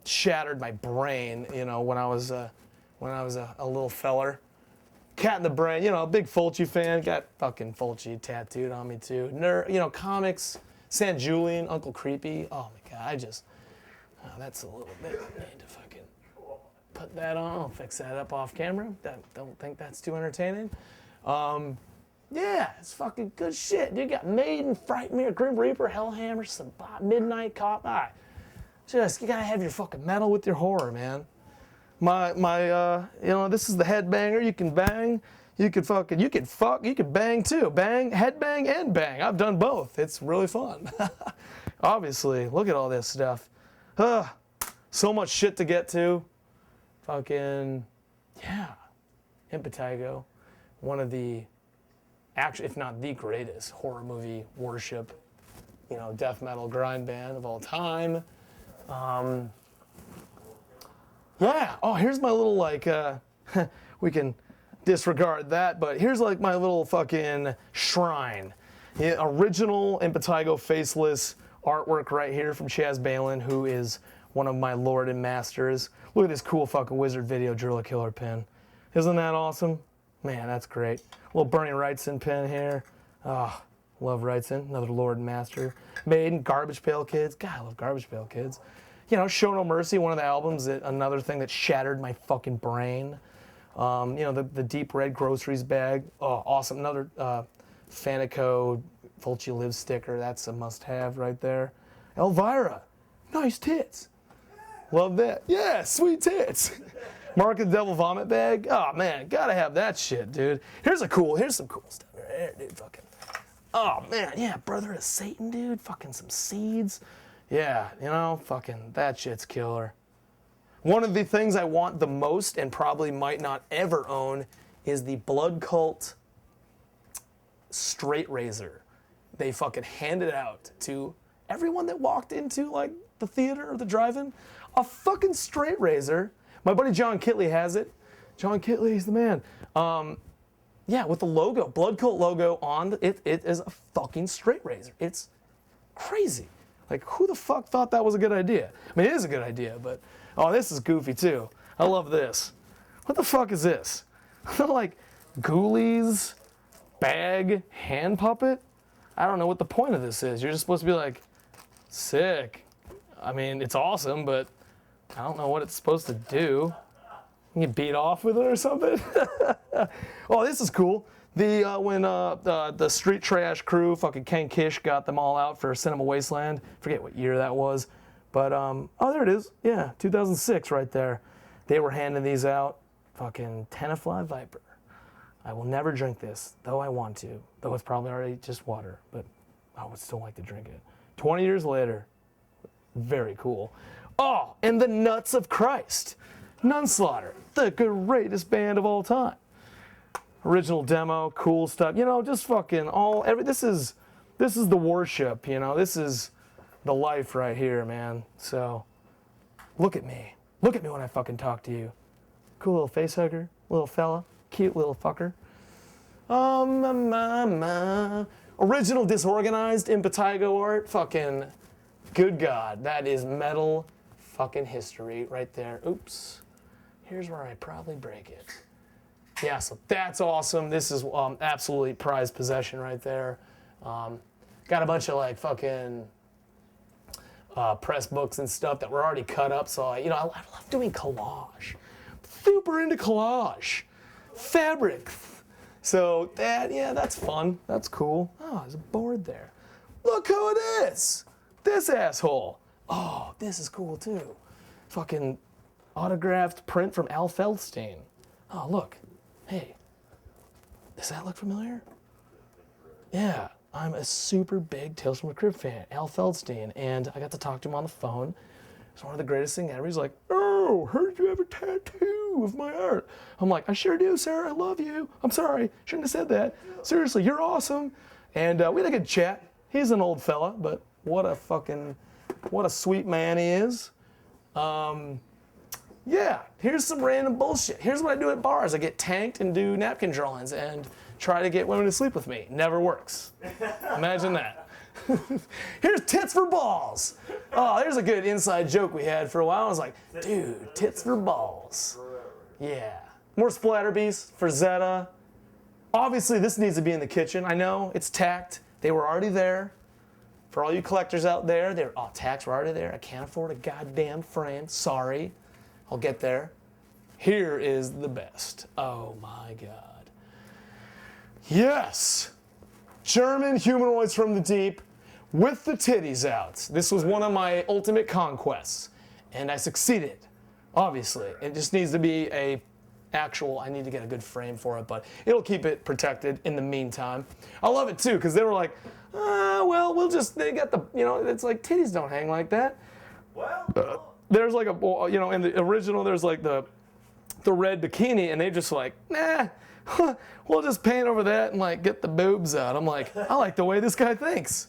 shattered my brain. When I was a little feller. Cat in the Brain, big Fulci fan. Got fucking Fulci tattooed on me too. Comics. San Julian, Uncle Creepy. Oh my God, that's a little bit. I need to fucking put that on. I'll fix that up off camera. Don't think that's too entertaining. Yeah, it's fucking good shit. You got Maiden, Frightmare, Grim Reaper, Hellhammer, Sabbat, Midnight Cop. You gotta have your fucking metal with your horror, man. This is the headbanger. You can bang. You could bang too. Bang, headbang, and bang. I've done both. It's really fun. Obviously, look at all this stuff. So much shit to get to. Fucking, yeah. Impetigo, one of the, if not the greatest horror movie worship, death metal grind band of all time. Yeah. Oh, here's my little we can disregard that, but here's like my little fucking shrine. The original Impetigo faceless artwork right here from Chaz Balin, who is one of my lord and masters. Look at this cool fucking wizard video drill a killer pin. Isn't that awesome? Man, that's great. Little Bernie Wrightson pin here. Oh, love Wrightson, another lord and master. Maiden, Garbage Pail Kids. God, I love Garbage Pail Kids. Show No Mercy, one of the albums, another thing that shattered my fucking brain. The deep red groceries bag. Oh, awesome. Another Fanico Fulci Live sticker. That's a must-have right there. Elvira. Nice tits. Love that. Yeah, sweet tits. Mark the Devil Vomit bag. Oh, man, gotta have that shit, dude. Here's some cool stuff right here, dude. Fucking. Oh, man, yeah, Brother of Satan, dude. Fucking some seeds. Yeah, fucking that shit's killer. One of the things I want the most and probably might not ever own is the Blood Cult straight razor. They fucking handed out to everyone that walked into like the theater or the drive-in a fucking straight razor. My buddy John Kitley has it. John Kitley, he's the man. Yeah, with the logo, Blood Cult logo on it is a fucking straight razor. It's crazy. Like, who the fuck thought that was a good idea? I mean, it is a good idea, but oh, this is goofy too. I love this. What the fuck is this? Like Ghoulies bag hand puppet? I don't know what the point of this is. You're just supposed to be like, sick. I mean, it's awesome, but I don't know what it's supposed to do. You get beat off with it or something? Oh, this is cool. When the Street Trash crew, fucking Ken Kish, got them all out for Cinema Wasteland. Forget what year that was. But, oh, there it is. Yeah, 2006 right there. They were handing these out. Fucking Tenafly Viper. I will never drink this, though I want to. Though it's probably already just water, but I would still like to drink it. 20 years later. Very cool. Oh, and the Nuts of Christ. Nunslaughter, the greatest band of all time. Original demo, cool stuff. Just fucking this is the worship, This is the life right here, man. So, look at me. Look at me when I fucking talk to you. Cool little face hugger, little fella, cute little fucker. Original disorganized Impetigo art. Fucking good God. That is metal fucking history right there. Oops. Here's where I probably break it. Yeah, so that's awesome. This is absolutely prized possession right there. Got a bunch of like fucking press books and stuff that were already cut up. So, I love doing collage. Super into collage. Fabric. So that's fun. That's cool. Oh, there's a board there. Look who it is. This asshole. Oh, this is cool too. Fucking autographed print from Al Feldstein. Oh, look. Hey, does that look familiar? Yeah, I'm a super big Tales from the Crypt fan, Al Feldstein, and I got to talk to him on the phone. It's one of the greatest things ever. He's like, oh, heard you have a tattoo of my art. I'm like, I sure do, sir. I love you. I'm sorry. Shouldn't have said that. Seriously, you're awesome. And we had a good chat. He's an old fella, but what a sweet man he is. Yeah, here's some random bullshit. Here's what I do at bars. I get tanked and do napkin drawings and try to get women to sleep with me. Never works. Imagine that. Here's tits for balls. Oh, there's a good inside joke we had for a while. I was like, dude, tits for balls. Yeah. More splatter beasts for Zeta. Obviously, this needs to be in the kitchen. I know, it's tacked. They were already there. For all you collectors out there, tacks were already there. I can't afford a goddamn frame. Sorry. I'll get there. Here is the best. Oh my God. Yes! German humanoids from the deep with the titties out. This was one of my ultimate conquests, and I succeeded. Obviously, it just needs to be I need to get a good frame for it, but it'll keep it protected in the meantime. I love it too, because they were like, they got the, it's like titties don't hang like that. There's like in the original, there's like the red bikini, and they just like, nah, we'll just paint over that and like get the boobs out. I'm like, I like the way this guy thinks.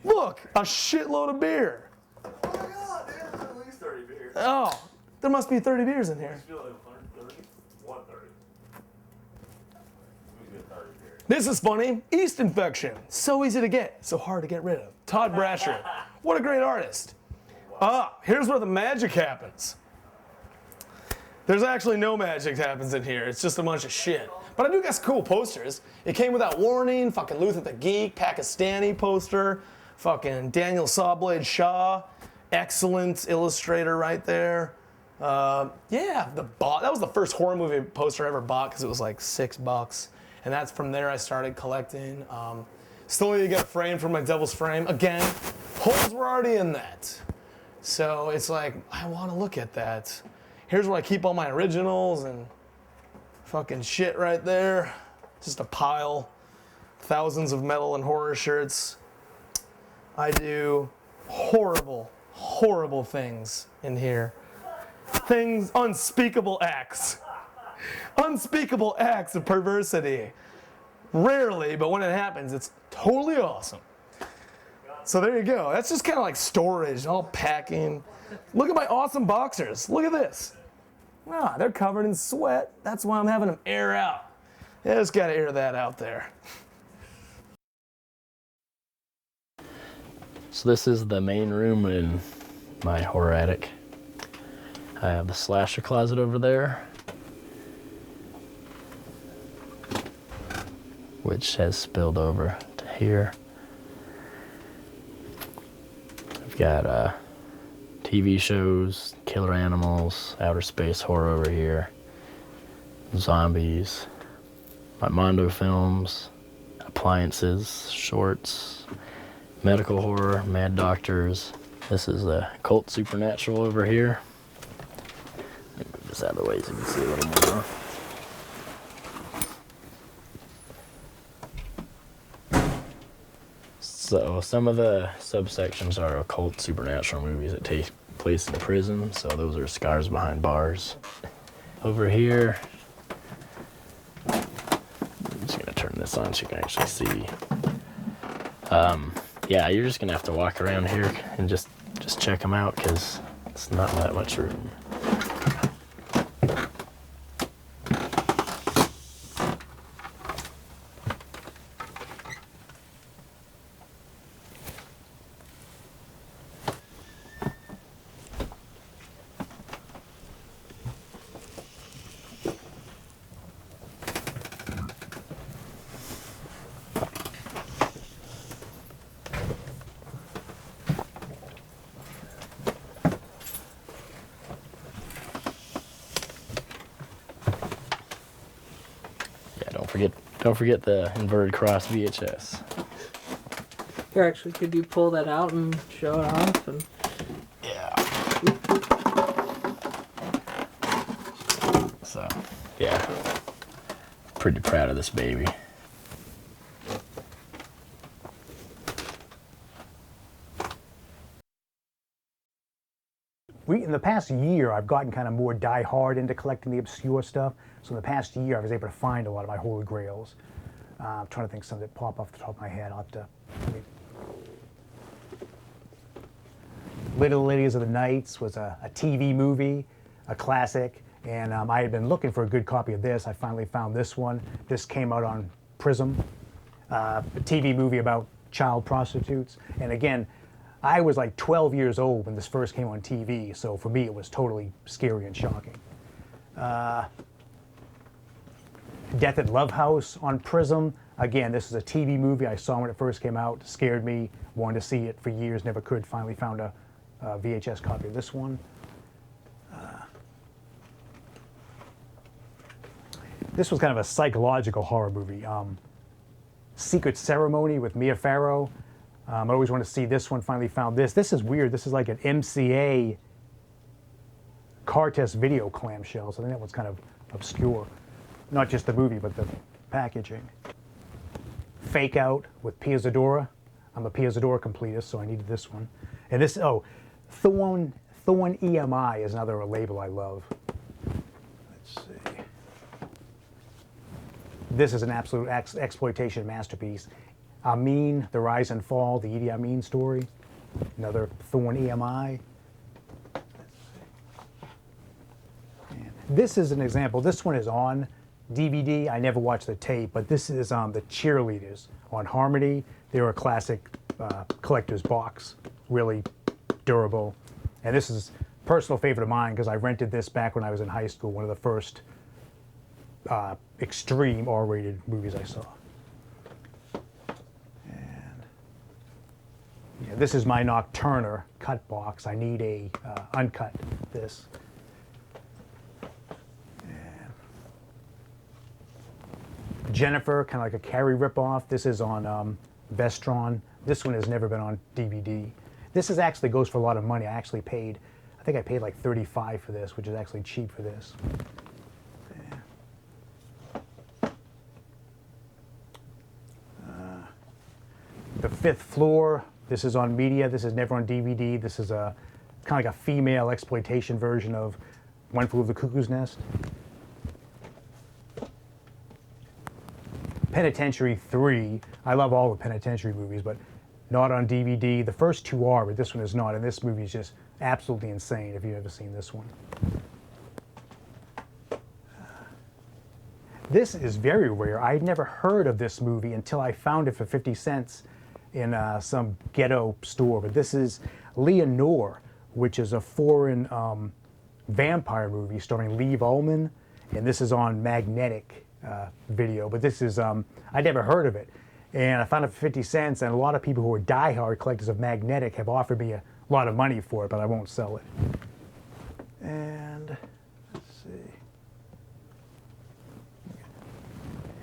Look, a shitload of beer. Oh my God, there's at least 30 beers. Oh, there must be 30 beers in here. 130. This is funny. Yeast infection. So easy to get, so hard to get rid of. Todd Brasher. What a great artist. Here's where the magic happens. There's actually no magic happens in here. It's just a bunch of shit. But I do got some cool posters. It came without warning. Fucking Luther the Geek, Pakistani poster. Fucking Daniel Sawblade Shaw. Excellent illustrator right there. That was the first horror movie poster I ever bought because it was like $6. And that's from there I started collecting. Still need to get a frame for my Devil's Frame. Again, holes were already in that. So it's like, I want to look at that. Here's where I keep all my originals and fucking shit right there. Just a pile. Thousands of metal and horror shirts. I do horrible, horrible things in here. Things, unspeakable acts. Unspeakable acts of perversity. Rarely, but when it happens, it's totally awesome. So there you go. That's just kind of like storage, all packing. Look at my awesome boxers. Look at this. They're covered in sweat. That's why I'm having them air out. Yeah, just gotta air that out there. So this is the main room in my horror attic. I have the slasher closet over there, which has spilled over to here. I've got TV shows, killer animals, outer space horror over here, zombies, my Mondo films, appliances, shorts, medical horror, Mad Doctors. This is the Cult Supernatural over here. Let me move this out of the way so you can see a little more. So some of the subsections are occult supernatural movies that take place in prison. So those are Scars Behind Bars. Over here, I'm just gonna turn this on so you can actually see. Yeah, you're just gonna have to walk around here and just check them out because it's not that much room. Don't forget the inverted cross VHS. Here, actually, could you pull that out and show it off? And So, yeah. Pretty proud of this baby. In the past year, I've gotten kind of more die-hard into collecting the obscure stuff. So in the past year, I was able to find a lot of my holy grails. I'm trying to think of some that pop off the top of my head. I'll have to. Little Ladies of the Nights was a TV movie, a classic, and I had been looking for a good copy of this. I finally found this one. This came out on Prism, a TV movie about child prostitutes. And again, I was like 12 years old when this first came on TV, so for me it was totally scary and shocking. Death at Love House on Prism. Again, this is a TV movie. I saw when it first came out, scared me, wanted to see it for years, never could. Finally found a VHS copy of this one. This was kind of a psychological horror movie. Secret Ceremony with Mia Farrow. I always wanted to see this one, finally found this. This is weird. This is like an MCA car test video clamshell, so I think that one's kind of obscure. Not just the movie, but the packaging. Fake Out with Pia Zadora. I'm a Pia Zadora completist, so I needed this one. And this, Thorn EMI is another label I love. Let's see. This is an absolute exploitation masterpiece. Amin, The Rise and Fall, the Idi Amin story. Another Thorn EMI. And this is an example. This one is on DVD. I never watched the tape, but this is the Cheerleaders on Harmony. They're a classic collector's box, really durable. And this is a personal favorite of mine because I rented this back when I was in high school, one of the first extreme R-rated movies I saw. Yeah, this is my Nocturner cut box. I need a uncut this. And Jennifer, kind of like a Carrie ripoff. This is on Vestron. This one has never been on DVD. This is actually goes for a lot of money. I think I paid like $35 for this, which is actually cheap for this. The Fifth Floor. This is on media. This is never on DVD. This is a kind of like a female exploitation version of One Flew Over the Cuckoo's Nest. Penitentiary 3. I love all the Penitentiary movies, but not on DVD. The first two are, but this one is not. And this movie is just absolutely insane if you've ever seen this one. This is very rare. I'd never heard of this movie until I found it for 50 cents in some ghetto store. But this is Leonore, which is a foreign vampire movie starring Liv Ullmann, and this is on Magnetic video. But this is, I'd never heard of it. And I found it for 50 cents, and a lot of people who are diehard collectors of Magnetic have offered me a lot of money for it, but I won't sell it. And let's see.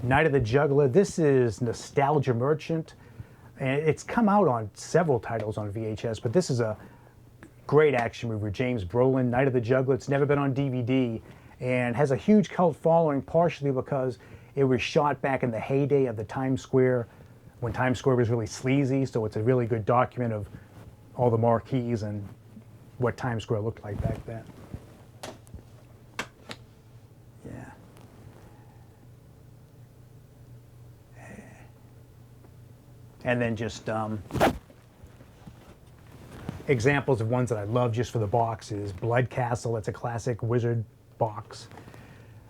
Night of the Juggler. This is Nostalgia Merchant. And it's come out on several titles on VHS, but this is a great action movie with James Brolin, Night of the Juggler. It's never been on DVD and has a huge cult following, partially because it was shot back in the heyday of the Times Square, when Times Square was really sleazy, so it's a really good document of all the marquees and what Times Square looked like back then. Yeah. And then just examples of ones that I love just for the box is Blood Castle. It's a classic Wizard box.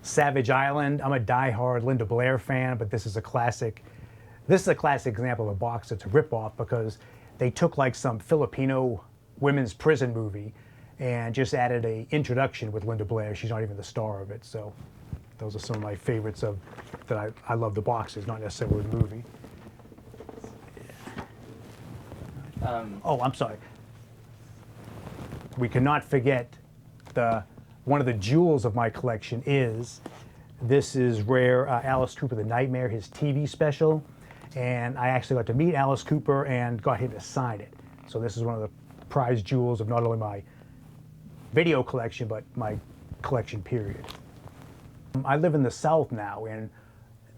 Savage Island. I'm a diehard Linda Blair fan, but this is a classic. This is a classic example of a box that's a ripoff because they took like some Filipino women's prison movie and just added a introduction with Linda Blair. She's not even the star of it. So those are some of my favorites of that I love the boxes, not necessarily the movie. Oh, I'm sorry. We cannot forget one of the jewels of my collection is This is rare Alice Cooper the Nightmare, his TV special. And I actually got to meet Alice Cooper and got him to sign it. So this is one of the prized jewels of not only my video collection, but my collection period. I live in the South now, and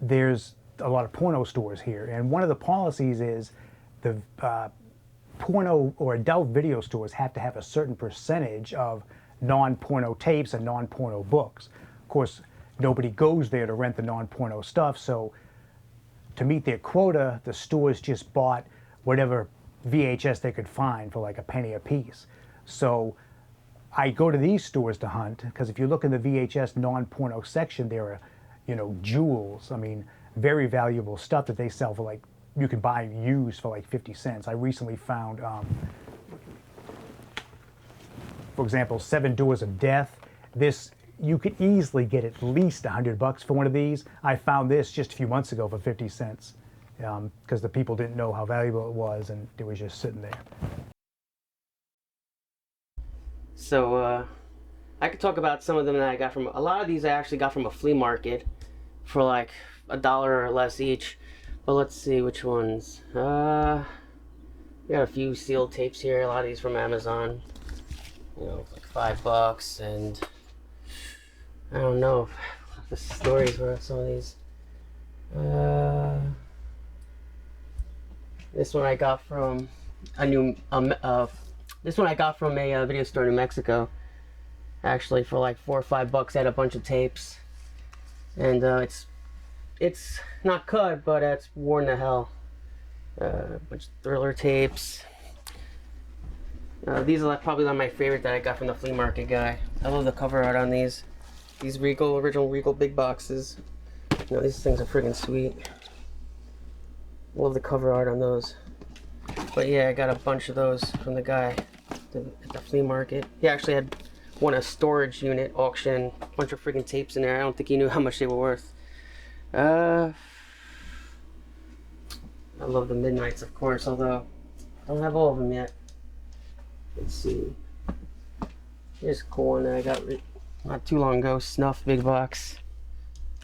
there's a lot of porno stores here. And one of the policies is the porno or adult video stores have to have a certain percentage of non-porno tapes and non-porno books. Of course, nobody goes there to rent the non-porno stuff, so to meet their quota, the stores just bought whatever VHS they could find for like a penny a piece. So I go to these stores to hunt, because if you look in the VHS non-porno section, there are, you know, jewels. I mean, very valuable stuff that they sell for like, you can buy used for like 50 cents. I recently found, for example, 7 Doors of Death. This, you could easily get at least $100 for one of these. I found this just a few months ago for 50 cents because the people didn't know how valuable it was, and it was just sitting there. So I could talk about some of them that I got from, a lot of these I actually got from a flea market for like $1 or less each. But let's see which ones. We got a few sealed tapes here, a lot of these from Amazon. You know, like $5, and I don't know if the stories were some of these. This one I got from a this one I got from a video store in New Mexico. Actually, for like $4 or $5, I had a bunch of tapes, and it's not cut, but it's worn to hell. A bunch of Thriller tapes. These are like probably my favorite that I got from the flea market guy. I love the cover art on these. These original Regal big boxes. You know, these things are friggin' sweet. Love the cover art on those. But yeah, I got a bunch of those from the guy at the flea market. He actually had won a storage unit auction, a bunch of friggin' tapes in there. I don't think he knew how much they were worth. I love the Midnights, of course, although I don't have all of them yet. Let's see. Here's a cool one that I got not too long ago. Snuff big box.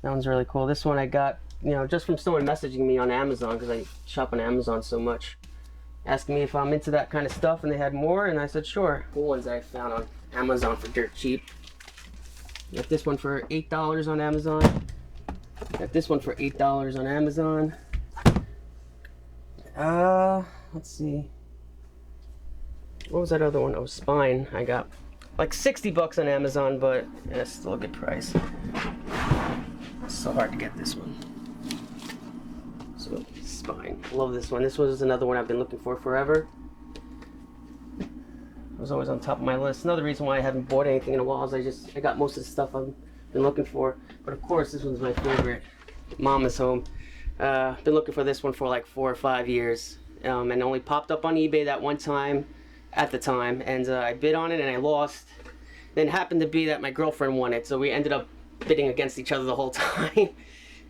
That one's really cool. This one I got, you know, just from someone messaging me on Amazon, because I shop on Amazon so much, asking me if I'm into that kind of stuff, and they had more, and I said sure. Cool ones that I found on Amazon for dirt cheap. Got this one for $8 on Amazon. Got this one for $8 on Amazon. Let's see. What was that other one? Oh, Spine. I got like $60 on Amazon, but it's still a good price. It's so hard to get this one. So, Spine. Love this one. This was another one I've been looking for forever. It was always on top of my list. Another reason why I haven't bought anything in a while is I got most of the stuff I've been looking for. But of course, this one's my favorite. Mama's Home. Been looking for this one for like 4 or 5 years. And only popped up on eBay that one time at the time, and I bid on it and I lost. Then it happened to be that my girlfriend won it, so we ended up bidding against each other the whole time. It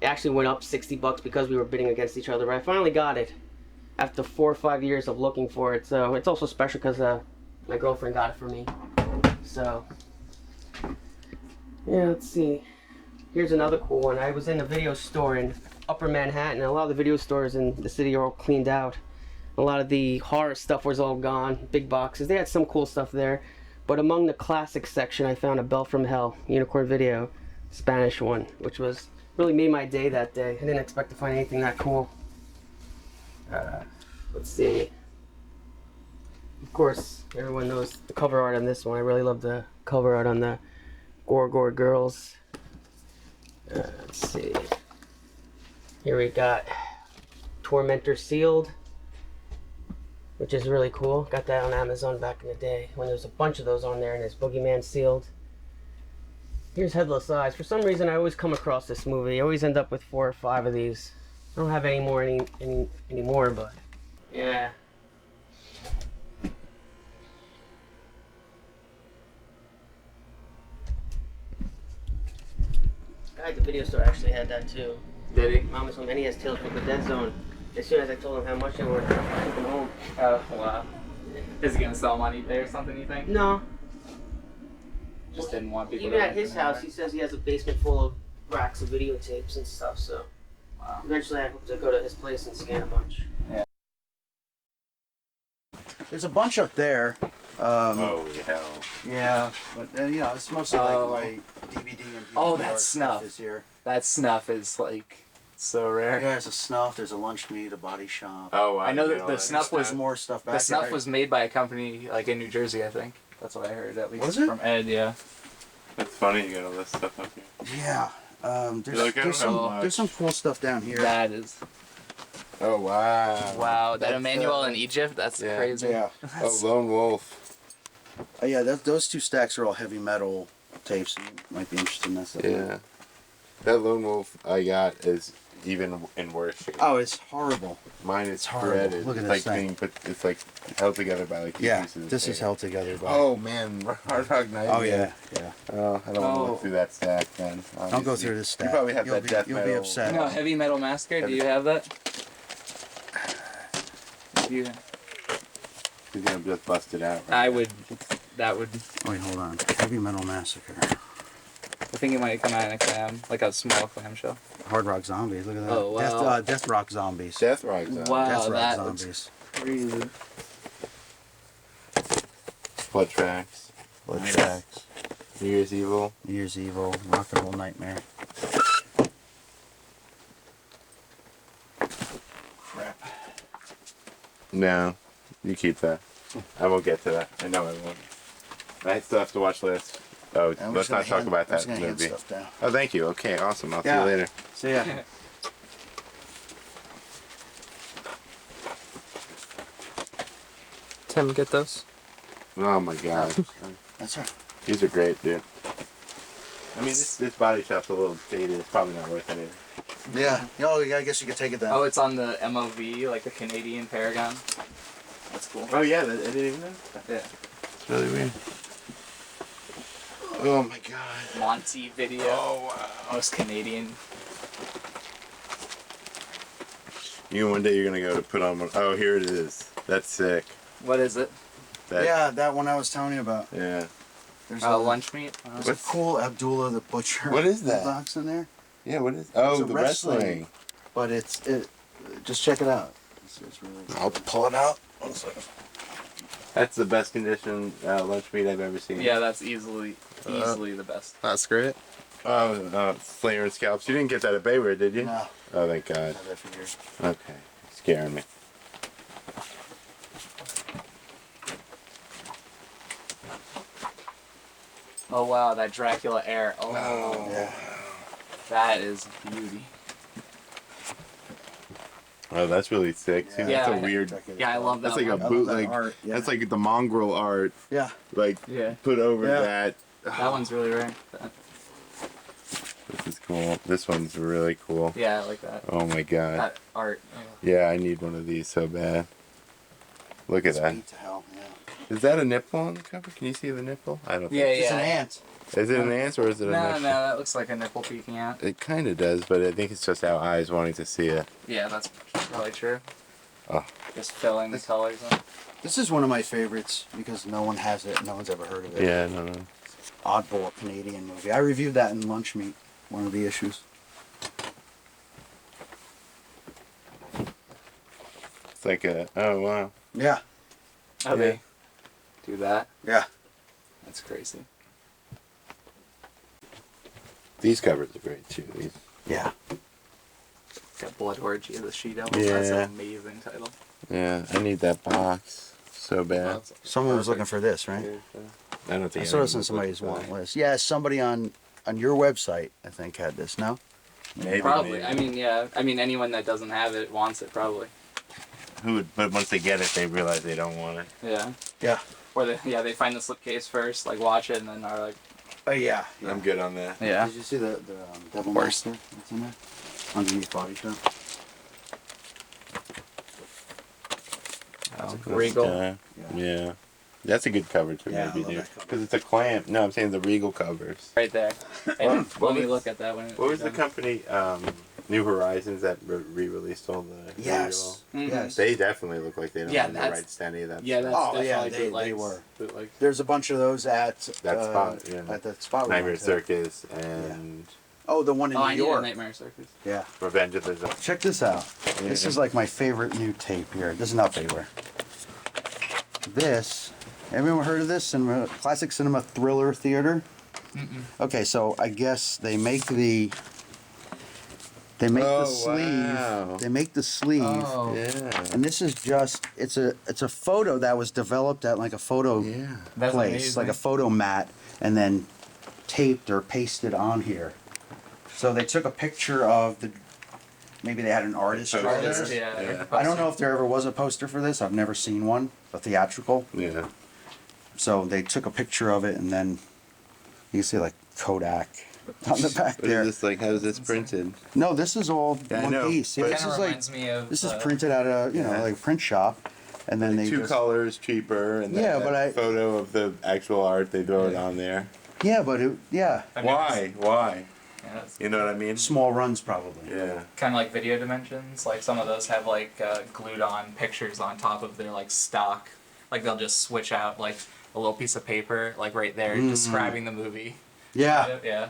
actually went up $60 because we were bidding against each other, but I finally got it after 4 or 5 years of looking for it. So it's also special because my girlfriend got it for me. So yeah, let's see. Here's another cool one. I was in a video store in Upper Manhattan. A lot of the video stores in the city are all cleaned out. A lot of the horror stuff was all gone, big boxes. They had some cool stuff there. But among the classics section, I found a Bell from Hell, Unicorn Video, Spanish one, which was really made my day that day. I didn't expect to find anything that cool. Let's see. Of course, everyone knows the cover art on this one. I really love the cover art on the Gore Girls. Let's see. Here we got Tormentor Sealed, which is really cool. Got that on Amazon back in the day when there was a bunch of those on there, and there's Boogeyman Sealed. Here's Headless Eyes. For some reason, I always come across this movie. I always end up with 4 or 5 of these. I don't have any more anymore, but yeah. Guy at the video store actually had that too. Did he? Mama's Home, and he has Tales from the Dead Zone. As soon as I told him how much they were, I took them home. Oh, wow. Is he gonna sell them on eBay or something, you think? No. Just didn't want people Even to at his house, he says he has a basement full of racks of videotapes and stuff. So eventually, I hope to go to his place and scan a bunch. There's a bunch up there. Oh hell. Yeah, but you know, it's mostly like my DVD and Oh, VCR that stuff snuff. is here. That snuff is like so rare. Yeah, there's a snuff. There's a lunch meat, a body shop. Oh, I know that the snuff was more stuff back The snuff there. was made by a company like in New Jersey, I think. That's what I heard at least Was it? from Ed. Yeah. That's funny. You got all this stuff up here. Yeah. There's some cool stuff down here. That is. Oh wow. Wow, that Emmanuel in Egypt. That's crazy. Yeah. Oh, Lone Wolf. Yeah, those two stacks are all heavy metal tapes. You might be interested in that stuff. Yeah. That Lone Wolf I got is even in worse shape. Oh, it's horrible. Mine is horrible. shredded. Look at It's this like thing. but it's like held together by like two Yeah, pieces of this is tape. held together by. Oh man, Hard Rock Nightmare. Oh yeah, yeah. Oh, I don't want to look through that stack then. Don't go obviously. through this stack. You probably have You'll that be- death you'll be metal. upset. No, Heavy Metal Massacre. Do you have that? You. You're gonna just bust it out. Right? I would. That would. Wait, hold on. Heavy Metal Massacre. I think it might come out in a clam, like a small clamshell. Hard Rock Zombies. Look at that. Oh, wow. Death Rock Zombies. Death Rock Zombies. Wow, Death Rock that looks Zombies. crazy. Blood Tracks. Blood Tracks. New Year's Evil. New Year's Evil. Rock and Roll Nightmare. Crap. No, you keep that. I won't get to that. I know I won't. I still have to watch this. Oh, I'm let's just not gonna talk hand- about I'm just that gonna hand movie. stuff down. Oh, thank you. Okay, awesome. I'll see Yeah. you later. See ya. Tim, get those. Oh my god. That's right. These are great, dude. I mean, this body shop's a little dated. It's probably not worth anything. Yeah. Oh, yeah, I guess you could take it then. Oh, it's on the MOV, like the Canadian Paragon. That's cool. Oh yeah, I didn't even know. Yeah. It's really weird. Oh my god. Monty Video. Oh wow. Most Canadian. You know, one day you're gonna go to put on one. Oh, here it is. That's sick. What is it? That, Yeah, that one I was telling you about. Yeah. There's Lunch meat. There's a cool Abdullah the Butcher. What is that? box in there. Yeah. What is? Oh, It's a the wrestling. But just check it out. It's really. I'll pull it out. One second. That's the best condition lunch meat I've ever seen. Yeah, that's easily the best. That's great. Oh, Slayer and Scalps. You didn't get that at Bayware, did you? No. Oh, thank God. Had that for years. Okay. Scaring me. Oh wow, that Dracula air. Oh, yeah. That is beauty. Oh, that's really sick. See, Yeah. that's a weird. Yeah, I love that. That's like a one. bootleg. art, yeah. That's like the mongrel art. Yeah. Like Yeah. put over Yeah. that. That one's really rare. This is cool. This one's really cool. Yeah, I like that. Oh my god. That art. Yeah, I need one of these so bad. Look at that. Beat to hell. Yeah. Is that a nipple on the cover? Can you see the nipple? I don't Yeah, think. It's yeah. an ant. Is it an ant or is it a No, nipple? no, that looks like a nipple peeking out. It kind of does, but I think it's just our eyes wanting to see it. Yeah, that's probably true. Oh. Just filling the colors in. This is one of my favorites because no one has it. No one's ever heard of it. Yeah, no. Oddball Canadian movie. I reviewed that in Lunch Meat, one of the issues. It's like a. Oh wow. Yeah. Oh, they do that? Yeah. That's crazy. These covers are great too. These. Yeah. Got Blood Orgy of the She Devils. That's Yeah. an amazing title. Yeah, I need that box so bad. Someone was looking for this, right? I don't think I saw anyone this on was somebody's looking for want list. Yeah, somebody on your website, I think, had this. No? Maybe. Probably. maybe. I mean, yeah. I mean, anyone that doesn't have it wants it, probably. Who would? But once they get it, they realize they don't want it. Yeah. Yeah. Or they find the slipcase first, like watch it, and then are like, Oh, yeah. I'm good on that. yeah. Did you see the Devil Worst. Master that's in there? Underneath Body Shop? Oh, That's Regal. Yeah. That's a good cover too, Yeah, I maybe, love dude. that cover. Because it's a clamp. No, I'm saying the Regal covers. Right there. And What let me was- look at that one. What was the company? New Horizons that re-released all the. Yes. Mhm. Yes. They definitely look like they don't Yeah, have the that's- rights to any of that. Yeah, stuff. that's Oh, yeah, definitely they bootlegs. were. Bootlegs. There's a bunch of those at That spot, yeah. At that spot. we Nightmare went to. Circus and Oh, the one in Oh, New I need a York. Nightmare Circus. Yeah. Revenge of the Zone. Check this out. This is like my favorite new tape here. This is not favorite. This, everyone heard of this? Classic Cinema Thriller Theater? Mm-mm. Okay, so I guess they make the sleeve. Wow. They make the sleeve. Oh. Yeah. And this is just it's a photo that was developed at like a photo That's place, amazing. like a photo mat, and then taped or pasted on here. So they took a picture of the. Maybe they had an artist draw Artist, this. yeah. I don't know if there ever was a poster for this. I've never seen one, a theatrical. Yeah. So they took a picture of it, and then you can see like Kodak on the back What there. is this like? How is this printed? No, this is all Yeah, I one know, piece. Yeah, but- this Kinda is like reminds me of, this is printed at a like a print shop, and then they Two just, colors cheaper, and then Yeah, that but I- photo of the actual art they throw it on there. Yeah, but Why? Why? Yeah, You know what I mean? Small runs probably. Yeah. Kind of like Video Dimensions. Like some of those have like glued on pictures on top of their like stock. Like they'll just switch out like a little piece of paper like right there describing the movie. Yeah. Yeah.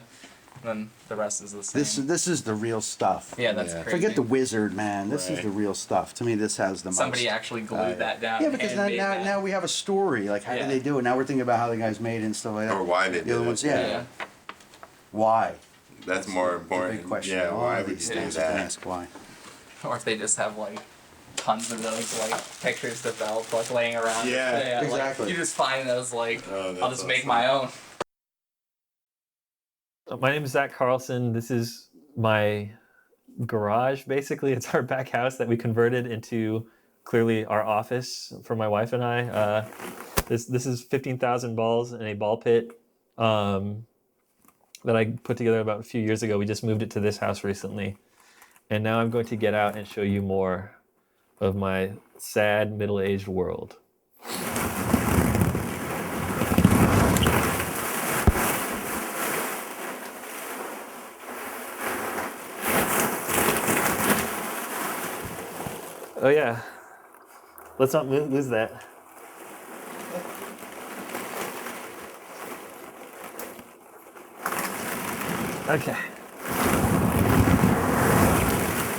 And then the rest is the same. This is the real stuff. Yeah, that's crazy. Forget the wizard, man. This is Right. the real stuff. To me, this has the Somebody most. actually glued that down. Yeah, because handmade that. now we have a story. Like, how Yeah. did they do it? Now we're thinking about how the guys made it and stuff like that. Or why they the other did ones, it. yeah. Why? That's more important. Big question. Yeah, All why of would these you do things you can that? ask why. Or if they just have like tons of those like pictures developed like laying around. Yeah, like, exactly. you just find those like Oh, I'll just make my own. My name is Zach Carlson. This is my garage, basically. It's our back house that we converted into clearly our office for my wife and I. This is 15,000 balls in a ball pit that I put together about a few years ago. We just moved it to this house recently. And now I'm going to get out and show you more of my sad middle-aged world. Oh yeah, let's not lose that. Okay.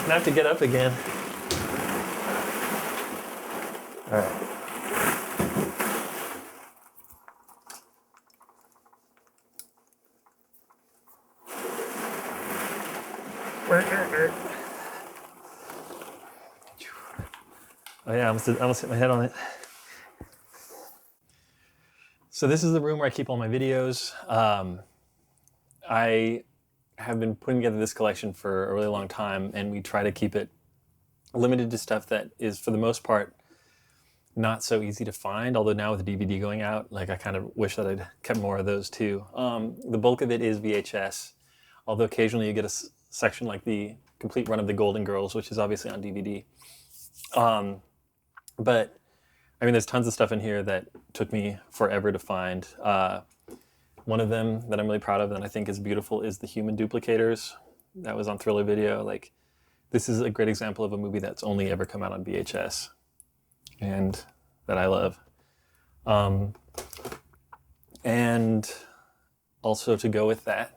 I have to get up again. All right. Oh yeah, I almost hit my head on it. So this is the room where I keep all my videos. I have been putting together this collection for a really long time, and we try to keep it limited to stuff that is, for the most part, not so easy to find. Although now with the DVD going out, like I kind of wish that I'd kept more of those too. The bulk of it is VHS, although occasionally you get a section like the complete run of the Golden Girls, which is obviously on DVD. But I mean, there's tons of stuff in here that took me forever to find. One of them that I'm really proud of and I think is beautiful is the Human Duplicators. That was on Thriller Video. Like, this is a great example of a movie that's only ever come out on VHS and that I love. And also to go with that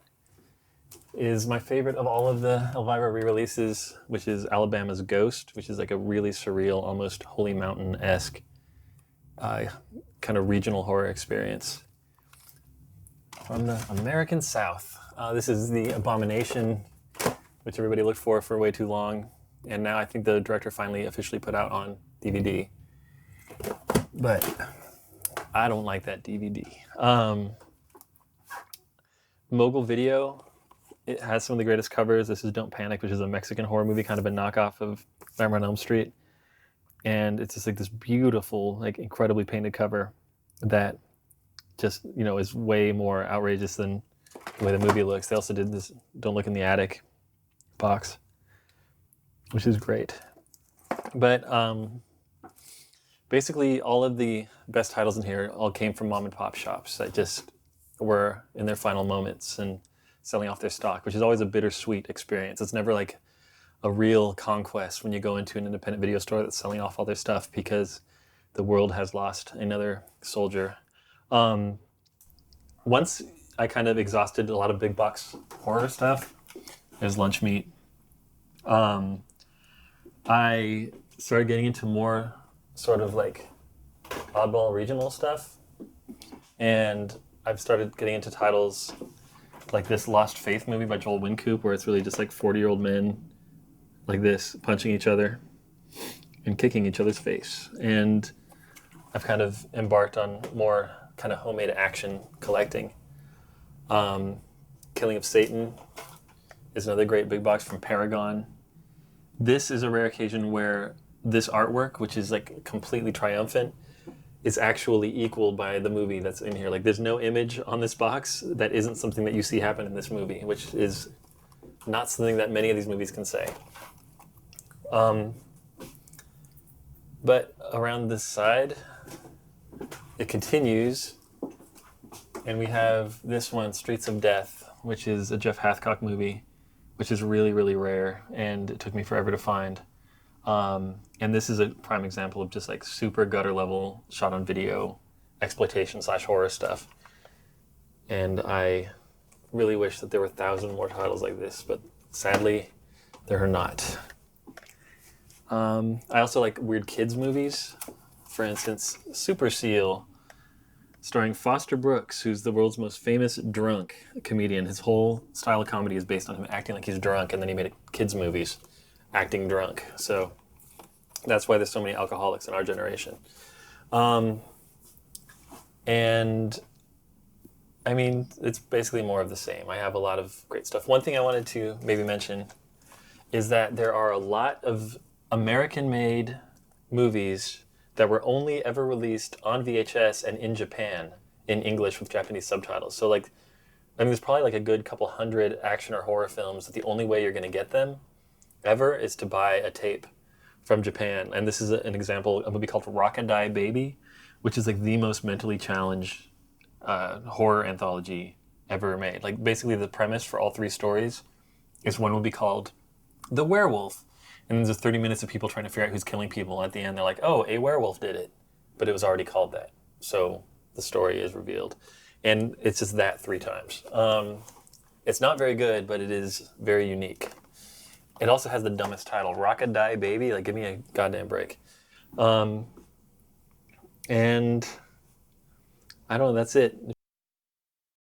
is my favorite of all of the Elvira re-releases, which is Alabama's Ghost, which is like a really surreal, almost Holy Mountain-esque kind of regional horror experience. From the American South. This is The Abomination, which everybody looked for way too long. And now I think the director finally officially put out on DVD. But I don't like that DVD. Mogul Video, it has some of the greatest covers. This is Don't Panic, which is a Mexican horror movie, kind of a knockoff of Nightmare on Elm Street. And it's just like this beautiful, like incredibly painted cover that just, you know, is way more outrageous than the way the movie looks. They also did this Don't Look in the Attic box, which is great. But basically all of the best titles in here all came from mom and pop shops that just were in their final moments and selling off their stock, which is always a bittersweet experience. It's never like a real conquest when you go into an independent video store that's selling off all their stuff because the world has lost another soldier. Once I kind of exhausted a lot of big box horror stuff, as lunch meat. I started getting into more sort of like oddball regional stuff, and I've started getting into titles like this Lost Faith movie by Joel Wynkoop, where it's really just like 40-year-old men like this punching each other and kicking each other's face. And I've kind of embarked on more kind of homemade action collecting. Killing of Satan is another great big box from Paragon. This is a rare occasion where this artwork, which is like completely triumphant, is actually equaled by the movie that's in here. Like there's no image on this box that isn't something that you see happen in this movie, which is not something that many of these movies can say. But around this side, it continues, and we have this one, Streets of Death, which is a Jeff Hathcock movie, which is really, really rare, and it took me forever to find. And this is a prime example of just like super gutter level shot on video exploitation / horror stuff. And I really wish that there were 1,000 more titles like this, but sadly there are not. I also like weird kids movies. For instance, Super Seal, starring Foster Brooks, who's the world's most famous drunk comedian. His whole style of comedy is based on him acting like he's drunk, and then he made kids movies acting drunk. So that's why there's so many alcoholics in our generation. And I mean, it's basically more of the same. I have a lot of great stuff. One thing I wanted to maybe mention is that there are a lot of American-made movies that were only ever released on VHS and in Japan in English with Japanese subtitles. So like, I mean, there's probably like a good couple hundred action or horror films that the only way you're going to get them ever is to buy a tape from Japan. And this is an example of a movie called Rock-a-Die Baby, which is like the most mentally challenged horror anthology ever made. Like basically the premise for all three stories is one will be called The Werewolf. And then there's 30 minutes of people trying to figure out who's killing people. At the end, they're like, oh, a werewolf did it. But it was already called that. So the story is revealed. And it's just that 3 times. It's not very good, but it is very unique. It also has the dumbest title, Rock-a-Die Baby. Like, give me a goddamn break. And I don't know, that's it.